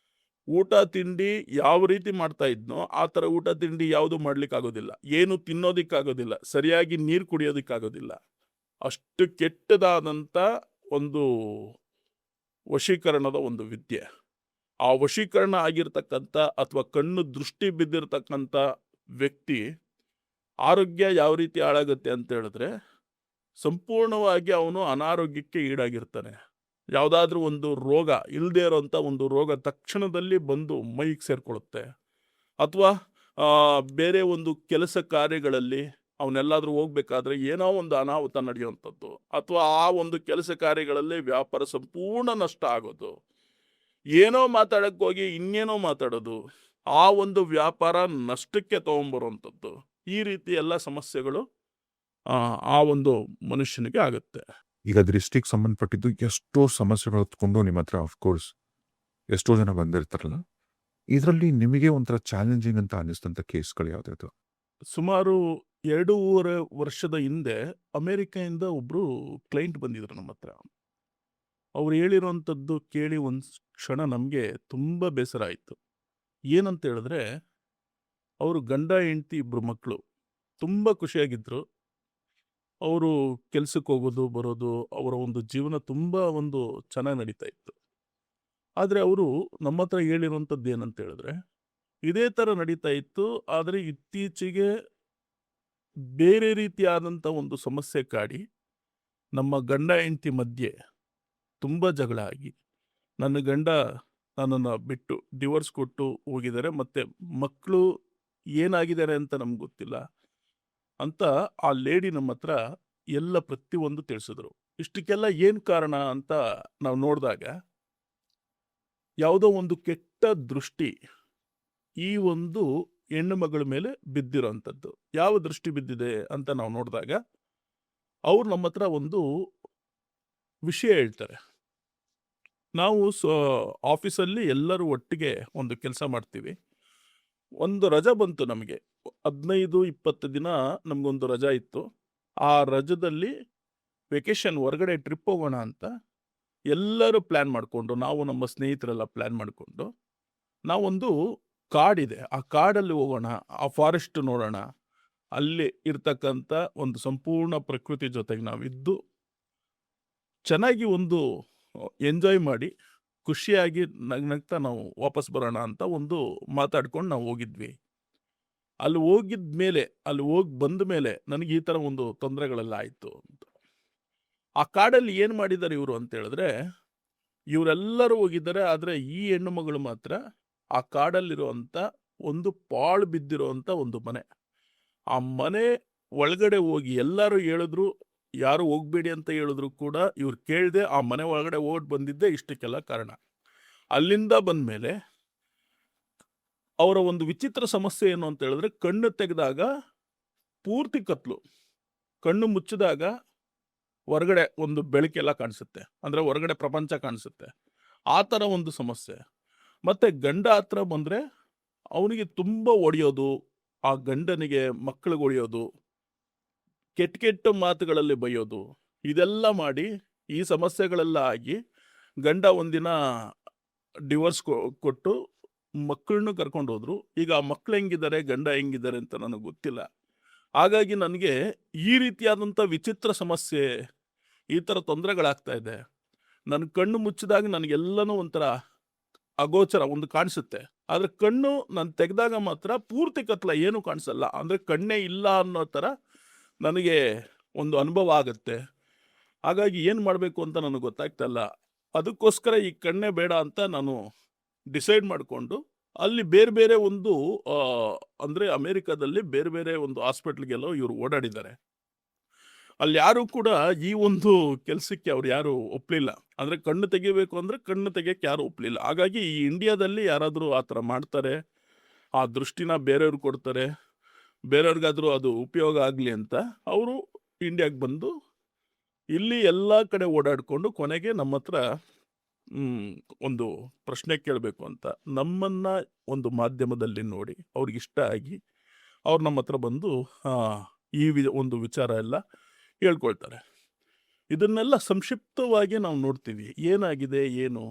ಊಟ ತಿಂಡಿ ಯಾವ ರೀತಿ ಮಾಡ್ತಾ ಇದ್ನೋ ಆ ಥರ ಊಟ ತಿಂಡಿ ಯಾವುದು ಮಾಡ್ಲಿಕ್ಕಾಗೋದಿಲ್ಲ, ಏನು ತಿನ್ನೋದಿಕ್ಕಾಗೋದಿಲ್ಲ, ಸರಿಯಾಗಿ ನೀರು ಕುಡಿಯೋದಿಕ್ಕಾಗೋದಿಲ್ಲ. ಅಷ್ಟು ಕೆಟ್ಟದಾದಂಥ ಒಂದು ವಶೀಕರಣದ ಒಂದು ವಿದ್ಯೆ. ಆ ವಶೀಕರಣ ಆಗಿರ್ತಕ್ಕಂಥ ಅಥವಾ ಕಣ್ಣು ದೃಷ್ಟಿ ಬಿದ್ದಿರ್ತಕ್ಕಂಥ ವ್ಯಕ್ತಿ ಆರೋಗ್ಯ ಯಾವ ರೀತಿ ಹಾಳಾಗುತ್ತೆ ಅಂತ ಹೇಳಿದ್ರೆ ಸಂಪೂರ್ಣವಾಗಿ ಅವನು ಅನಾರೋಗ್ಯಕ್ಕೆ ಈಡಾಗಿರ್ತಾನೆ. ಯಾವುದಾದ್ರೂ ಒಂದು ರೋಗ ಇಲ್ಲದೆ ಇರೋಂಥ ಒಂದು ರೋಗ ತಕ್ಷಣದಲ್ಲಿ ಬಂದು ಮೈಗೆ ಸೇರಿಕೊಳ್ಳುತ್ತೆ. ಅಥವಾ ಬೇರೆ ಒಂದು ಕೆಲಸ ಕಾರ್ಯಗಳಲ್ಲಿ ಅವನ್ನೆಲ್ಲಾದರೂ ಹೋಗ್ಬೇಕಾದ್ರೆ ಏನೋ ಒಂದು ಅನಾಹುತ ನಡೆಯುವಂಥದ್ದು, ಅಥವಾ ಆ ಒಂದು ಕೆಲಸ ಕಾರ್ಯಗಳಲ್ಲಿ ವ್ಯಾಪಾರ ಸಂಪೂರ್ಣ ನಷ್ಟ ಆಗೋದು, ಏನೋ ಮಾತಾಡಕ್ಕೆ ಹೋಗಿ ಇನ್ನೇನೋ ಮಾತಾಡೋದು, ಆ ಒಂದು ವ್ಯಾಪಾರ ನಷ್ಟಕ್ಕೆ ತೊಗೊಂಬರುವಂಥದ್ದು, ಈ ರೀತಿ ಎಲ್ಲ ಸಮಸ್ಯೆಗಳು ಆ ಒಂದು ಮನುಷ್ಯನಿಗೆ ಆಗುತ್ತೆ. ಈಗ ದೃಷ್ಟಿಗೆ ಸಂಬಂಧಪಟ್ಟಿದ್ದು ಎಷ್ಟೋ ಸಮಸ್ಯೆಗಳು ಹೊತ್ಕೊಂಡು ನಿಮ್ಮ ಹತ್ರ ಅಫ್ಕೋರ್ಸ್ ಎಷ್ಟೋ ಜನ ಬಂದಿರ್ತಾರಲ್ಲ, ಇದರಲ್ಲಿ ನಿಮಗೆ ಒಂಥರ ಚಾಲೆಂಜಿಂಗ್ ಅಂತ ಅನ್ನಿಸ್ತಂಥ ಕೇಸ್ಗಳು ಯಾವ್ದು? ಸುಮಾರು 2.5 ವರ್ಷದ ಹಿಂದೆ ಅಮೇರಿಕೆಯಿಂದ ಒಬ್ರು ಕ್ಲೈಂಟ್ ಬಂದಿದ್ರು ನಮ್ಮ ಹತ್ರ. ಅವ್ರು ಹೇಳಿರೋಂಥದ್ದು ಕೇಳಿ ಒಂದು ಕ್ಷಣ ನಮಗೆ ತುಂಬ ಬೇಸರ ಆಯಿತು. ಏನಂತ ಹೇಳಿದ್ರೆ ಅವರು ಗಂಡ ಹೆಂಡತಿ ಇಬ್ಬರು ಮಕ್ಕಳು ತುಂಬ ಖುಷಿಯಾಗಿದ್ದರು. ಅವರು ಕೆಲ್ಸಕ್ಕೆ ಹೋಗೋದು ಬರೋದು ಅವರ ಒಂದು ಜೀವನ ತುಂಬ ಒಂದು ಚೆನ್ನಾಗಿ ನಡೀತಾ ಇತ್ತು. ಆದರೆ ಅವರು ನಮ್ಮ ಹತ್ರ ಹೇಳಿರುವಂಥದ್ದು ಏನಂತ ಹೇಳಿದ್ರೆ ಇದೇ ಥರ ನಡೀತಾ ಇತ್ತು, ಆದರೆ ಇತ್ತೀಚೆಗೆ ಬೇರೆ ರೀತಿಯಾದಂಥ ಒಂದು ಸಮಸ್ಯೆ ಕಾಡಿ ನಮ್ಮ ಗಂಡ ಹೆಂಡತಿ ಮಧ್ಯೆ ತುಂಬ ಜಗಳ ಆಗಿ ನನ್ನ ಗಂಡ ನನ್ನನ್ನು ಬಿಟ್ಟು ಡಿವೋರ್ಸ್ ಕೊಟ್ಟು ಹೋಗಿದ್ದಾರೆ, ಮತ್ತು ಮಕ್ಕಳು ಏನಾಗಿದ್ದಾರೆ ಅಂತ ನಮ್ಗೆ ಗೊತ್ತಿಲ್ಲ ಅಂತ ಆ ಲೇಡಿ ನಮ್ಮ ಹತ್ರ ಎಲ್ಲ ಪ್ರತಿಯೊಂದು ತಿಳಿಸಿದ್ರು. ಇಷ್ಟಕ್ಕೆಲ್ಲ ಏನು ಕಾರಣ ಅಂತ ನಾವು ನೋಡಿದಾಗ ಯಾವುದೋ ಒಂದು ಕೆಟ್ಟ ದೃಷ್ಟಿ ಈ ಒಂದು ಹೆಣ್ಣು ಮಗಳ ಮೇಲೆ ಬಿದ್ದಿರೋಂಥದ್ದು. ಯಾವ ದೃಷ್ಟಿ ಬಿದ್ದಿದೆ ಅಂತ ನಾವು ನೋಡಿದಾಗ ಅವ್ರು ನಮ್ಮ ಹತ್ರ ಒಂದು ವಿಷಯ ಹೇಳ್ತಾರೆ. ನಾವು ಆಫೀಸಲ್ಲಿ ಎಲ್ಲರೂ ಒಟ್ಟಿಗೆ ಒಂದು ಕೆಲಸ ಮಾಡ್ತೀವಿ. ಒಂದು ರಜಾ ಬಂತು ನಮಗೆ, 15-20 ದಿನ ನಮಗೊಂದು ರಜಾ ಇತ್ತು. ಆ ರಜದಲ್ಲಿ ವೆಕೇಶನ್ ಹೊರಗಡೆ ಟ್ರಿಪ್ ಹೋಗೋಣ ಅಂತ ಎಲ್ಲರೂ ಪ್ಲ್ಯಾನ್ ಮಾಡಿಕೊಂಡು, ನಾವು ನಮ್ಮ ಸ್ನೇಹಿತರೆಲ್ಲ ಪ್ಲ್ಯಾನ್ ಮಾಡಿಕೊಂಡು ನಾವೊಂದು ಕಾಡಿದೆ, ಆ ಕಾಡಲ್ಲಿ ಹೋಗೋಣ, ಆ ಫಾರೆಸ್ಟ್ ನೋಡೋಣ, ಅಲ್ಲಿ ಇರ್ತಕ್ಕಂಥ ಒಂದು ಸಂಪೂರ್ಣ ಪ್ರಕೃತಿ ಜೊತೆಗೆ ನಾವಿದ್ದು ಚೆನ್ನಾಗಿ ಒಂದು ಎಂಜಾಯ್ ಮಾಡಿ ಖುಷಿಯಾಗಿ ನಗ್ನಗ್ತಾ ನಾವು ವಾಪಸ್ ಬರೋಣ ಅಂತ ಒಂದು ಮಾತಾಡ್ಕೊಂಡು ನಾವು ಹೋಗಿದ್ವಿ. ಅಲ್ಲಿ ಹೋಗಿದ ಮೇಲೆ, ಅಲ್ಲಿ ಹೋಗಿ ಬಂದ ಮೇಲೆ ನನಗೆ ಈ ಥರ ಒಂದು ತೊಂದರೆಗಳೆಲ್ಲ ಆಯಿತು ಅಂತ. ಆ ಕಾಡಲ್ಲಿ ಏನು ಮಾಡಿದ್ದಾರೆ ಇವರು ಅಂತ ಹೇಳಿದ್ರೆ, ಇವರೆಲ್ಲರೂ ಹೋಗಿದ್ದಾರೆ, ಆದರೆ ಈ ಹೆಣ್ಣು ಮಗಳು ಮಾತ್ರ ಆ ಕಾಡಲ್ಲಿರುವಂಥ ಒಂದು ಪಾಳು ಬಿದ್ದಿರುವಂಥ ಒಂದು ಮನೆ, ಆ ಮನೆ ಒಳಗಡೆ ಹೋಗಿ ಎಲ್ಲರೂ ಹೇಳಿದ್ರು, ಯಾರು ಹೋಗ್ಬೇಡಿ ಅಂತ ಹೇಳಿದ್ರು ಕೂಡ ಇವ್ರು ಕೇಳದೆ ಆ ಮನೆ ಒಳಗಡೆ ಓಡ್ ಬಂದಿದ್ದೆ ಇಷ್ಟಕ್ಕೆಲ್ಲ ಕಾರಣ. ಅಲ್ಲಿಂದ ಬಂದ ಮೇಲೆ ಅವರ ಒಂದು ವಿಚಿತ್ರ ಸಮಸ್ಯೆ ಏನು ಅಂತ ಹೇಳಿದ್ರೆ, ಕಣ್ಣು ತೆಗೆದಾಗ ಪೂರ್ತಿ ಕತ್ಲು, ಕಣ್ಣು ಮುಚ್ಚಿದಾಗ ಹೊರಗಡೆ ಒಂದು ಬೆಳಕೆಲ್ಲ ಕಾಣಿಸುತ್ತೆ, ಅಂದರೆ ಹೊರಗಡೆ ಪ್ರಪಂಚ ಕಾಣಿಸುತ್ತೆ, ಆ ಥರ ಒಂದು ಸಮಸ್ಯೆ. ಮತ್ತು ಗಂಡ ಹತ್ರ ಬಂದರೆ ಅವನಿಗೆ ತುಂಬ ಹೊಡೆಯೋದು, ಆ ಗಂಡನಿಗೆ ಮಕ್ಕಳಿಗೆ ಹೊಡೆಯೋದು, ಕೆಟ್ಟ ಕೆಟ್ಟ ಮಾತುಗಳಲ್ಲಿ ಬೈಯೋದು, ಇದೆಲ್ಲ ಮಾಡಿ ಈ ಸಮಸ್ಯೆಗಳೆಲ್ಲ ಆಗಿ ಗಂಡ ಒಂದಿನ ಡಿವೋರ್ಸ್ ಕೊಟ್ಟು ಮಕ್ಕಳನ್ನು ಕರ್ಕೊಂಡು ಹೋದ್ರು. ಈಗ ಆ ಮಕ್ಕಳು ಹೆಂಗಿದ್ದಾರೆ, ಗಂಡ ಹೆಂಗಿದ್ದಾರೆ ಅಂತ ನನಗೆ ಗೊತ್ತಿಲ್ಲ. ಹಾಗಾಗಿ ನನಗೆ ಈ ರೀತಿಯಾದಂಥ ವಿಚಿತ್ರ ಸಮಸ್ಯೆ, ಈ ಥರ ತೊಂದರೆಗಳಾಗ್ತಾ ಇದೆ. ನನ್ನ ಕಣ್ಣು ಮುಚ್ಚಿದಾಗ ನನಗೆಲ್ಲನೂ ಒಂಥರ ಅಗೋಚರ ಒಂದು ಕಾಣಿಸುತ್ತೆ, ಆದರೆ ಕಣ್ಣು ನಾನು ತೆಗೆದಾಗ ಮಾತ್ರ ಪೂರ್ತಿ ಕತ್ಲ, ಏನೂ ಕಾಣಿಸಲ್ಲ, ಅಂದರೆ ಕಣ್ಣೇ ಇಲ್ಲ ಅನ್ನೋ ಥರ ನನಗೆ ಒಂದು ಅನುಭವ ಆಗುತ್ತೆ. ಹಾಗಾಗಿ ಏನು ಮಾಡಬೇಕು ಅಂತ ನನಗೆ ಗೊತ್ತಾಗ್ತಾ ಇಲ್ಲ. ಅದಕ್ಕೋಸ್ಕರ ಈ ಕಣ್ಣೇ ಬೇಡ ಅಂತ ನಾನು ಡಿಸೈಡ್ ಮಾಡಿಕೊಂಡು ಅಲ್ಲಿ ಬೇರೆ ಬೇರೆ ಒಂದು ಅಂದರೆ ಅಮೇರಿಕಾದಲ್ಲಿ ಬೇರೆ ಬೇರೆ ಒಂದು ಹಾಸ್ಪಿಟ್ಲಿಗೆಲ್ಲ ಇವರು ಓಡಾಡಿದ್ದಾರೆ. ಅಲ್ಲಿ ಯಾರೂ ಕೂಡ ಈ ಒಂದು ಕೆಲಸಕ್ಕೆ ಅವ್ರು ಯಾರು ಒಪ್ಪಲಿಲ್ಲ, ಅಂದರೆ ಕಣ್ಣು ತೆಗಿಬೇಕು ಅಂದರೆ ಕಣ್ಣು ತೆಗಿಯೋಕ್ಕೆ ಯಾರು ಒಪ್ಪಲಿಲ್ಲ. ಹಾಗಾಗಿ ಈ ಇಂಡಿಯಾದಲ್ಲಿ ಯಾರಾದರೂ ಆ ಥರ ಮಾಡ್ತಾರೆ, ಆ ದೃಷ್ಟಿನ ಬೇರೆಯವ್ರು ಕೊಡ್ತಾರೆ, ಬೇರೆಯವ್ರಿಗಾದ್ರೂ ಅದು ಉಪಯೋಗ ಆಗಲಿ ಅಂತ ಅವರು ಇಂಡಿಯಾಗೆ ಬಂದು ಇಲ್ಲಿ ಎಲ್ಲ ಕಡೆ ಓಡಾಡಿಕೊಂಡು ಕೊನೆಗೆ ನಮ್ಮ ಹತ್ರ ಒಂದು ಪ್ರಶ್ನೆ ಕೇಳಬೇಕು ಅಂತ ನಮ್ಮನ್ನ ಒಂದು ಮಾಧ್ಯಮದಲ್ಲಿ ನೋಡಿ ಅವ್ರಿಗೆ ಇಷ್ಟ ಆಗಿ ಅವ್ರು ನಮ್ಮ ಹತ್ರ ಬಂದು ಆ, ಈ ಒಂದು ವಿಚಾರ ಎಲ್ಲ ಹೇಳ್ಕೊಳ್ತಾರೆ. ಇದನ್ನೆಲ್ಲ ಸಂಕ್ಷಿಪ್ತವಾಗಿ ನಾವು ನೋಡ್ತೀವಿ. ಏನಾಗಿದೆ ಏನು,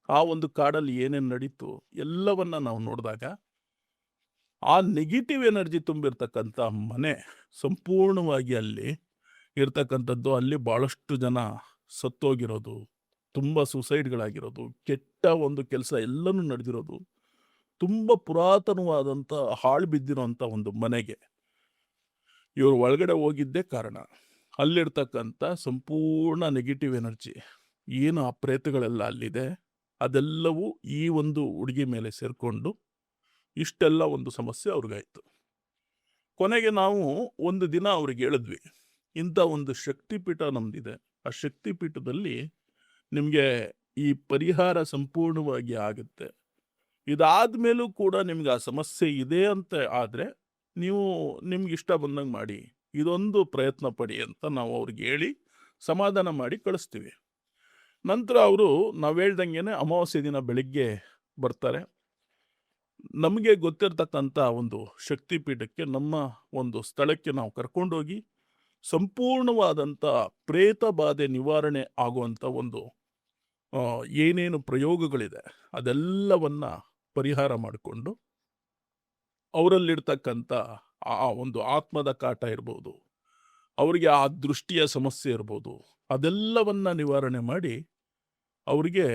ಆ ಒಂದು ಕಾಡಲ್ಲಿ ಏನೇನು ನಡೀತು ಎಲ್ಲವನ್ನ ನಾವು ನೋಡಿದಾಗ ಆ ನೆಗೆಟಿವ್ ಎನರ್ಜಿ ತುಂಬಿರ್ತಕ್ಕಂಥ ಮನೆ ಸಂಪೂರ್ಣವಾಗಿ ಅಲ್ಲಿ ಇರ್ತಕ್ಕಂಥದ್ದು, ಅಲ್ಲಿ ಭಾಳಷ್ಟು ಜನ ಸತ್ತೋಗಿರೋದು, ತುಂಬ ಸುಸೈಡ್ಗಳಾಗಿರೋದು, ಕೆಟ್ಟ ಒಂದು ಕೆಲಸ ಎಲ್ಲನೂ ನಡೆದಿರೋದು, ತುಂಬ ಪುರಾತನವಾದಂಥ ಹಾಳು ಬಿದ್ದಿರೋಂಥ ಒಂದು ಮನೆಗೆ ಇವರು ಒಳಗಡೆ ಹೋಗಿದ್ದೇ ಕಾರಣ. ಅಲ್ಲಿರ್ತಕ್ಕಂಥ ಸಂಪೂರ್ಣ ನೆಗೆಟಿವ್ ಎನರ್ಜಿ ಏನು ಆ ಪ್ರೇತಗಳೆಲ್ಲ ಅಲ್ಲಿದೆ ಅದೆಲ್ಲವೂ ಈ ಒಂದು ಹುಡುಗಿ ಮೇಲೆ ಸೇರಿಕೊಂಡು ಇಷ್ಟೆಲ್ಲ ಒಂದು ಸಮಸ್ಯೆ ಅವ್ರಿಗಾಯ್ತು. ಕೊನೆಗೆ ನಾವು ಒಂದು ದಿನ ಅವ್ರಿಗೆ ಹೇಳಿದ್ವಿ, ಇಂಥ ಒಂದು ಶಕ್ತಿಪೀಠ ನಮ್ದಿದೆ, ಆ ಶಕ್ತಿಪೀಠದಲ್ಲಿ ನಿಮಗೆ ಈ ಪರಿಹಾರ ಸಂಪೂರ್ಣವಾಗಿ ಆಗುತ್ತೆ. ಇದಾದ್ಮೇಲೂ ಕೂಡ ನಿಮ್ಗೆ ಆ ಸಮಸ್ಯೆ ಇದೆ ಅಂತ ಆದರೆ ನೀವು ನಿಮ್ಗೆ ಇಷ್ಟ ಬಂದಂಗೆ ಮಾಡಿ, ಇದೊಂದು ಪ್ರಯತ್ನ ಪಡಿ ಅಂತ ನಾವು ಅವ್ರಿಗೆ ಹೇಳಿ ಸಮಾಧಾನ ಮಾಡಿ ಕಳಿಸ್ತೀವಿ. ನಂತರ ಅವರು ನಾವು ಹೇಳ್ದಂಗೆನೆ ಅಮಾವಾಸ್ಯೆ ದಿನ ಬೆಳಿಗ್ಗೆ ಬರ್ತಾರೆ. ನಮಗೆ ಗೊತ್ತಿರ್ತಕ್ಕಂಥ ಒಂದು ಶಕ್ತಿಪೀಠಕ್ಕೆ, ನಮ್ಮ ಒಂದು ಸ್ಥಳಕ್ಕೆ ನಾವು ಕರ್ಕೊಂಡೋಗಿ ಸಂಪೂರ್ಣವಾದಂಥ ಪ್ರೇತ ಬಾಧೆ ನಿವಾರಣೆ ಆಗುವಂಥ ಒಂದು ಏನೇನು ಪ್ರಯೋಗಗಳಿದೆ ಅದೆಲ್ಲವನ್ನ ಪರಿಹಾರ ಮಾಡಿಕೊಂಡು ಅವರಲ್ಲಿರ್ತಕ್ಕಂಥ ಆ ಒಂದು ಆತ್ಮದ ಕಾಟ ಇರ್ಬೋದು, ಅವರಿಗೆ ಆ ದೃಷ್ಟಿಯ ಸಮಸ್ಯೆ ಇರ್ಬೋದು, ಅದೆಲ್ಲವನ್ನ ನಿವಾರಣೆ ಮಾಡಿ ಅವರಿಗೆ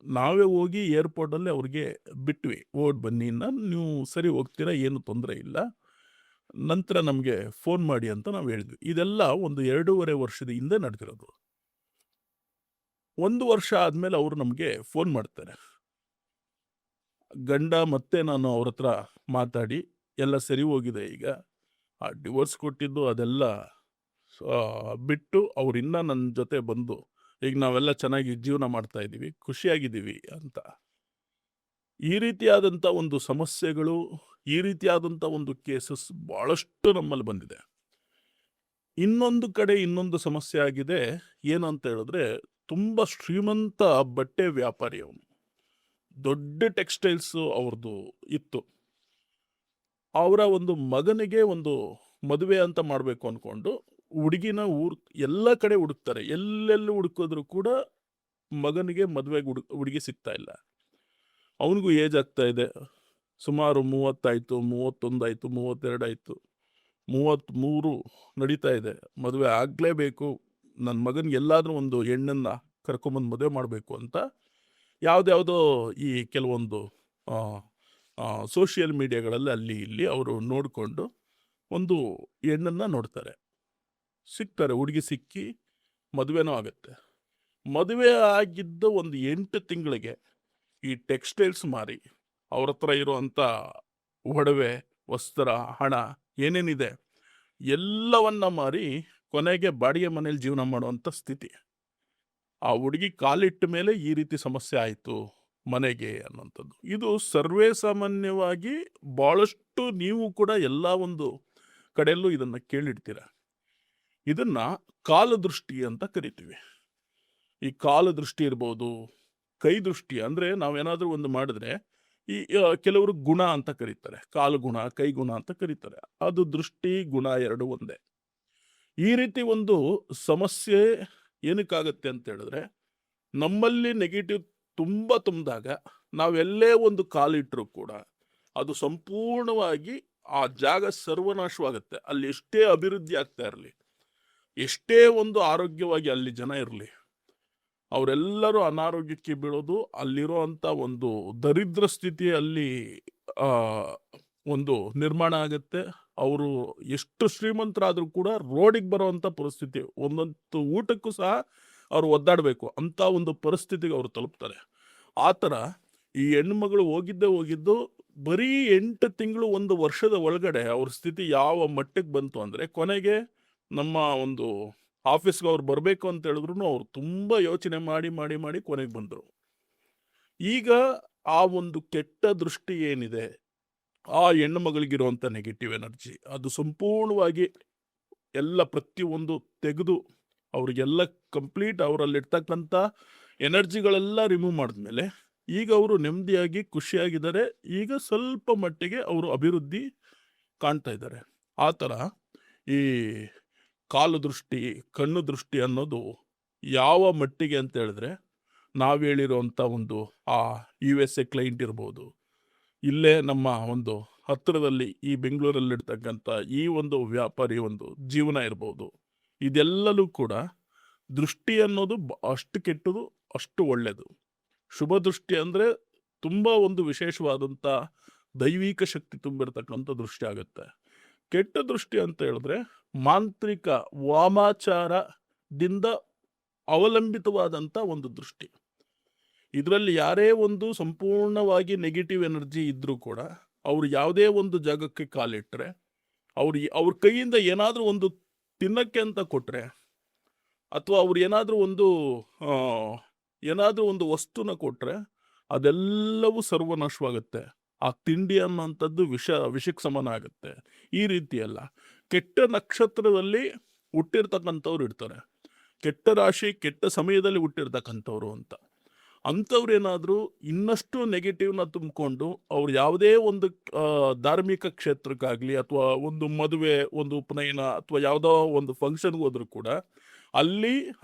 ನಾವೇ ಹೋಗಿ ಏರ್ಪೋರ್ಟಲ್ಲಿ ಅವ್ರಿಗೆ ಬಿಟ್ವಿ. ಓಡ್ ಬನ್ನಿ, ನೀವು ಸರಿ ಹೋಗ್ತೀರಾ, ಏನು ತೊಂದರೆ ಇಲ್ಲ, ನಂತರ ನಮಗೆ ಫೋನ್ ಮಾಡಿ ಅಂತ ನಾವು ಹೇಳಿದ್ವಿ. ಇದೆಲ್ಲ ಒಂದು 2.5 ವರ್ಷದ ಹಿಂದೆ ನಡೆದಿರೋದು. 1 ವರ್ಷ ಆದಮೇಲೆ ಅವರು ನಮಗೆ ಫೋನ್ ಮಾಡ್ತಾರೆ. ಗಂಡ ಮತ್ತೆ ನಾನು ಅವ್ರ ಹತ್ರ ಮಾತಾಡಿ ಎಲ್ಲ ಸರಿ ಹೋಗಿದೆ, ಈಗ ಆ ಡಿವೋರ್ಸ್ ಕೊಟ್ಟಿದ್ದು ಅದೆಲ್ಲ ಬಿಟ್ಟು ಅವ್ರು ಇನ್ನೂ ನನ್ನ ಜೊತೆ ಬಂದು ಈಗ ನಾವೆಲ್ಲ ಚೆನ್ನಾಗಿ ಜೀವನ ಮಾಡ್ತಾ ಇದ್ದೀವಿ, ಖುಷಿಯಾಗಿದ್ದೀವಿ ಅಂತ. ಈ ರೀತಿಯಾದಂಥ ಒಂದು ಸಮಸ್ಯೆಗಳು, ಈ ರೀತಿಯಾದಂಥ ಒಂದು ಕೇಸಸ್ ಭಾಳಷ್ಟು ನಮ್ಮಲ್ಲಿ ಬಂದಿದೆ. ಇನ್ನೊಂದು ಕಡೆ ಇನ್ನೊಂದು ಸಮಸ್ಯೆ ಆಗಿದೆ. ಏನಂತ ಹೇಳಿದ್ರೆ, ತುಂಬ ಶ್ರೀಮಂತ ಬಟ್ಟೆ ವ್ಯಾಪಾರಿ ಅವನು, ದೊಡ್ಡ ಟೆಕ್ಸ್ಟೈಲ್ಸು ಅವ್ರದ್ದು ಇತ್ತು. ಅವರ ಒಂದು ಮಗನಿಗೆ ಒಂದು ಮದುವೆ ಅಂತ ಮಾಡಬೇಕು ಅಂದ್ಕೊಂಡು ಹುಡುಗಿನ ಎಲ್ಲ ಕಡೆ ಹುಡುಕ್ತಾರೆ. ಎಲ್ಲೆಲ್ಲಿ ಹುಡುಕಿದ್ರು ಕೂಡ ಮಗನಿಗೆ ಮದುವೆಗೆ ಹುಡುಗಿ ಸಿಗ್ತಾ ಇಲ್ಲ. ಅವನಿಗೂ ಏಜ್ ಆಗ್ತಾ ಇದೆ, ಸುಮಾರು 30 ಆಯಿತು, 31 ಆಯಿತು, 32 ಆಯಿತು, 33 ನಡೀತಾ ಇದೆ. ಮದುವೆ ಆಗಲೇಬೇಕು, ನನ್ನ ಮಗನಿಗೆ ಎಲ್ಲಾದರೂ ಒಂದು ಹೆಣ್ಣನ್ನು ಕರ್ಕೊಂಬಂದು ಮದುವೆ ಮಾಡಬೇಕು ಅಂತ ಯಾವುದ್ಯಾವುದೋ ಈ ಕೆಲವೊಂದು ಸೋಷಿಯಲ್ ಮೀಡಿಯಾಗಳಲ್ಲಿ ಅಲ್ಲಿ ಇಲ್ಲಿ ಅವರು ನೋಡಿಕೊಂಡು ಒಂದು ಹೆಣ್ಣನ್ನು ನೋಡ್ತಾರೆ, ಸಿಗ್ತಾರೆ. ಹುಡುಗಿ ಸಿಕ್ಕಿ ಮದುವೆನೂ ಆಗುತ್ತೆ. ಮದುವೆ ಆಗಿದ್ದ ಒಂದು 8 ತಿಂಗಳಿಗೆ ಈ ಟೆಕ್ಸ್ಟೈಲ್ಸ್ ಮಾರಿ ಅವ್ರ ಹತ್ರ ಇರುವಂಥ ಒಡವೆ, ವಸ್ತ್ರ, ಹಣ ಏನೇನಿದೆ ಎಲ್ಲವನ್ನ ಮಾರಿ ಕೊನೆಗೆ ಬಾಡಿಗೆ ಮನೇಲಿ ಜೀವನ ಮಾಡುವಂಥ ಸ್ಥಿತಿ. ಆ ಹುಡುಗಿ ಕಾಲಿಟ್ಟ ಮೇಲೆ ಈ ರೀತಿ ಸಮಸ್ಯೆ ಆಯಿತು ಮನೆಗೆ ಅನ್ನೋಂಥದ್ದು. ಇದು ಸರ್ವೇ ಸಾಮಾನ್ಯವಾಗಿ ಭಾಳಷ್ಟು ನೀವು ಕೂಡ ಎಲ್ಲ ಒಂದು ಕಡೆಯಲ್ಲೂ ಇದನ್ನು ಕೇಳಿರ್ತೀರ. ಇದನ್ನು ಕಾಲದೃಷ್ಟಿ ಅಂತ ಕರಿತೀವಿ. ಈ ಕಾಲದೃಷ್ಟಿ ಇರ್ಬೋದು, ಕೈ ದೃಷ್ಟಿ, ಅಂದರೆ ನಾವೇನಾದರೂ ಒಂದು ಮಾಡಿದ್ರೆ ಈ ಕೆಲವರು ಗುಣ ಅಂತ ಕರೀತಾರೆ, ಕಾಲು ಗುಣ, ಕೈ ಗುಣ ಅಂತ ಕರೀತಾರೆ. ಅದು ದೃಷ್ಟಿ ಗುಣ ಎರಡು ಒಂದೇ. ಈ ರೀತಿ ಒಂದು ಸಮಸ್ಯೆ ಏನಕ್ಕಾಗತ್ತೆ ಅಂತ ಹೇಳಿದ್ರೆ, ನಮ್ಮಲ್ಲಿ ನೆಗೆಟಿವ್ ತುಂಬ ತುಂಬಿದಾಗ ನಾವೆಲ್ಲೇ ಒಂದು ಕಾಲಿಟ್ಟರೂ ಕೂಡ ಅದು ಸಂಪೂರ್ಣವಾಗಿ ಆ ಜಾಗ ಸರ್ವನಾಶವಾಗುತ್ತೆ. ಅಲ್ಲಿ ಎಷ್ಟೇ ಅಭಿವೃದ್ಧಿ ಆಗ್ತಾ ಇರಲಿ, ಎಷ್ಟೇ ಒಂದು ಆರೋಗ್ಯವಾಗಿ ಅಲ್ಲಿ ಜನ ಇರಲಿ, ಅವರೆಲ್ಲರೂ ಅನಾರೋಗ್ಯಕ್ಕೆ ಬೀಳೋದು. ಅಲ್ಲಿರೋ ಅಂಥ ಒಂದು ದರಿದ್ರ ಸ್ಥಿತಿ ಅಲ್ಲಿ ಒಂದು ನಿರ್ಮಾಣ ಆಗುತ್ತೆ. ಅವರು ಎಷ್ಟು ಶ್ರೀಮಂತರಾದರೂ ಕೂಡ ರೋಡಿಗೆ ಬರೋವಂಥ ಪರಿಸ್ಥಿತಿ, ಒಂದೊಂದು ಊಟಕ್ಕೂ ಸಹ ಅವರು ಒದ್ದಾಡಬೇಕು ಅಂಥ ಒಂದು ಪರಿಸ್ಥಿತಿಗೆ ಅವರು ತಲುಪ್ತಾರೆ. ಆ ಥರ ಈ ಹೆಣ್ಮಗಳು ಹೋಗಿದ್ದು ಬರೀ 8 ತಿಂಗಳು 1 ವರ್ಷದ ಒಳಗಡೆ ಅವ್ರ ಸ್ಥಿತಿ ಯಾವ ಮಟ್ಟಕ್ಕೆ ಬಂತು ಅಂದರೆ, ಕೊನೆಗೆ ನಮ್ಮ ಒಂದು ಆಫೀಸ್ಗೆ ಅವ್ರು ಬರಬೇಕು ಅಂತ ಹೇಳಿದ್ರು ಅವ್ರು ತುಂಬ ಯೋಚನೆ ಮಾಡಿ ಕೊನೆಗೆ ಬಂದರು. ಈಗ ಆ ಒಂದು ಕೆಟ್ಟ ದೃಷ್ಟಿ ಏನಿದೆ ಆ ಹೆಣ್ಣು ಮಗಳಿಗಿರುವಂಥ ನೆಗೆಟಿವ್ ಎನರ್ಜಿ ಅದು ಸಂಪೂರ್ಣವಾಗಿ ಎಲ್ಲ ಪ್ರತಿಯೊಂದು ತೆಗೆದು ಅವ್ರಿಗೆಲ್ಲ ಕಂಪ್ಲೀಟ್ ಅವರಲ್ಲಿರ್ತಕ್ಕಂಥ ಎನರ್ಜಿಗಳೆಲ್ಲ ರಿಮೂವ್ ಮಾಡಿದ್ಮೇಲೆ ಈಗ ಅವರು ನೆಮ್ಮದಿಯಾಗಿ ಖುಷಿಯಾಗಿದ್ದಾರೆ. ಈಗ ಸ್ವಲ್ಪ ಮಟ್ಟಿಗೆ ಅವರು ಅಭಿವೃದ್ಧಿ ಕಾಣ್ತಾ ಇದ್ದಾರೆ. ಆ ಥರ ಈ ಕಾಲು ದೃಷ್ಟಿ, ಕಣ್ಣು ದೃಷ್ಟಿ ಅನ್ನೋದು ಯಾವ ಮಟ್ಟಿಗೆ ಅಂತ ಹೇಳಿದ್ರೆ, ನಾವು ಹೇಳಿರೋಂಥ ಒಂದು ಆ USA ಕ್ಲೈಂಟ್ ಇರ್ಬೋದು, ಇಲ್ಲೇ ನಮ್ಮ ಒಂದು ಹತ್ತಿರದಲ್ಲಿ ಈ ಬೆಂಗಳೂರಲ್ಲಿರ್ತಕ್ಕಂಥ ಈ ಒಂದು ವ್ಯಾಪಾರಿ ಒಂದು ಜೀವನ ಇರ್ಬೋದು, ಇದೆಲ್ಲವೂ ಕೂಡ ದೃಷ್ಟಿ ಅನ್ನೋದು ಅಷ್ಟು ಕೆಟ್ಟದು, ಅಷ್ಟು ಒಳ್ಳೆಯದು. ಶುಭ ದೃಷ್ಟಿ ಅಂದರೆ ತುಂಬ ಒಂದು ವಿಶೇಷವಾದಂಥ ದೈವಿಕ ಶಕ್ತಿ ತುಂಬಿರ್ತಕ್ಕಂಥ ದೃಷ್ಟಿ ಆಗುತ್ತೆ. ಕೆಟ್ಟ ದೃಷ್ಟಿ ಅಂತ ಹೇಳಿದ್ರೆ ಮಾಂತ್ರಿಕ ವಾಮಾಚಾರದಿಂದ ಅವಲಂಬಿತವಾದಂಥ ಒಂದು ದೃಷ್ಟಿ. ಇದರಲ್ಲಿ ಯಾರೇ ಒಂದು ಸಂಪೂರ್ಣವಾಗಿ ನೆಗೆಟಿವ್ ಎನರ್ಜಿ ಇದ್ದರೂ ಕೂಡ ಅವ್ರು ಯಾವುದೇ ಒಂದು ಜಾಗಕ್ಕೆ ಕಾಲಿಟ್ಟರೆ, ಅವ್ರ ಕೈಯಿಂದ ಏನಾದರೂ ಒಂದು ತಿನ್ನಕ್ಕೆ ಅಂತ ಕೊಟ್ಟರೆ, ಅಥವಾ ಅವ್ರು ಏನಾದರೂ ಒಂದು ವಸ್ತುನ ಕೊಟ್ಟರೆ ಅದೆಲ್ಲವೂ ಸರ್ವನಾಶವಾಗುತ್ತೆ. ಆ ತಿಂಡಿ ಅನ್ನೋಂಥದ್ದು ವಿಷಕ್ಕೆ ಸಮಾನ ಆಗುತ್ತೆ. ಈ ರೀತಿಯಲ್ಲ, ಕೆಟ್ಟ ನಕ್ಷತ್ರದಲ್ಲಿ ಹುಟ್ಟಿರ್ತಕ್ಕಂಥವ್ರು ಇರ್ತಾರೆ, ಕೆಟ್ಟ ರಾಶಿ ಕೆಟ್ಟ ಸಮಯದಲ್ಲಿ ಹುಟ್ಟಿರ್ತಕ್ಕಂಥವ್ರು ಅಂತ. ಅಂಥವ್ರು ಏನಾದರೂ ಇನ್ನಷ್ಟು ನೆಗೆಟಿವ್ನ ತುಂಬಿಕೊಂಡು ಅವ್ರು ಯಾವುದೇ ಒಂದು ಧಾರ್ಮಿಕ ಕ್ಷೇತ್ರಕ್ಕಾಗಲಿ ಅಥವಾ ಒಂದು ಮದುವೆ, ಒಂದು ಉಪನಯನ ಅಥವಾ ಯಾವುದೋ ಒಂದು ಫಂಕ್ಷನ್ಗೆ ಹೋದ್ರೂ ಕೂಡ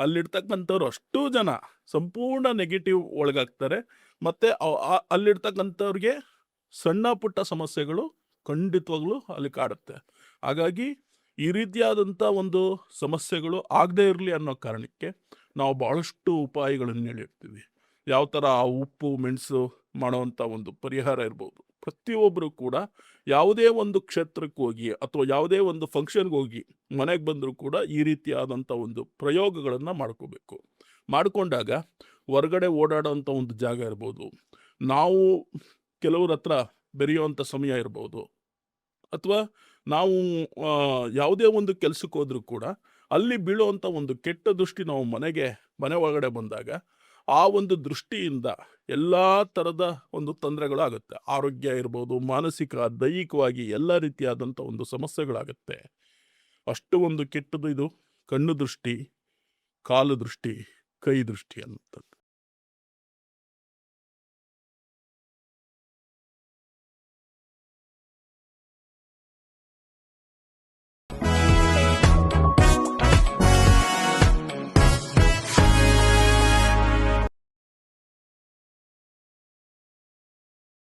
ಅಲ್ಲಿರ್ತಕ್ಕಂಥವ್ರು ಅಷ್ಟೂ ಜನ ಸಂಪೂರ್ಣ ನೆಗೆಟಿವ್ ಒಳಗಾಗ್ತಾರೆ. ಮತ್ತು ಅಲ್ಲಿರ್ತಕ್ಕಂಥವ್ರಿಗೆ ಸಣ್ಣ ಪುಟ್ಟ ಸಮಸ್ಯೆಗಳು ಖಂಡಿತವಾಗ್ಲೂ ಅಲ್ಲಿ ಕಾಡುತ್ತೆ. ಹಾಗಾಗಿ ಈ ರೀತಿಯಾದಂಥ ಒಂದು ಸಮಸ್ಯೆಗಳು ಆಗದೇ ಇರಲಿ ಅನ್ನೋ ಕಾರಣಕ್ಕೆ ನಾವು ಭಾಳಷ್ಟು ಉಪಾಯಗಳನ್ನು ಹೇಳಿರ್ತೀವಿ. ಯಾವ ಥರ ಆ ಉಪ್ಪು ಮೆಣಸು ಮಾಡೋವಂಥ ಒಂದು ಪರಿಹಾರ ಇರ್ಬೋದು. ಪ್ರತಿಯೊಬ್ಬರು ಕೂಡ ಯಾವುದೇ ಒಂದು ಕ್ಷೇತ್ರಕ್ಕೆ ಹೋಗಿ ಅಥವಾ ಯಾವುದೇ ಒಂದು ಫಂಕ್ಷನ್ಗೆ ಹೋಗಿ ಮನೆಗೆ ಬಂದರೂ ಕೂಡ ಈ ರೀತಿಯಾದಂಥ ಒಂದು ಪ್ರಯೋಗಗಳನ್ನು ಮಾಡ್ಕೋಬೇಕು. ಮಾಡಿಕೊಂಡಾಗ ಹೊರಗಡೆ ಓಡಾಡೋವಂಥ ಒಂದು ಜಾಗ ಇರ್ಬೋದು, ನಾವು ಕೆಲವ್ರ ಹತ್ರ ಬೆರೆಯುವಂಥ ಸಮಯ ಇರ್ಬೋದು, ಅಥವಾ ನಾವು ಯಾವುದೇ ಒಂದು ಕೆಲಸಕ್ಕೆ ಹೋದ್ರೂ ಕೂಡ ಅಲ್ಲಿ ಬೀಳುವಂಥ ಒಂದು ಕೆಟ್ಟ ದೃಷ್ಟಿ ನಾವು ಮನೆ ಒಳಗಡೆ ಬಂದಾಗ ಆ ಒಂದು ದೃಷ್ಟಿಯಿಂದ ಎಲ್ಲ ಥರದ ಒಂದು ತೊಂದರೆಗಳಾಗುತ್ತೆ. ಆರೋಗ್ಯ ಇರ್ಬೋದು, ಮಾನಸಿಕ, ದೈಹಿಕವಾಗಿ ಎಲ್ಲ ರೀತಿಯಾದಂಥ ಒಂದು ಸಮಸ್ಯೆಗಳಾಗುತ್ತೆ. ಅಷ್ಟು ಒಂದು ಕೆಟ್ಟದು ಇದು ಕಣ್ಣು ದೃಷ್ಟಿ, ಕಾಲು ದೃಷ್ಟಿ, ಕೈ ದೃಷ್ಟಿ ಅನ್ನುವಂಥದ್ದು.